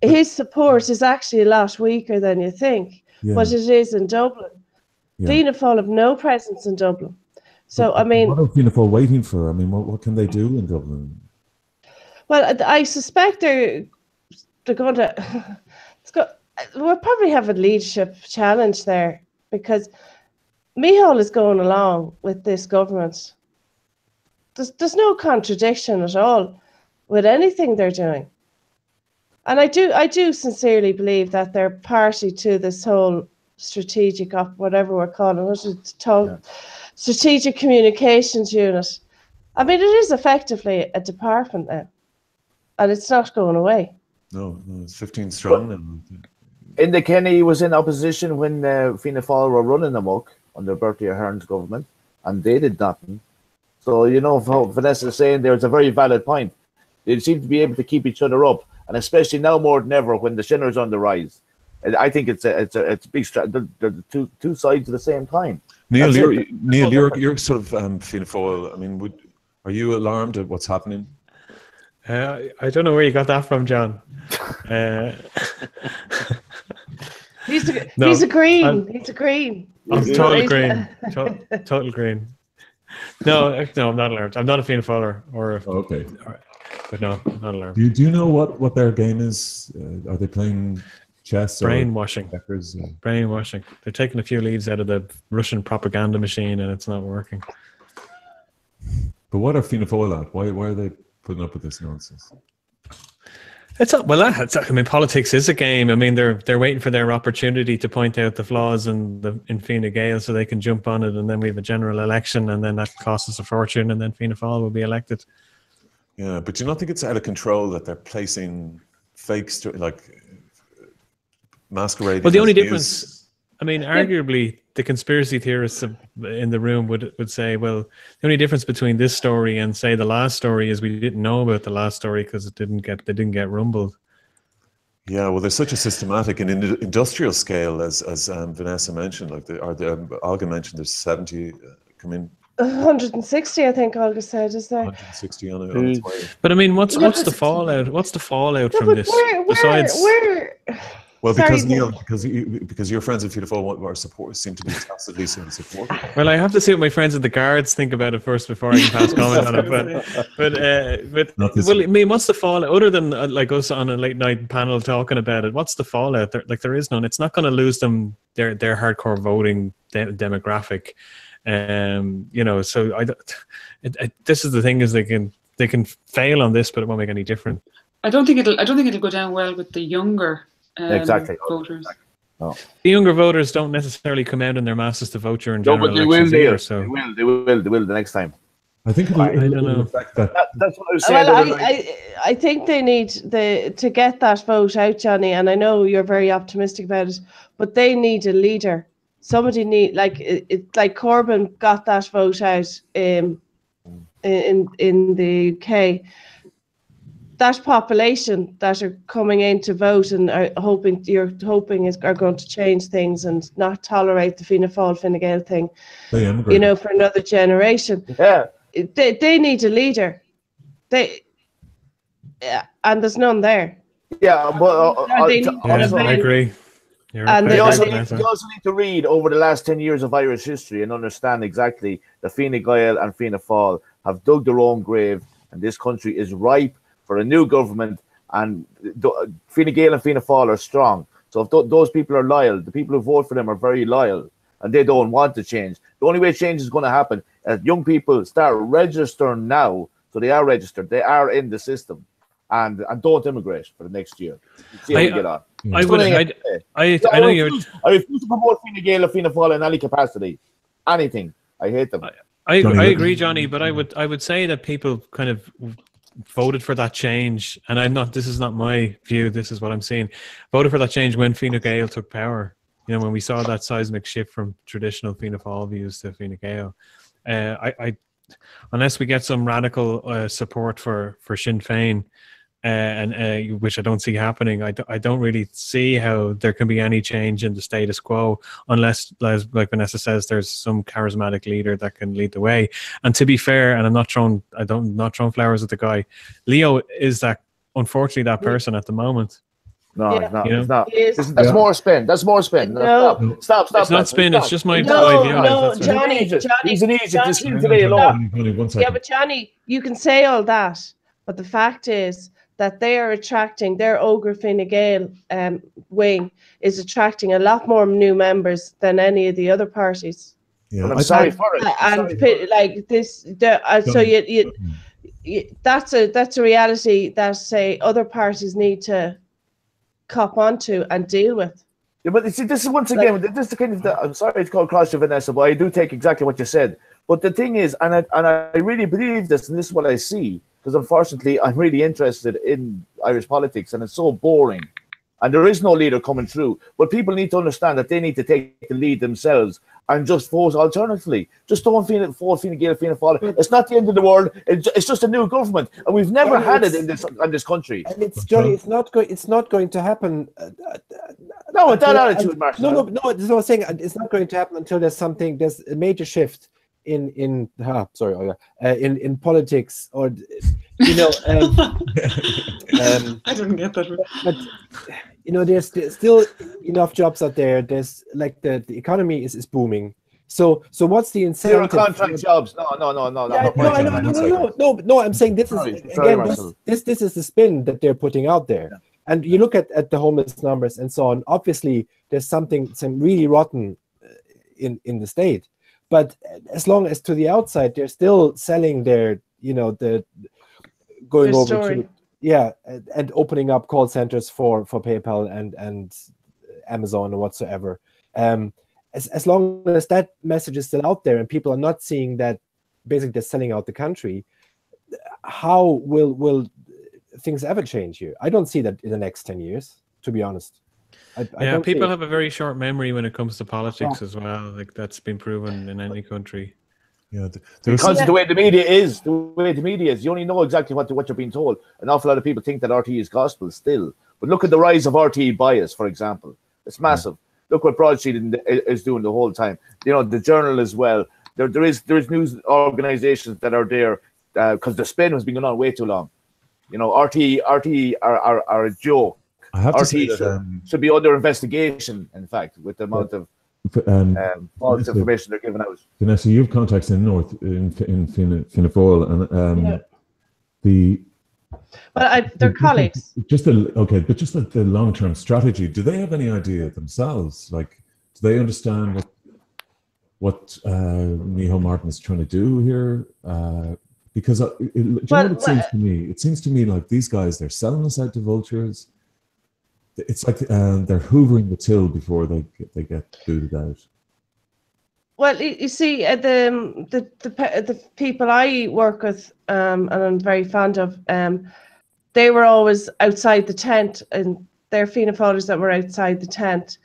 his support is actually a lot weaker than you think, but it is in Dublin. Fianna Fáil have no presence in Dublin. So, I mean... What are Fianna Fáil waiting for? I mean, what can they do in Dublin? Well, I suspect they're going to... we'll probably have a leadership challenge there, because Micheál is going along with this government. There's no contradiction at all with anything they're doing. And I do sincerely believe that they're party to this whole strategic, whatever we're calling it, strategic communications unit. I mean, it is effectively a department now, and it's not going away. No, it's 15 strong now. Enda Kenny was in opposition when Fianna Fáil were running amok under Bertie Ahern's government, and they did nothing. So, you know, Vanessa is saying there's a very valid point. They seem to be able to keep each other up, and especially now more than ever when the Shinner's on the rise. I think it's a big strategy. They're two sides of the same coin. Neil, you're sort of Fianna Fáil. I mean, are you alarmed at what's happening? I don't know where you got that from, John. He's a green. He's a green. I'm total green. Total green. No, I'm not alarmed. I'm not a Fianna Fáiler but no, I'm not alarmed. Do you know what their game is? Are they playing chess? Brainwashing. Brainwashing. They're taking a few leads out of the Russian propaganda machine, and it's not working. But what are Fianna Fáil at? Why are they putting up with this nonsense? I mean, politics is a game. I mean, they're waiting for their opportunity to point out the flaws in Fine Gael so they can jump on it, and then we have a general election, and then that costs us a fortune, and then Fianna Fáil will be elected. Yeah, but do you not think it's out of control that they're placing fake masquerading? Well, the only difference, I mean, arguably, the conspiracy theorists in the room would say, well, the only difference between this story and, say, the last story is we didn't know about the last story because they didn't get rumbled. Yeah, well, there's such a systematic and industrial scale, as Vanessa mentioned, Olga mentioned. There's 70 come in. 160, I think Olga said, is there? 160 on its way. But I mean, what's the fallout? What's the fallout from this? Well, because your friends at Fianna Fáil seem to be tacitly supportive. Well, I have to see what my friends at the Guards think about it first before I can pass comment on it. But I mean, what's the fallout other than like us on a late night panel talking about it? What's the fallout? There is none. It's not going to lose them their hardcore voting demographic. You know, so this is the thing, is they can fail on this, but it won't make any difference. I don't think it'll go down well with the younger voters. No. The younger voters don't necessarily come out in their masses to vote during general elections. They will the next time. I think I don't know. That's what I was saying. Well, I think they need to get that vote out, Johnny, and I know you're very optimistic about it, but they need a leader. Somebody like Corbyn got that vote out in the UK. That population that are coming in to vote and are hoping are going to change things and not tolerate the Fianna Fáil Fine Gael thing, you know, for another generation. Yeah, they need a leader. And there's none there. Yeah, but I agree. And you also need to read over the last 10 years of Irish history and understand exactly that Fine Gael and Fianna Fáil have dug their own grave, and this country is ripe for a new government, and Fine Gael and Fianna Fáil are strong. So if those people are loyal, the people who vote for them are very loyal, and they don't want to change. The only way change is going to happen is young people start registering now. So they are registered. They are in the system, and don't immigrate for the next year. See how we get on. I know you're. I refuse to promote Fine Gael or Fianna Fáil in any capacity. Anything. I hate them. I agree, Johnny, but I would say that people kind of voted for that change, and I'm not. This is not my view. This is what I'm seeing. Voted for that change when Fine Gael took power. You know, when we saw that seismic shift from traditional Fianna Fáil views to Fine Gael. Unless we get some radical support for Sinn Féin, and which I don't see happening, I don't really see how there can be any change in the status quo unless, like Vanessa says, there's some charismatic leader that can lead the way. And to be fair, and I'm not throwing flowers at the guy, Leo is unfortunately that person at the moment. No, Yeah. it's not. It is. That's more spin. That's more spin. No. Stop. It's not spin. It's just my No, idea. no, That's right. Johnny, He's an Egypt. Just Johnny. leave today alone. Only 1 second. Yeah, but Johnny, you can say all that, but the fact is that they are attracting, their Ogre Fine Gael wing is attracting a lot more new members than any of the other parties. Yeah, But I'm I sorry think- for it. And like this, so you that's a reality that say other parties need to cop onto and deal with. Yeah, but you see, this is once again, this is the kind of. I'm sorry it's called cross to Vanessa, but I do take exactly what you said. But the thing is, and I really believe this, and this is what I see, because unfortunately I'm really interested in Irish politics, and it's so boring, and there is no leader coming through. But people need to understand that they need to take the lead themselves and just vote alternatively. Just don't vote Fine Gael, Fianna Fáil. It's not the end of the world. It's just a new government, and we've never had it in this country. And it's Johnny. It's not going to happen. No, with that attitude, Martin. No. This is what I'm saying. It's not going to happen until there's a major shift in politics, or you know. I didn't get that. But you know, there's still enough jobs out there. There's like the economy is booming. So what's the incentive? Zero contract jobs. No. Yeah, no. I'm saying this is again. This is the spin that they're putting out there. Yeah. And you look at the homeless numbers and so on. Obviously, there's some really rotten in the state. But as long as to the outside, they're still selling their, the going Their over story. and opening up call centers for PayPal and Amazon or whatsoever. As long as that message is still out there and people are not seeing that basically they're selling out the country, how will things ever change here? I don't see that in the next 10 years, to be honest. People have a very short memory when it comes to politics as well. Like that's been proven in any country. Yeah, because the way the media is, you only know exactly what you're being told. An awful lot of people think that RTE is gospel still. But look at the rise of RTE bias, for example. It's massive. Look what Broadsheet is doing the whole time. The Journal as well. There is news organizations that are there because the spin has been going on way too long. RTE are a joke. I have to say RTE that, should be under investigation, in fact, with the amount of false information they're giving out. Vanessa, you have contacts in North in Fianna Fáil, and They're colleagues. But just the long-term strategy. Do they have any idea themselves? Like, do they understand what Micheál Martin is trying to do here? Because it seems to me? It seems to me like these guys, they're selling us out to vultures. It's like they're hoovering the till before they get booted out. Well, you see, the people I work with, and I'm very fond of, they were always outside the tent, and they're Fianna Fáilers that were outside the tent.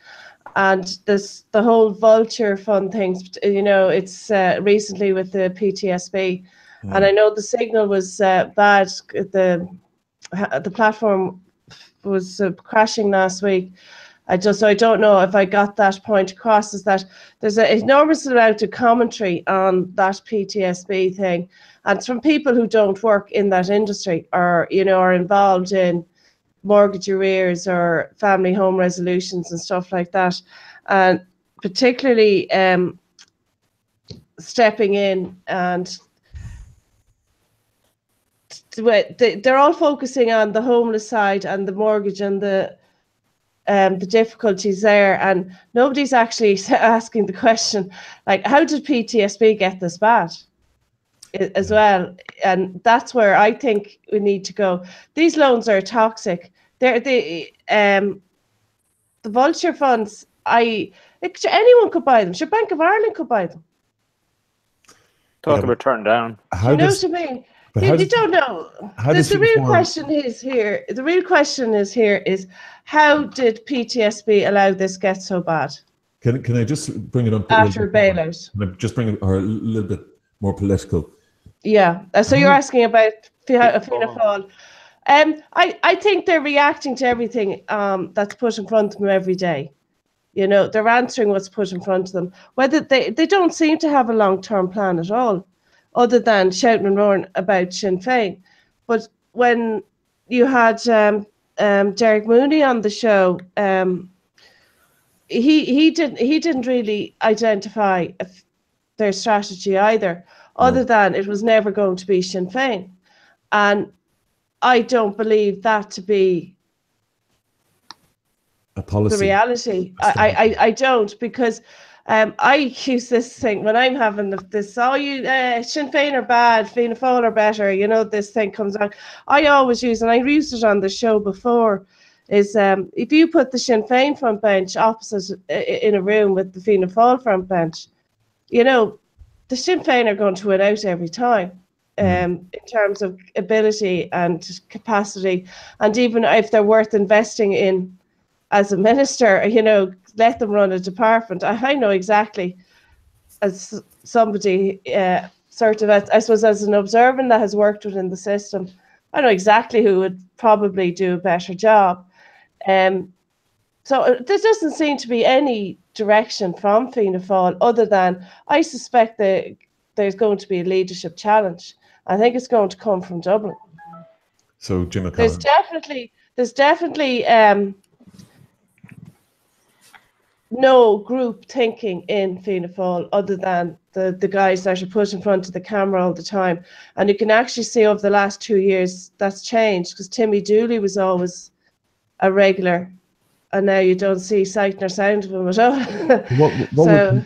And the whole vulture fund things, it's recently with the PTSB, and I know the signal was bad. The platform was crashing last week. I don't know if I got that point across, is that there's an enormous amount of commentary on that PTSB thing, and it's from people who don't work in that industry or are involved in mortgage arrears or family home resolutions and stuff like that, and particularly stepping in, and they're all focusing on the homeless side and the mortgage and the the difficulties there, and nobody's actually asking the question, like, how did PTSB get this bad as well? And that's where I think we need to go. These loans are toxic. The vulture funds, anyone could buy them. Sure, Bank of Ireland could buy them. Thought they were turned down. You know what I mean? You don't know. The real question is here. The real question is here is, how did PTSB allow this get so bad? Can I just bring it up after bailout? Can I just bring it a little bit more political? Yeah. So you're asking about Fianna Fáil. I think they're reacting to everything that's put in front of them every day. You know, they're answering what's put in front of them. Whether they don't seem to have a long-term plan at all, other than shouting and roaring about Sinn Féin. But when you had Derek Mooney on the show, he didn't really identify their strategy either, other than it was never going to be Sinn Féin. And I don't believe that to be a policy. The reality. I don't, because I use this thing when I'm having this, Sinn Féin are bad, Fianna Fáil are better, you know, this thing comes on. I always use, and I used it on the show before, is if you put the Sinn Féin front bench opposite in a room with the Fianna Fáil front bench, you know, the Sinn Féin are going to win out every time. In terms of ability and capacity, and even if they're worth investing in as a minister, you know, let them run a department. I know exactly, as somebody sort of, I suppose, as an observer that has worked within the system, I know exactly who would probably do a better job. So there doesn't seem to be any direction from Fianna Fáil, other than I suspect that there's going to be a leadership challenge. I think it's going to come from Dublin. So Jim McCallum. There's definitely no group thinking in Fianna Fáil other than the guys that are put in front of the camera all the time. And you can actually see over the last 2 years that's changed, because Timmy Dooley was always a regular, and now you don't see sight nor sound of him at all. And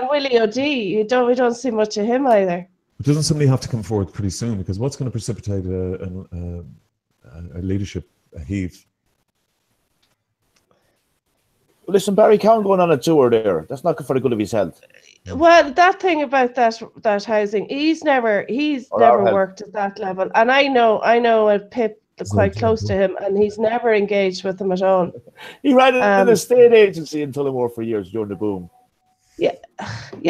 Willie O'D, we don't see much of him either. But doesn't somebody have to come forward pretty soon? Because what's going to precipitate a leadership heave? Listen, Barry Cowan going on a tour there. That's not good for the good of his health. Well, that thing about that housing, he's never worked at that level. And I know a Pip quite close to him, and he's never engaged with them at all. He ran in an estate agency in Tullamore for years during the boom. Yeah,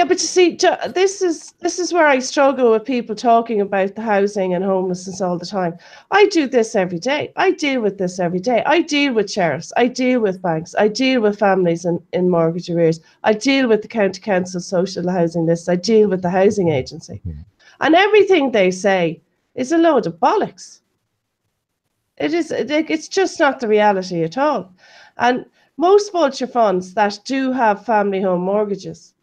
but you see, this is where I struggle with people talking about the housing and homelessness all the time. I do this every day. I deal with this every day. I deal with sheriffs. I deal with banks. I deal with families in mortgage arrears. I deal with the county council social housing lists. I deal with the housing agency. And everything they say is a load of bollocks. It's just not the reality at all. And most vulture funds that do have family home mortgages,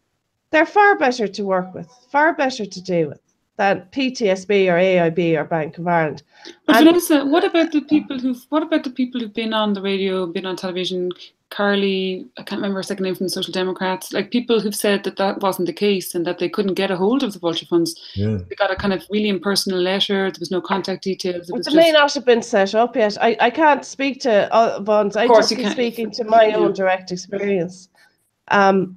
they're far better to work with, far better to deal with than PTSB or AIB or Bank of Ireland. But Vanessa, what about the people who've been on the radio, been on television? Carly, I can't remember her second name, from the Social Democrats, like people who've said that wasn't the case and that they couldn't get a hold of the vulture funds. Yeah. They got a kind of really impersonal letter. There was no contact details. It may not have been set up yet. I can't speak to funds. I just be speaking to my own direct experience. The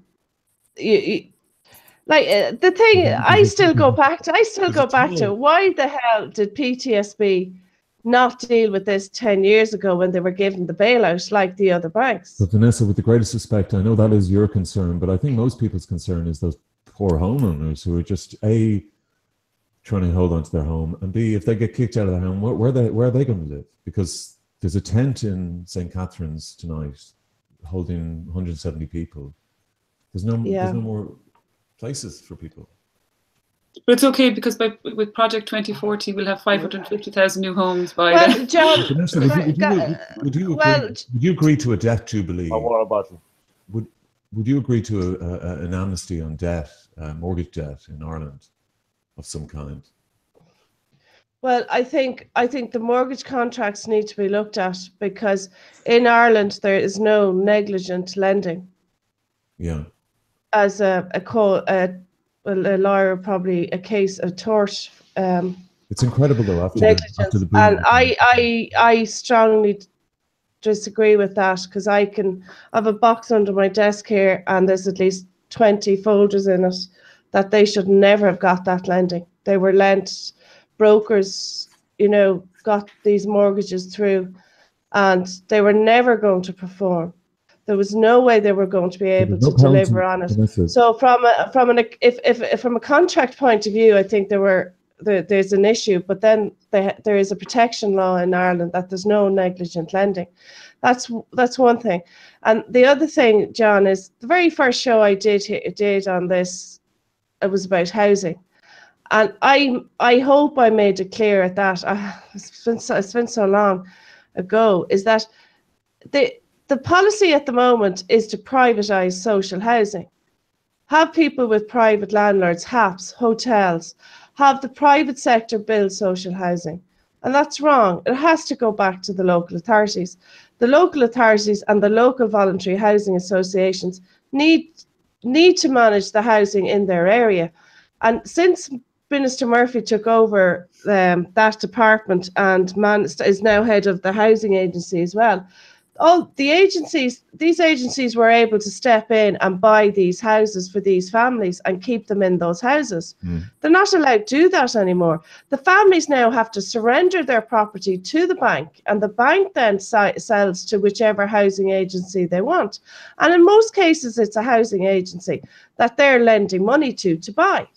thing I still go back to why the hell did PTSB not deal with this 10 years ago when they were given the bailout like the other banks? But Vanessa, with the greatest respect, I know that is your concern, but I think most people's concern is those poor homeowners who are just A, trying to hold on to their home, and B, if they get kicked out of their home, where are they going to live? Because there's a tent in St. Catherine's tonight holding 170 people. There's no more places for people. But it's okay, because with Project 2040, we'll have 550,000 new homes by then. John, would you agree to a debt jubilee? Would you agree to an amnesty on debt, mortgage debt in Ireland of some kind? Well, I think the mortgage contracts need to be looked at, because in Ireland there is no negligent lending. Yeah. As a lawyer, probably a case of tort It's incredible though after negligence, the boom. and I strongly disagree with that, because I have a box under my desk here, and there's at least 20 folders in it that they should never have got that lending. They were lent, brokers, got these mortgages through, and they were never going to perform. There was no way they were going to be able to deliver on it. So from a contract point of view, I think there's an issue, but then there is a protection law in Ireland that there's no negligent lending. That's one thing. And the other thing, John, is the very first show I did on this, it was about housing. And I hope I made it clear at that, it's been so long ago, is that the policy at the moment is to privatise social housing. Have people with private landlords, HAPs, hotels, have the private sector build social housing. And that's wrong. It has to go back to the local authorities. The local authorities and the local voluntary housing associations need to manage the housing in their area. And since Minister Murphy took over that department and is now head of the housing agency as well, these agencies were able to step in and buy these houses for these families and keep them in those houses. They're not allowed to do that anymore. The families now have to surrender their property to the bank, and the bank then sells to whichever housing agency they want. And in most cases, it's a housing agency that they're lending money to buy.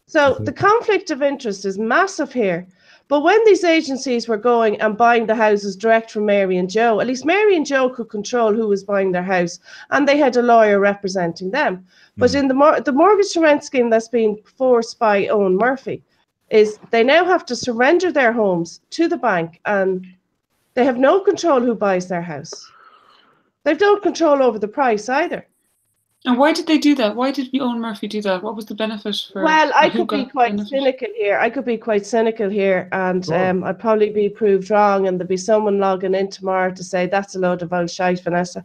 So the conflict of interest is massive here. But when these agencies were going and buying the houses direct from Mary and Joe, at least Mary and Joe could control who was buying their house, and they had a lawyer representing them. But in the mortgage to rent scheme that's been forced by Eoin Murphy, is they now have to surrender their homes to the bank, and they have no control who buys their house. They've no control over the price either. And why did they do that? Why did Eoin Murphy do that? What was the benefit for? Well, I could be quite cynical here. And I'd probably be proved wrong, and there'd be someone logging in tomorrow to say that's a load of old shite, Vanessa.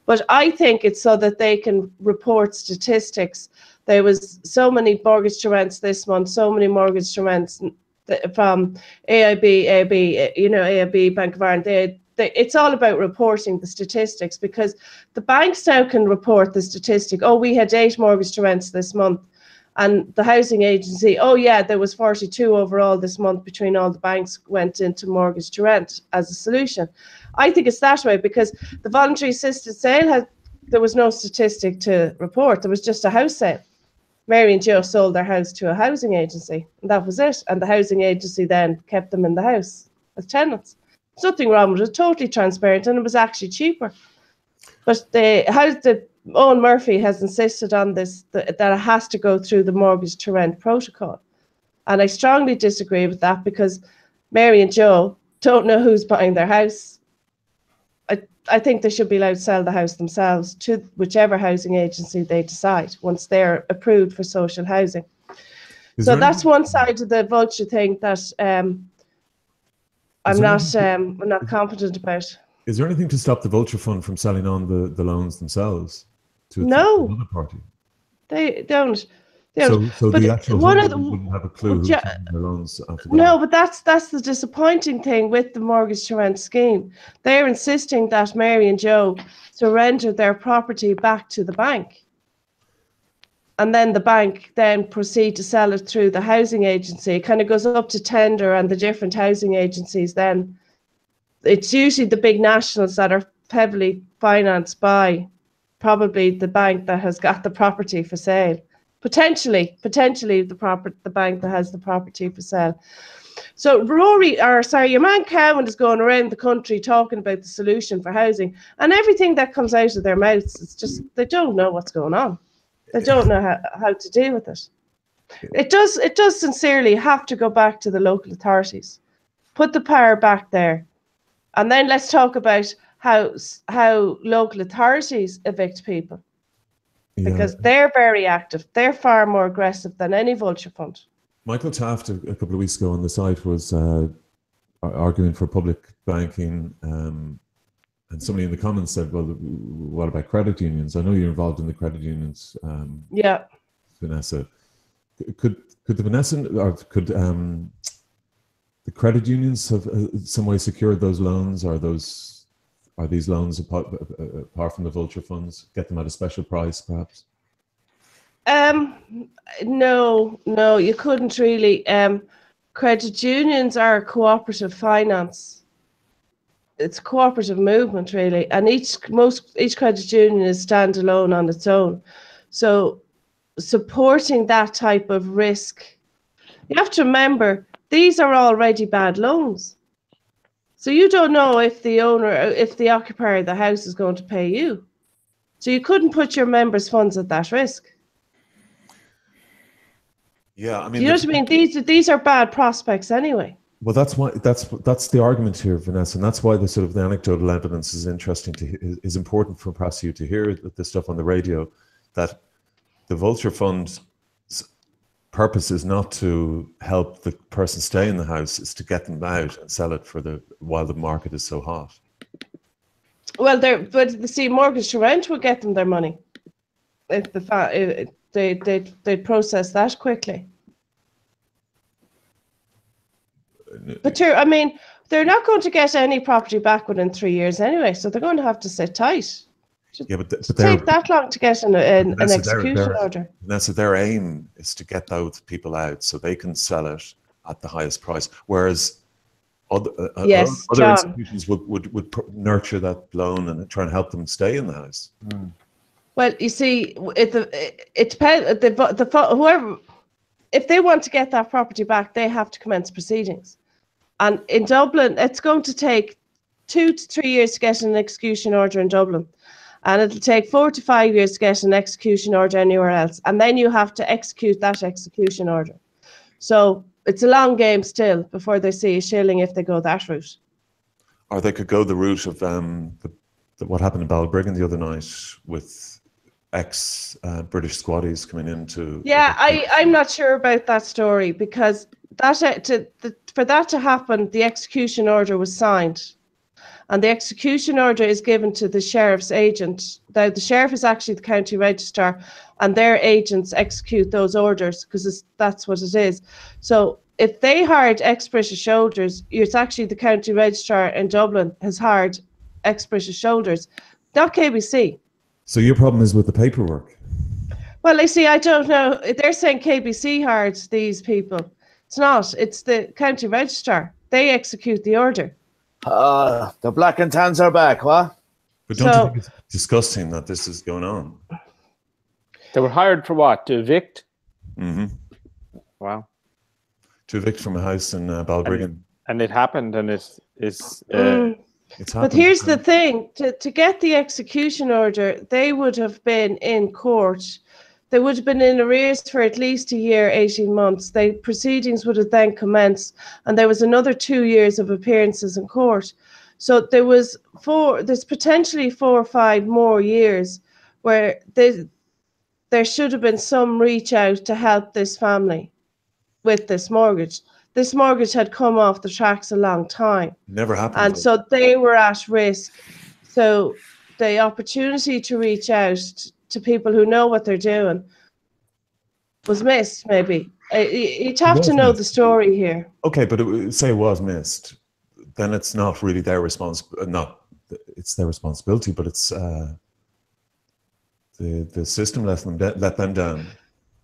But I think it's so that they can report statistics. There was so many mortgage to rents this month, so many mortgage to rents from AIB, Bank of Ireland. It's all about reporting the statistics, because the banks now can report the statistic. Oh, we had 8 mortgage to rents this month. And the housing agency, oh yeah, there was 42 overall this month between all the banks went into mortgage to rent as a solution. I think it's that way, because the voluntary assisted sale, there was no statistic to report. There was just a house sale. Mary and Joe sold their house to a housing agency, and that was it. And the housing agency then kept them in the house as tenants. There's nothing wrong with it, totally transparent, and it was actually cheaper. But Eoin Murphy has insisted on this, that it has to go through the mortgage to rent protocol. And I strongly disagree with that, because Mary and Joe don't know who's buying their house. I think they should be allowed to sell the house themselves to whichever housing agency they decide once they're approved for social housing. So that's one side of the vulture thing that I'm not confident about. Is there anything to stop the Vulture Fund from selling on the loans themselves to another party? They don't. So the actual wouldn't have a clue who's taking their loans after that. No, but that's the disappointing thing with the mortgage to rent scheme. They're insisting that Mary and Joe surrender their property back to the bank. And then the bank then proceed to sell it through the housing agency. It kind of goes up to tender, and the different housing agencies then, it's usually the big nationals that are heavily financed by probably the bank that has got the property for sale. Potentially the bank that has the property for sale. So your man Cowan is going around the country talking about the solution for housing, and everything that comes out of their mouths, it's just, they don't know what's going on. They don't know how to deal with it. It does sincerely have to go back to the local authorities. Put the power back there. And then let's talk about how local authorities evict people. Because they're very active. They're far more aggressive than any vulture fund. Michael Taft a couple of weeks ago on the site was arguing for public banking, and somebody in the comments said, "Well, what about credit unions?" I know you're involved in the credit unions, Yeah. Vanessa. Could the the credit unions have some way secured those loans? Are these loans apart from the vulture funds? Get them at a special price, perhaps? No, you couldn't really. Credit unions are cooperative finance. It's a cooperative movement, really, and each credit union is standalone on its own. So, supporting that type of risk, you have to remember these are already bad loans. So you don't know if the occupier of the house is going to pay you. So you couldn't put your members' funds at that risk. Yeah, I mean, Do you know what I mean? These are bad prospects anyway. Well, that's the argument here, Vanessa, and that's why the sort of the anecdotal evidence is interesting is important for perhaps you to hear this stuff on the radio. That the vulture fund's purpose is not to help the person stay in the house; it's to get them out and sell it while the market is so hot. Well, but see, mortgage to rent would get them their money if they'd process that quickly. But I mean, they're not going to get any property back within 3 years anyway, so they're going to have to sit tight. Yeah, but take that long to get an execution order. That's their aim is to get those people out so they can sell it at the highest price. Whereas other institutions would nurture that loan and try and help them stay in the house. Mm. Well, you see, it depends. Whoever, if they want to get that property back, they have to commence proceedings. And in Dublin, it's going to take 2 to 3 years to get an execution order in Dublin. And it'll take 4 to 5 years to get an execution order anywhere else. And then you have to execute that execution order. So it's a long game still before they see a shilling if they go that route. Or they could go the route of what happened in Balbriggan the other night with ex-British squaddies coming into... Yeah, I'm not sure about that story because for that to happen, the execution order was signed. And the execution order is given to the sheriff's agent. Now, the sheriff is actually the county registrar, and their agents execute those orders because that's what it is. So if they hired ex-British soldiers, it's actually the county registrar in Dublin has hired ex-British soldiers, not KBC. So your problem is with the paperwork? Well, I see, I don't know. They're saying KBC hired these people. It's not. It's the county registrar. They execute the order. The black and tans are back, what? But don't you think it's disgusting that this is going on? They were hired for what? To evict? Mm-hmm. Wow. To evict from a house in Balbriggan. And it happened, and it's but here's the thing. To get the execution order, they would have been in court. They would have been in arrears for at least a year, 18 months. The proceedings would have then commenced, and there was another 2 years of appearances in court. So there's potentially 4 or 5 more years where there should have been some reach out to help this family with this mortgage. This mortgage had come off the tracks a long time. Never happened. And so they were at risk. So the opportunity to reach out to people who know what they're doing was missed, maybe. You'd have to know the story here. Okay, but say it was missed, then it's not really their it's their responsibility, but it's the system let them down.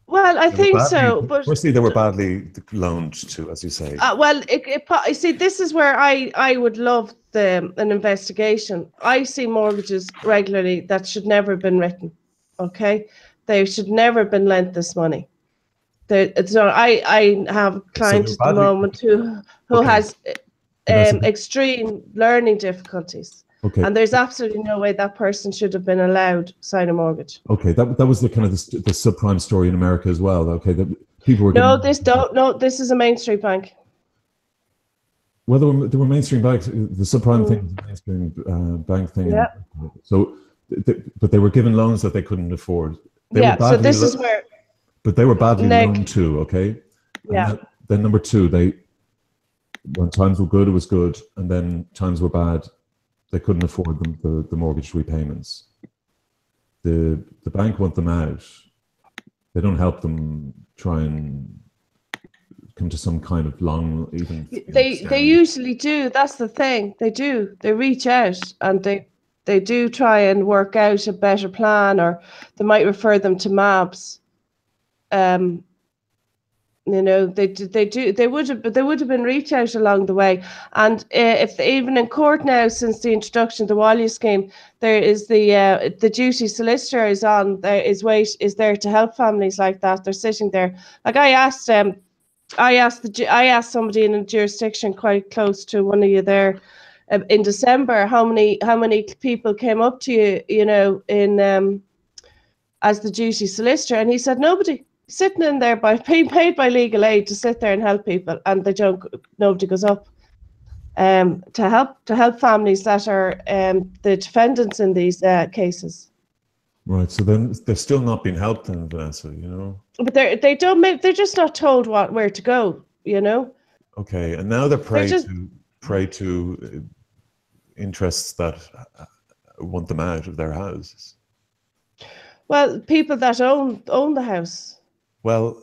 Well, I think so. But firstly, they were badly loaned to, as you say. Well, you see, this is where I would love an investigation. I see mortgages regularly that should never have been written. Okay, they should never have been lent this money. So I have a client at the moment who has extreme learning difficulties. Okay. And there's absolutely no way that person should have been allowed to sign a mortgage. Okay, that was the kind of the subprime story in America as well. Okay, that people were. This is a Main Street bank. Well, there were mainstream banks. The subprime thing was a mainstream bank thing. Yeah. So, but they were given loans that they couldn't afford. So this is where. But they were badly loaned too. Okay. Yeah. Then number two, when times were good, it was good, and then times were bad, they couldn't afford the mortgage repayments. The bank want them out. They don't help them try and come to some kind of long, even. They usually do. That's the thing. They do. They reach out and they do try and work out a better plan, or they might refer them to MABs. You know, they do. They would have been reach out along the way. And if even in court now, since the introduction of the Wallia scheme, there is the duty solicitor is on there, is there to help families like that. They're sitting there. Like I asked somebody in a jurisdiction quite close to one of you there in December how many people came up to you, you know, in as the duty solicitor, and he said nobody. Sitting in there being paid by legal aid to sit there and help people, and nobody goes up to help families that are the defendants in these cases. Right. So then they're still not being helped, then, Vanessa. You know. But they're just not told where to go. You know. Okay, and now they're prey to interests that want them out of their houses. Well, people that own the house. Well,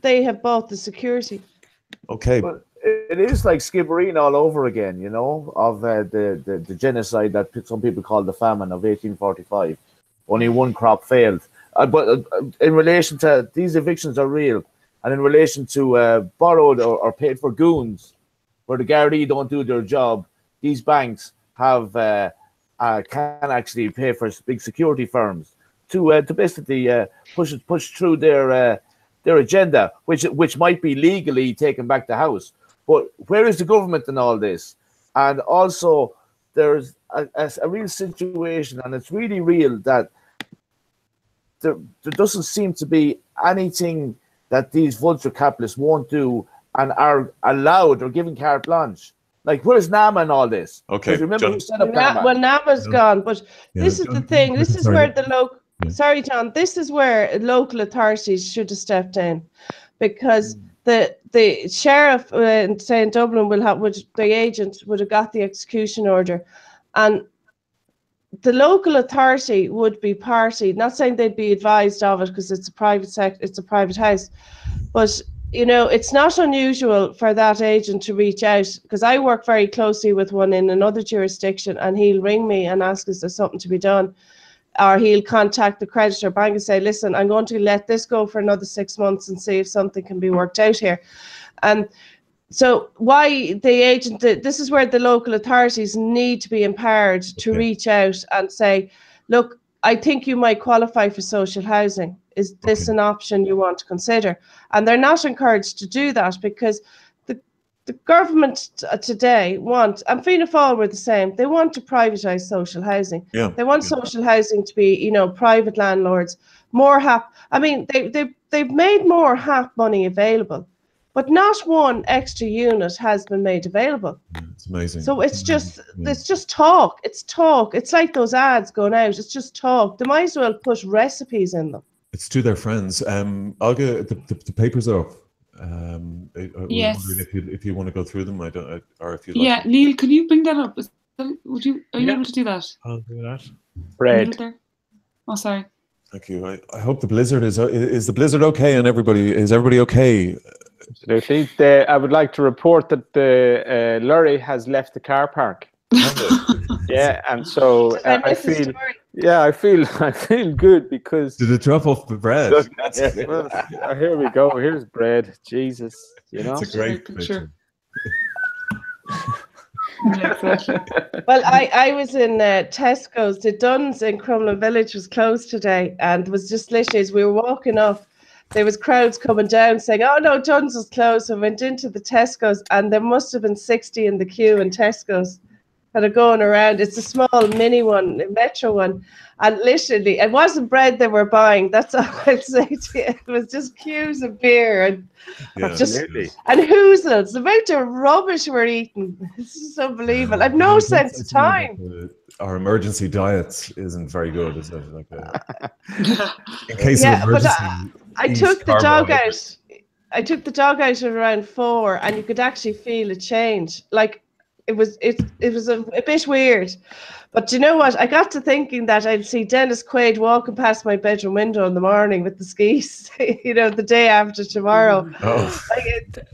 they have bought the security. Okay. But it is like Skibbereen all over again, you know, of the genocide that some people call the famine of 1845. Only one crop failed. But in relation to these evictions are real. And in relation to borrowed or paid for goons, where the Gardaí don't do their job, these banks have can actually pay for big security firms to basically push through their agenda, which might be legally taken back the house. But where is the government in all this? And also, there's a real situation, and it's really real, that there doesn't seem to be anything that these vulture capitalists won't do and are allowed or given carte blanche. Like, where's NAMA and all this? Okay, remember John. who set up NAMA? Well, NAMA's gone, but this is the thing. This is where the local... Sorry, John. This is where local authorities should have stepped in, because the sheriff, say in Dublin, the agent would have got the execution order, and the local authority would be party. Not saying they'd be advised of it because it's a private house, but you know, it's not unusual for that agent to reach out, because I work very closely with one in another jurisdiction, and he'll ring me and ask, is there something to be done? Or he'll contact the creditor bank and say, listen, I'm going to let this go for another 6 months and see if something can be worked out here. And so why the agent, this is where the local authorities need to be empowered to reach out and say, look, I think you might qualify for social housing. Is this an option you want to consider? And they're not encouraged to do that, because the government today want, and Fianna Fáil were the same, they want to privatise social housing. Yeah. They want social housing to be, you know, private landlords, more HAP. I mean, they've made more HAP money available, but not one extra unit has been made available. It's amazing. So it's just talk. It's talk. It's like those ads going out. It's just talk. They might as well put recipes in them. It's to their friends. Olga, the papers are up. Yes. If you want to go through them, or if you. Yeah, Neil, can you bring that up? Are you able to do that? I'll do that. Bread. Oh, sorry. Thank you. I hope the blizzard is the blizzard okay, and is everybody okay? Absolutely. I would like to report that the lorry has left the car park. Yeah, and so I feel good, because did it drop off the bread? Well, here we go. Here's bread. Jesus, you know. It's a great picture. Well, I was in Tesco's. The Dunn's in Crumlin Village was closed today, and it was just literally as we were walking up, there was crowds coming down saying, oh no, Dunn's is closed. So I went into the Tesco's, and there must have been 60 in the queue in Tesco's that are going around. It's a small mini one, a metro one, and literally it wasn't bread they were buying. That's all I'd say to you. It was just queues of beer and and hoozles. The amount of rubbish we're eating, it's just unbelievable. I've no sense of time. Our emergency diet isn't very good, is it? Like in case of emergency, I took the dog out. I took the dog out at around 4, and you could actually feel a change. Like it was a bit weird. But do you know what? I got to thinking that I'd see Dennis Quaid walking past my bedroom window in the morning with the skis, the day after tomorrow. Oh.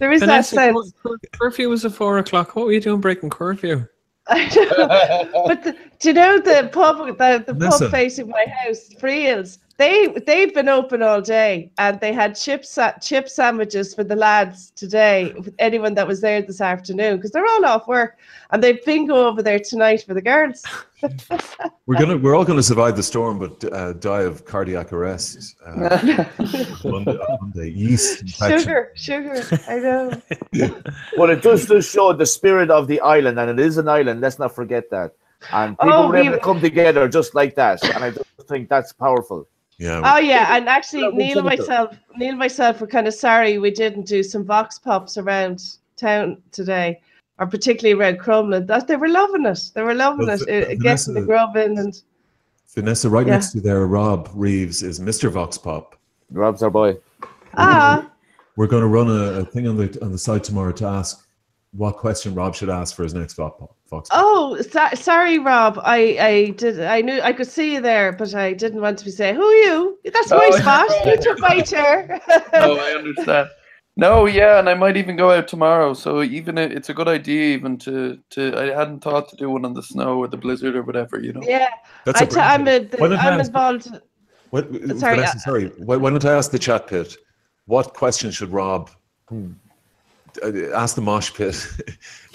There is Vanessa, that sense. Curfew was at 4 o'clock. What were you doing breaking curfew? I know. But do you know the pub, the Vanessa. pub facing my house, Friels? They've been open all day, and they had chip sandwiches for the lads today. Anyone that was there this afternoon, because they're all off work, and they've bingo over there tonight for the girls. We're all gonna survive the storm, but die of cardiac arrest. Monday, yeast infection. Sugar. I know. Well, it does show the spirit of the island, and it is an island. Let's not forget that. And people were able to come together just like that, and I just think that's powerful. Yeah. Oh yeah, and actually, Neil and myself were kind of sorry we didn't do some vox pops around town today, or particularly around Crumlin. That they were loving it. They were loving it. Getting the grub in and. Vanessa, right next to there, Rob Reeves is Mr. Vox Pop. Rob's our boy. We're going to run a thing on the site tomorrow to ask what question Rob should ask for his next Vox Pop. Oh, sorry, Rob. I knew I could see you there, but I didn't want to be saying, "Who are you? That's my spot. You took my chair." Oh, I understand. No, yeah, and I might even go out tomorrow. So even it's a good idea, even to I hadn't thought to do one on the snow or the blizzard or whatever, Yeah, I'm involved. Sorry. Why don't I ask the chat pit? What question should Rob? Ask the mosh pit.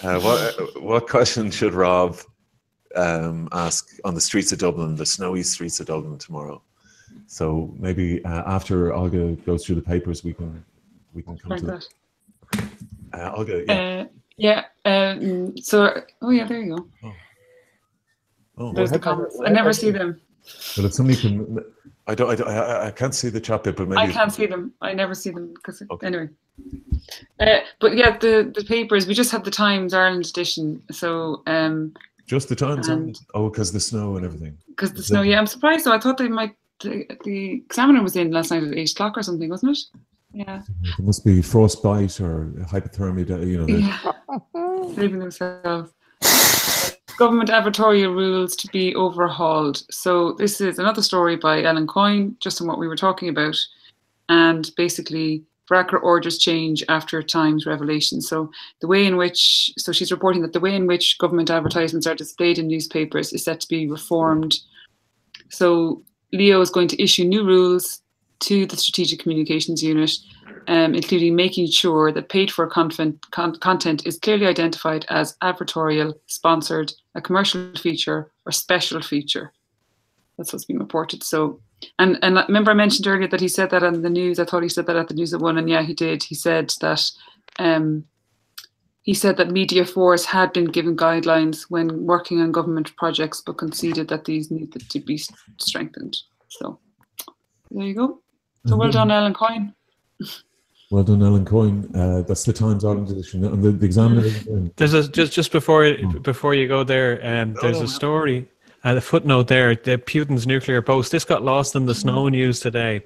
What question should Rob ask on the streets of Dublin, the snowy streets of Dublin tomorrow? So maybe after Olga goes through the papers, we can come to that. Olga, yeah. So, there you go. Oh. There's the comments. I never see them. But if somebody can, I can't see the chat bit, but maybe I can't see them. I never see them because anyway. But yeah, the papers. We just had the Times Ireland edition. So just the Times Ireland. Oh, because the snow and everything. Because the snow. Yeah, I'm surprised. though. I thought they might. The Examiner was in last night at 8 o'clock or something, wasn't it? Yeah. There must be frostbite or hypothermia. Leaving themselves. Government advertorial rules to be overhauled. So this is another story by Ellen Coyne, just on what we were talking about. And basically, Bracker orders change after Times revelation. So she's reporting that the way in which government advertisements are displayed in newspapers is set to be reformed. So Leo is going to issue new rules to the Strategic Communications Unit, including making sure that paid-for content is clearly identified as advertorial, sponsored, a commercial feature, or special feature. That's what's being reported. So, and remember I mentioned earlier that he said that on the news. I thought he said that at the News at 1, and yeah, he did. He said that Media Force had been given guidelines when working on government projects, but conceded that these needed to be strengthened. So there you go. So well done, Ellen Coyne. Well done, Ellen Coyne. That's the Times Ireland edition, and the Examiner. There's just before you go there, there's a story. The footnote there, the Putin's nuclear post. This got lost in the snow news today,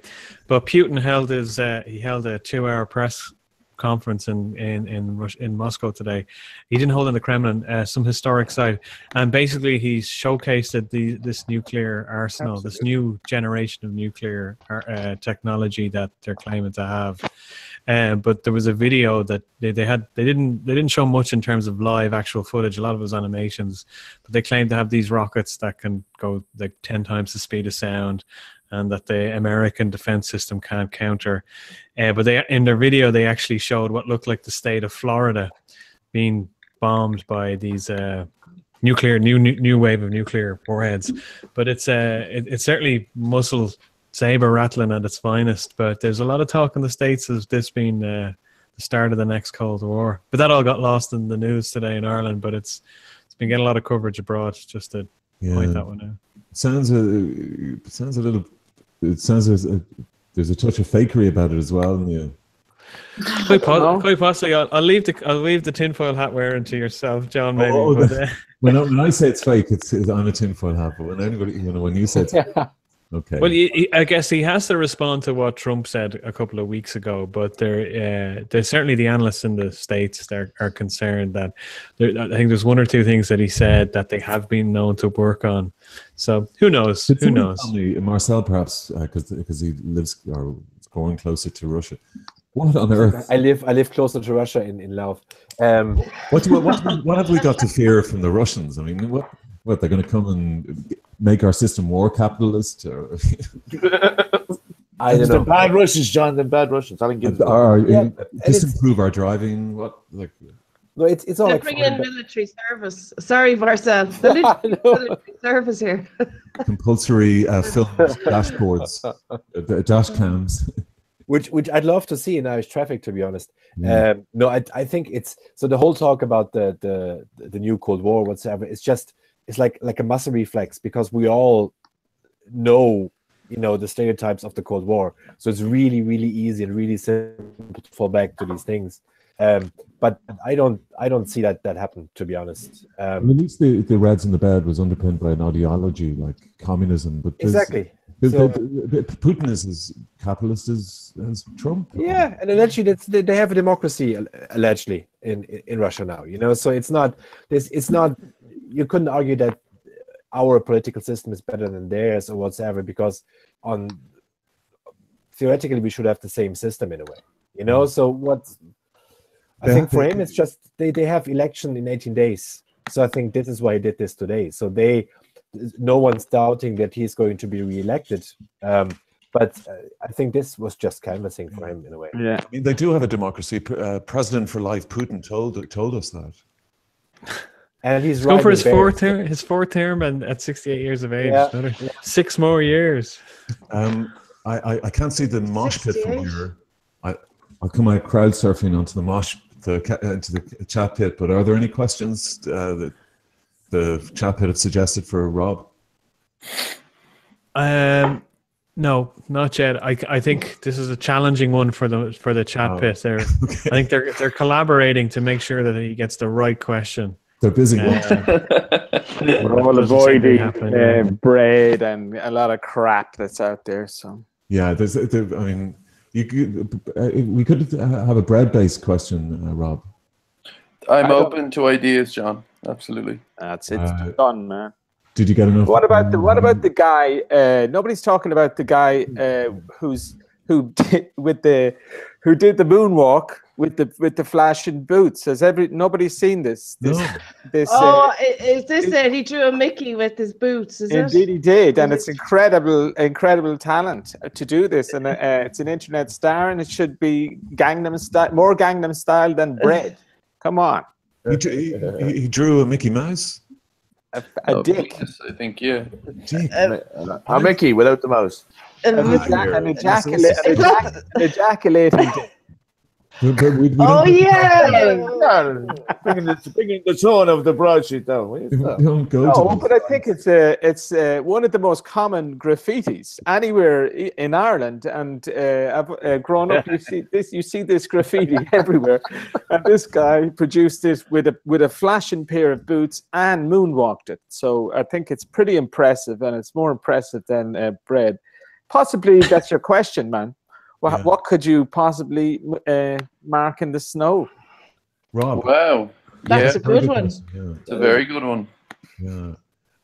but Putin held a 2-hour press conference in Moscow today. He didn't hold in the Kremlin, some historic site, and basically he showcased this nuclear arsenal, this new generation of nuclear technology that they're claiming to have. But there was a video that they didn't show much in terms of live actual footage. A lot of it was animations, but they claim to have these rockets that can go like 10 times the speed of sound, and that the American defense system can't counter. But in their video, they actually showed what looked like the state of Florida being bombed by these new wave of nuclear warheads. But it's certainly muscle saber rattling at its finest. But there's a lot of talk in the States of this being the start of the next Cold War. But that all got lost in the news today in Ireland. But it's been getting a lot of coverage abroad. Just to point that one out. Sounds a little. It sounds there's a touch of fakery about it as well. Quite possibly. I'll leave the tinfoil hat wearing to yourself, John. Maybe. When I say it's fake, I'm a tinfoil hat. But when anybody, when you say it's fake, Okay. Well, I guess he has to respond to what Trump said a couple of weeks ago, but there's certainly the analysts in the States that are concerned that I think there's one or two things that he said that they have been known to work on. So who knows? Could Who someone knows? tell me, Marcel, perhaps, because he lives or is going closer to Russia. What on earth? I live closer to Russia in Lauf. What have we got to fear from the Russians? I mean, what they're going to come and make our system more capitalist? Or I don't The know. bad Russians, John. The bad Russians. I don't give. disimprove our driving? What like? No, it's all They like bring fine, in but- military service. Sorry, Marcel. The military service here. Compulsory film dashboards, dash cams. which I'd love to see in Irish traffic, to be honest. Mm. No, I think it's so the whole talk about the new Cold War, whatsoever. It's like a muscle reflex because we all know, the stereotypes of the Cold War. So it's really, really easy and really simple to fall back to these things. But I don't see that happen, to be honest. At least the Reds in the Bed was underpinned by an ideology like communism, but Exactly. Putin is as capitalist as Trump. Yeah, and allegedly they have a democracy allegedly in Russia now. So it's not you couldn't argue that our political system is better than theirs or whatsoever because theoretically we should have the same system in a way. So what I think for him it's just they have election in 18 days. So I think this is why he did this today. So no one's doubting that he's going to be reelected. But I think this was just canvassing for him in a way. Yeah. I mean, they do have a democracy. President for life, Putin told us that. And he's Go for his riding fourth term, and at 68 years of age, Yeah. another 6 more years. I can't see the mosh pit from 68. here. I'll come out crowd surfing onto into the chat pit. But are there any questions that the chat pit had suggested for Rob? No, not yet. I think this is a challenging one for the chat pit. I think they're collaborating to make sure that he gets the right question. They're busy. We're all Doesn't seem to be avoiding happening. bread and a lot of crap that's out there. So Yeah, I mean, we could have a bread-based question, Rob. I'm open to ideas, John. Absolutely. that's it. Done, man. Did you get enough? What about the guy? Nobody's talking about the guy who did the moonwalk with the flashing boots. Nobody's seen this? No. Is this it? He drew a Mickey with his boots, is Indeed, it? he did, and Is it's incredible talent to do this. And it's an internet star, and it should be Gangnam Style, more Gangnam Style than bread. Come on, He drew a Mickey Mouse. a dick. Yes, I think, yeah. A Mickey without the mouse. An ejaculating dick. We Oh yeah. Bringing the tone of the broadsheet down. What is we that? don't go No, to but I think it's one of the most common graffitis anywhere in Ireland. And I've grown up, you see this graffiti everywhere. And this guy produced it with a flashing pair of boots and moonwalked it. So I think it's pretty impressive, and it's more impressive than bread. Possibly that's your question, man. Yeah. What could you possibly mark in the snow? Rob. Wow. That's a Yeah, good one. Yeah, it's a very good one. yeah.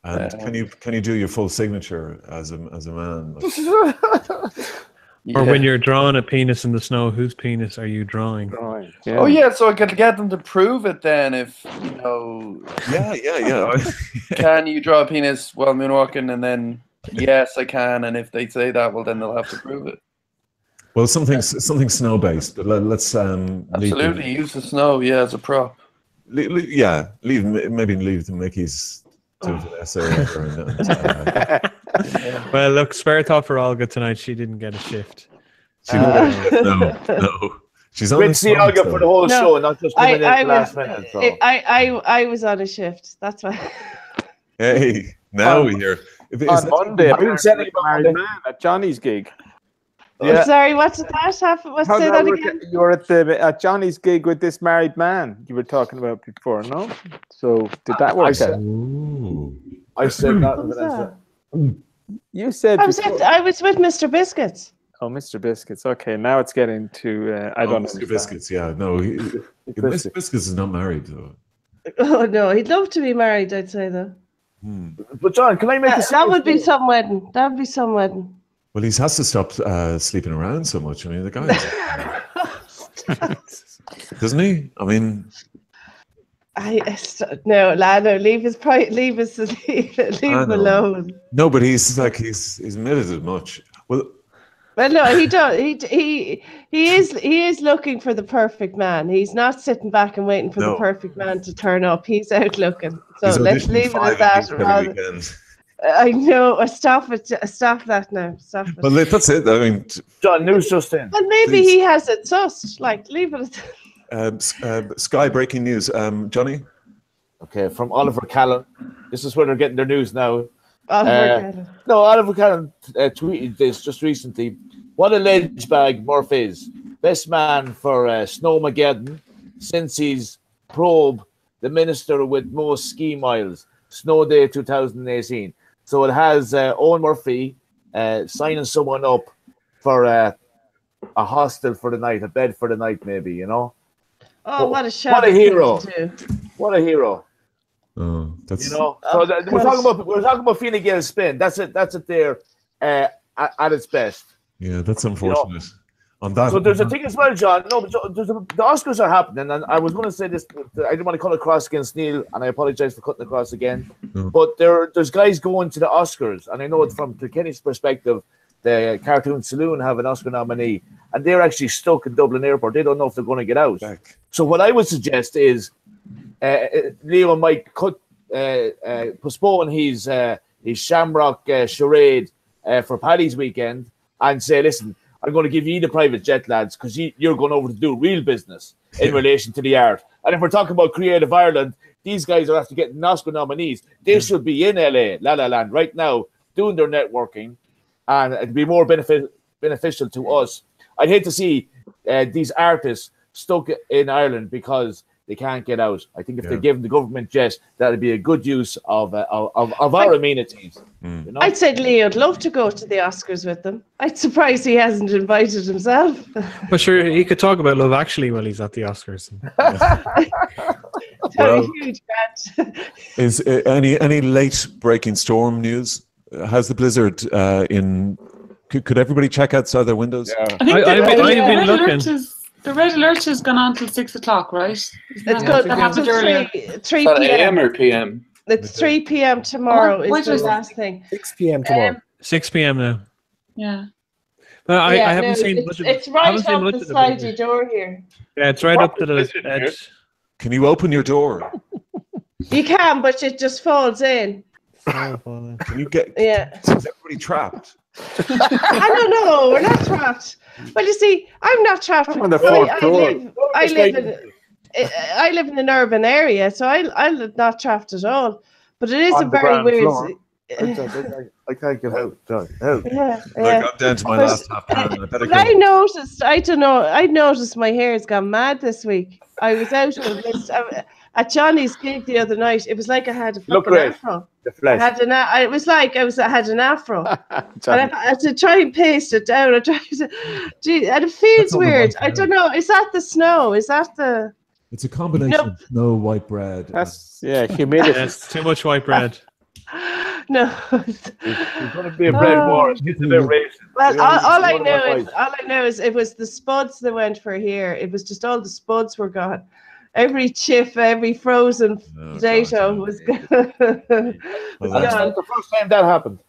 And can you do your full signature as a man? Like, Or when Yeah. you're drawing a penis in the snow, whose penis are you drawing? Right. Oh yeah, so I could get them to prove it then. If yeah. can you draw a penis while moonwalking, and then yes, I can. And if they say that, well, then they'll have to prove it. Well, something snow based, but let's Absolutely, use the snow, yeah, as a prop. leave the Mickeys to Vanessa. Well, look, spare thought for Olga tonight. She didn't get a shift. No. She's on Went the to see phone, Olga so- for the whole No, show, not just coming in I at the last was minute. So. I was on a shift. That's why. Hey, now we hear. On Monday, I've been saying apparently, about married Monday. man at Johnny's gig. Yeah. Sorry, what did that happen? What How'd say that that work? again? You were at Johnny's gig with this married man you were talking about before, no? So did that work out? Ooh. I said that. What was that? You said I was with Mr. Biscuits. Oh, Mr. Biscuits. Okay, now it's getting to I don't know. Mr. Biscuits, yeah. No, Mr. Biscuits is not married, though. Oh no, he'd love to be married. I'd say though. But John, can I make that would be some wedding. That would be some wedding. Well, he has to stop sleeping around so much. I mean, the guy doesn't he? I mean, no, Lano, leave him alone. No, but he's admitted as much. Well, no, he does. He is looking for the perfect man. He's not sitting back and waiting for the perfect man to turn up. He's out looking. So let's leave it at that. I know. Stop it. Stop that now. Stop it. Well, that's it. I mean, John, news just in. Well, maybe he has it sussed. Like, leave it at Sky breaking news. Johnny? Okay, from Oliver Callan. This is where they're getting their news now. Oliver Callan tweeted this just recently. What a ledge bag Murph is. Best man for Snowmageddon since he's probed the minister with most ski miles. Snow Day 2018. So it has Owen Murphy signing someone up for a hostel for the night, a bed for the night, maybe, you know? Oh, what a shot. What a hero. What a hero. Oh, that's So we're talking about Fine Gael's spin. That's it there at its best. Yeah, that's unfortunate. On that, so there's a thing as well, John. No, but the Oscars are happening, and I was going to say this. I didn't want to cut across against Neil, and I apologize for cutting across again. No. But there's guys going to the Oscars, and I know it's from Kilkenny's perspective. The Cartoon Saloon have an Oscar nominee, and they're actually stuck in Dublin Airport. They don't know if they're going to get out. Back. So what I would suggest is Leo might postpone his Shamrock charade for Paddy's weekend and say, listen, I'm going to give you the private jet, lads, because you're going over to do real business in relation to the art. And if we're talking about Creative Ireland, these guys are after getting Oscar nominees. They should be in LA, La La Land, right now, doing their networking, and it'd be more beneficial to us. I'd hate to see these artists stuck in Ireland because they can't get out. I think if they give the government jet, that'd be a good use of our amenities. You know? I'd say Leo'd love to go to the Oscars with them. I'd surprised he hasn't invited himself. But sure, he could talk about Love Actually while he's at the Oscars. Well, huge bet. Is any late breaking storm news? How's the blizzard in? Could everybody check outside their windows? Yeah. I think I've been looking. The red alert has gone on till 6 o'clock, right? It's good. That happened earlier. 3 p.m. AM or PM? It's 3 p.m. tomorrow. Is the last thing. 6 p.m. tomorrow. 6 p.m. now. Yeah. But I haven't seen much of it. It's right up the slidey door here. Yeah, it's right up to the edge. Can you open your door? You can, but it just falls in. Can you get? Yeah. Is everybody trapped? I don't know. We're not trapped. Well, you see, I'm not trapped. I'm on the fourth floor. I live in an urban area, so I'm not trapped at all. But it is a very weird. I can't get out. Yeah. Look, I'm down to my last half pound. I noticed. I don't know. I noticed my hair's gone mad this week. I was out at Johnny's gig the other night. It was like I had a fucking afro. The flesh. It was like I had an afro. And I had to try and paste it down. I tried to, and it feels weird. I don't know. Is that the snow? Is that the? It's a combination of snow, white bread. That's humidity. That's too much white bread. No. It's going to be a bread war. It's a bit racist. Well, all I know is it was the spuds that went for here. It was just all the spuds were gone. Every chip, every frozen potato was gone. That's the first time that happened.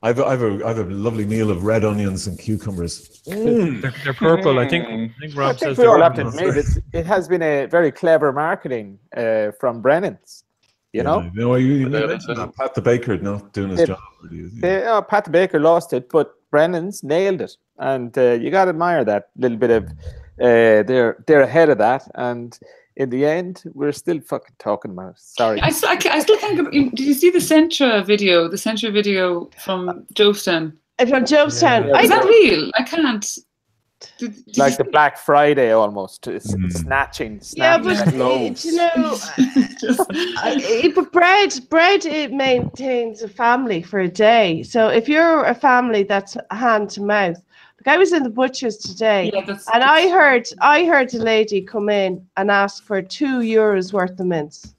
I've a lovely meal of red onions and cucumbers. They're purple. I think Rob says we all have to admit it has been a very clever marketing from Brennan's. You know, you mentioned that Pat the Baker not doing his job. Pat the Baker lost it, but Brennan's nailed it, and you got to admire that little bit of. They're ahead of that, and in the end, we're still fucking talking about it. Sorry. I still can't. Did you see the Centra video? The Centra video from Jovestown. From Jovestown. Yeah. Is that real? I can't. Like the Black Friday almost. It's snatching Yeah, but like loaves. you know, but bread it maintains a family for a day. So if you're a family that's hand to mouth, like I was in the butcher's today, and I heard a lady come in and ask for €2 worth of mince.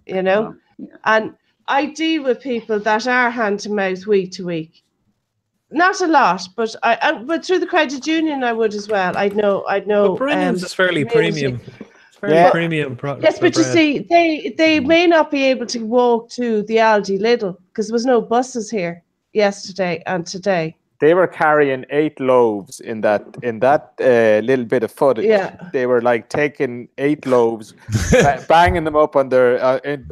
You know, and I deal with people that are hand to mouth week to week. Not a lot, but but through the credit union I would as well. I'd know. But Brennan's is fairly premium. It's fairly premium product. Yes, but you see, they may not be able to walk to the Aldi Lidl because there was no buses here yesterday and today. They were carrying 8 loaves in that little bit of footage. Yeah. They were like taking 8 loaves, banging them up on their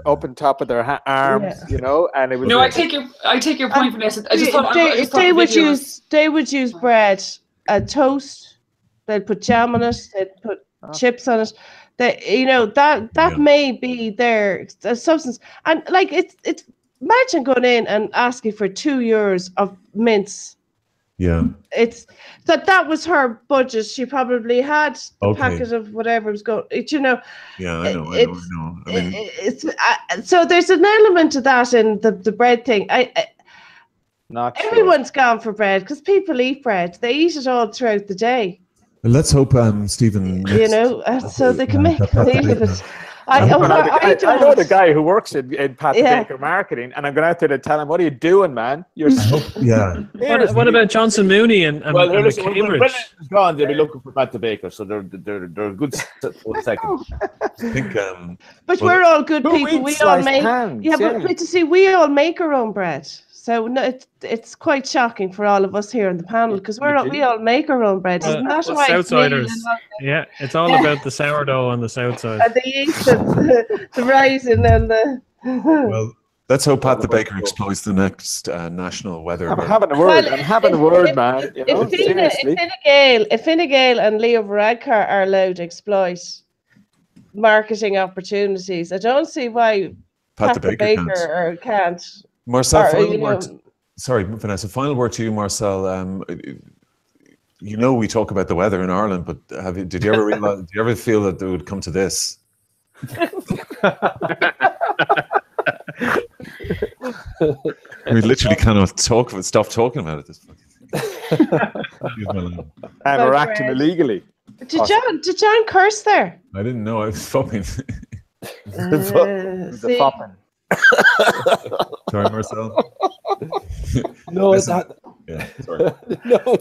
up on top of their arms, you know. And it was. No, I take your point, Vanessa. I just thought they would use bread, toast. They'd put jam on it. They'd put chips on it. That may be their substance. And like it's imagine going in and asking for €2 of mince. Yeah, it's that was her budget. She probably had the packet of whatever was going. Yeah, I know. I mean, so there's an element to that in the bread thing. Everyone's gone for bread because people eat bread. They eat it all throughout the day. Well, let's hope, Stephen. So they can make a deal of it. I know the guy who works in Pat the Baker marketing, and I'm going out there to tell him, "What are you doing, man? You're What about Johnson Mooney and Cambridge? When Brennan's gone, they'll be looking for Pat the Baker, so they're a good second. I think. But we're all good people. We all make. But to see, we all make our own bread. So no, it's quite shocking for all of us here on the panel because we all make our own bread. Isn't that why? Southsiders. Yeah, it's all about the sourdough on the south side. And the yeast, the rising, and the. Well, let's hope Pat the Baker exploits the next national weather. I'm having a word. I'm having a word, man. If Fine Gael and Leo Varadkar are allowed to exploit marketing opportunities, I don't see why Pat the Baker can't. Marcel, final word. Sorry, Vanessa. Final word to you, Marcel. We talk about the weather in Ireland, but did you ever realize? Did you ever feel that it would come to this? We literally cannot stop talking about it. And we're acting illegally. Did John curse there? I didn't know. I was fopping. The fopping. Sorry, Marcel. No, it's not. Yeah, sorry. No.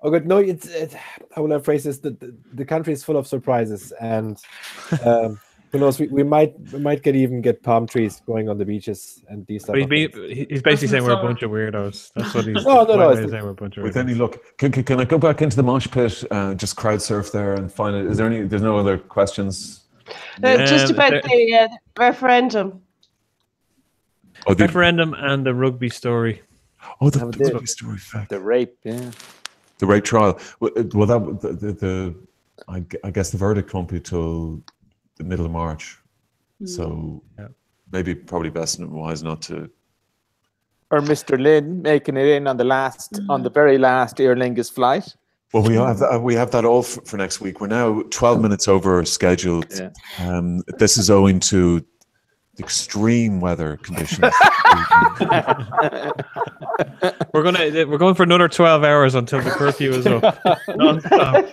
Oh, good. No, it's how will I phrase this? The country is full of surprises, and who knows? We might get palm trees growing on the beaches and these stuff. He's basically saying we're a bunch of weirdos. That's what he's. No. Saying we're a bunch of weirdos. With any luck, can I go back into the mosh pit? Just crowd surf there and find it. Is there any? There's no other questions. Just about the referendum. Oh, the referendum and the rugby story. Oh, the rugby story. Fact. The rape, yeah. The rape trial. Well, that I guess the verdict won't be till the middle of March. So maybe probably best and wise not to. Or Mr. Lynn making it in on the very last Aer Lingus flight. Well, we have that all for next week. We're now 12 minutes over scheduled. Yeah. This is owing to the extreme weather conditions. We're going for another 12 hours until the curfew is up. Non-stop.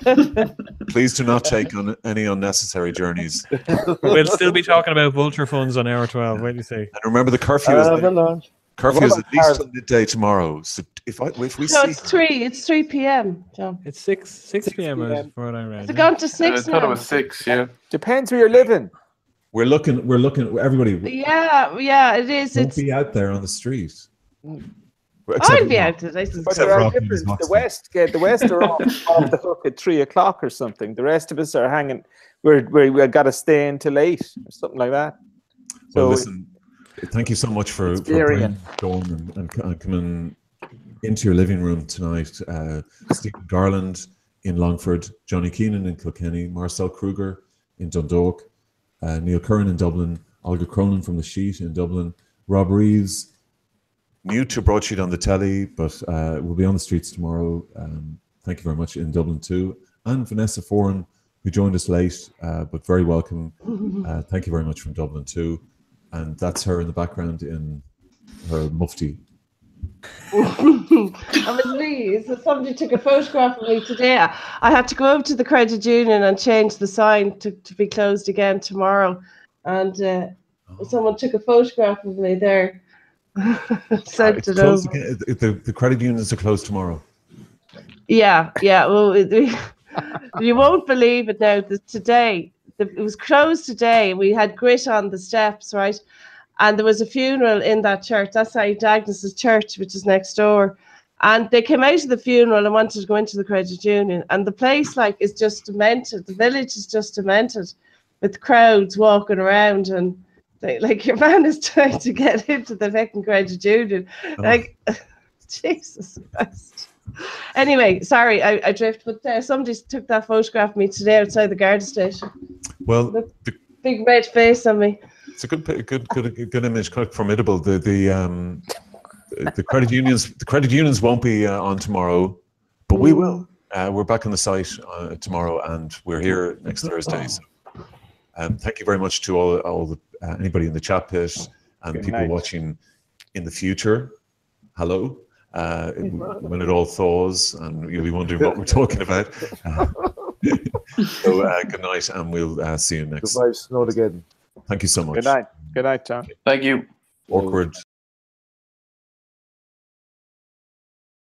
Please do not take on any unnecessary journeys. We'll still be talking about vulture funds on hour 12. What do you say? And remember, the curfew is at least till midday tomorrow. So if we see it's 3 p.m. John. It's 6 p.m. is what I read. It's gone to 6 I thought it was 6. Yeah, depends where you're living. We're looking. Everybody. Yeah, it is. Don't be out there on the street. I'll be out today. But there are different. The West are off the hook at 3 o'clock or something. The rest of us are hanging. We've got to stay until 8 or something like that. So well, listen. Thank you so much for going and coming into your living room tonight. Stephen Garland in Longford, Johnny Keenan in Kilkenny, Marcel Kruger in Dundalk, Neil Curran in Dublin, Olga Cronin from The Sheet in Dublin, Rob Reeves new to Broadsheet on the telly, but we'll be on the streets tomorrow. Thank you very much in Dublin too. And Vanessa Foran, who joined us late, but very welcome. Thank you very much from Dublin too. And that's her in the background in her mufti. I'm amazed. So somebody took a photograph of me today. I had to go over to the credit union and change the sign to be closed again tomorrow. And someone took a photograph of me there. Sent it over. The credit unions are closed tomorrow. Yeah. Well, you won't believe it now. Today, it was closed today. We had grit on the steps, right? And there was a funeral in that church. That's St. Agnes's church, which is next door. And they came out of the funeral and wanted to go into the credit union. And the place, like, is just demented. The village is just demented, with crowds walking around. And like, your man is trying to get into the fucking credit union. Like, Jesus Christ. Anyway, sorry, I drift. But somebody took that photograph of me today outside the Garda station. Well, big red face on me. It's a good image, quite formidable. The credit unions won't be on tomorrow, but we will. We're back on the site tomorrow, and we're here next Thursday. So, thank you very much to all the anybody in the chat pit and people watching in the future. Hello. When it all thaws, and you'll be wondering what we're talking about. So good night, and we'll see you next. Goodbye, Snowed again. Thank you so much. Good night. Good night, John. Thank you. Awkward.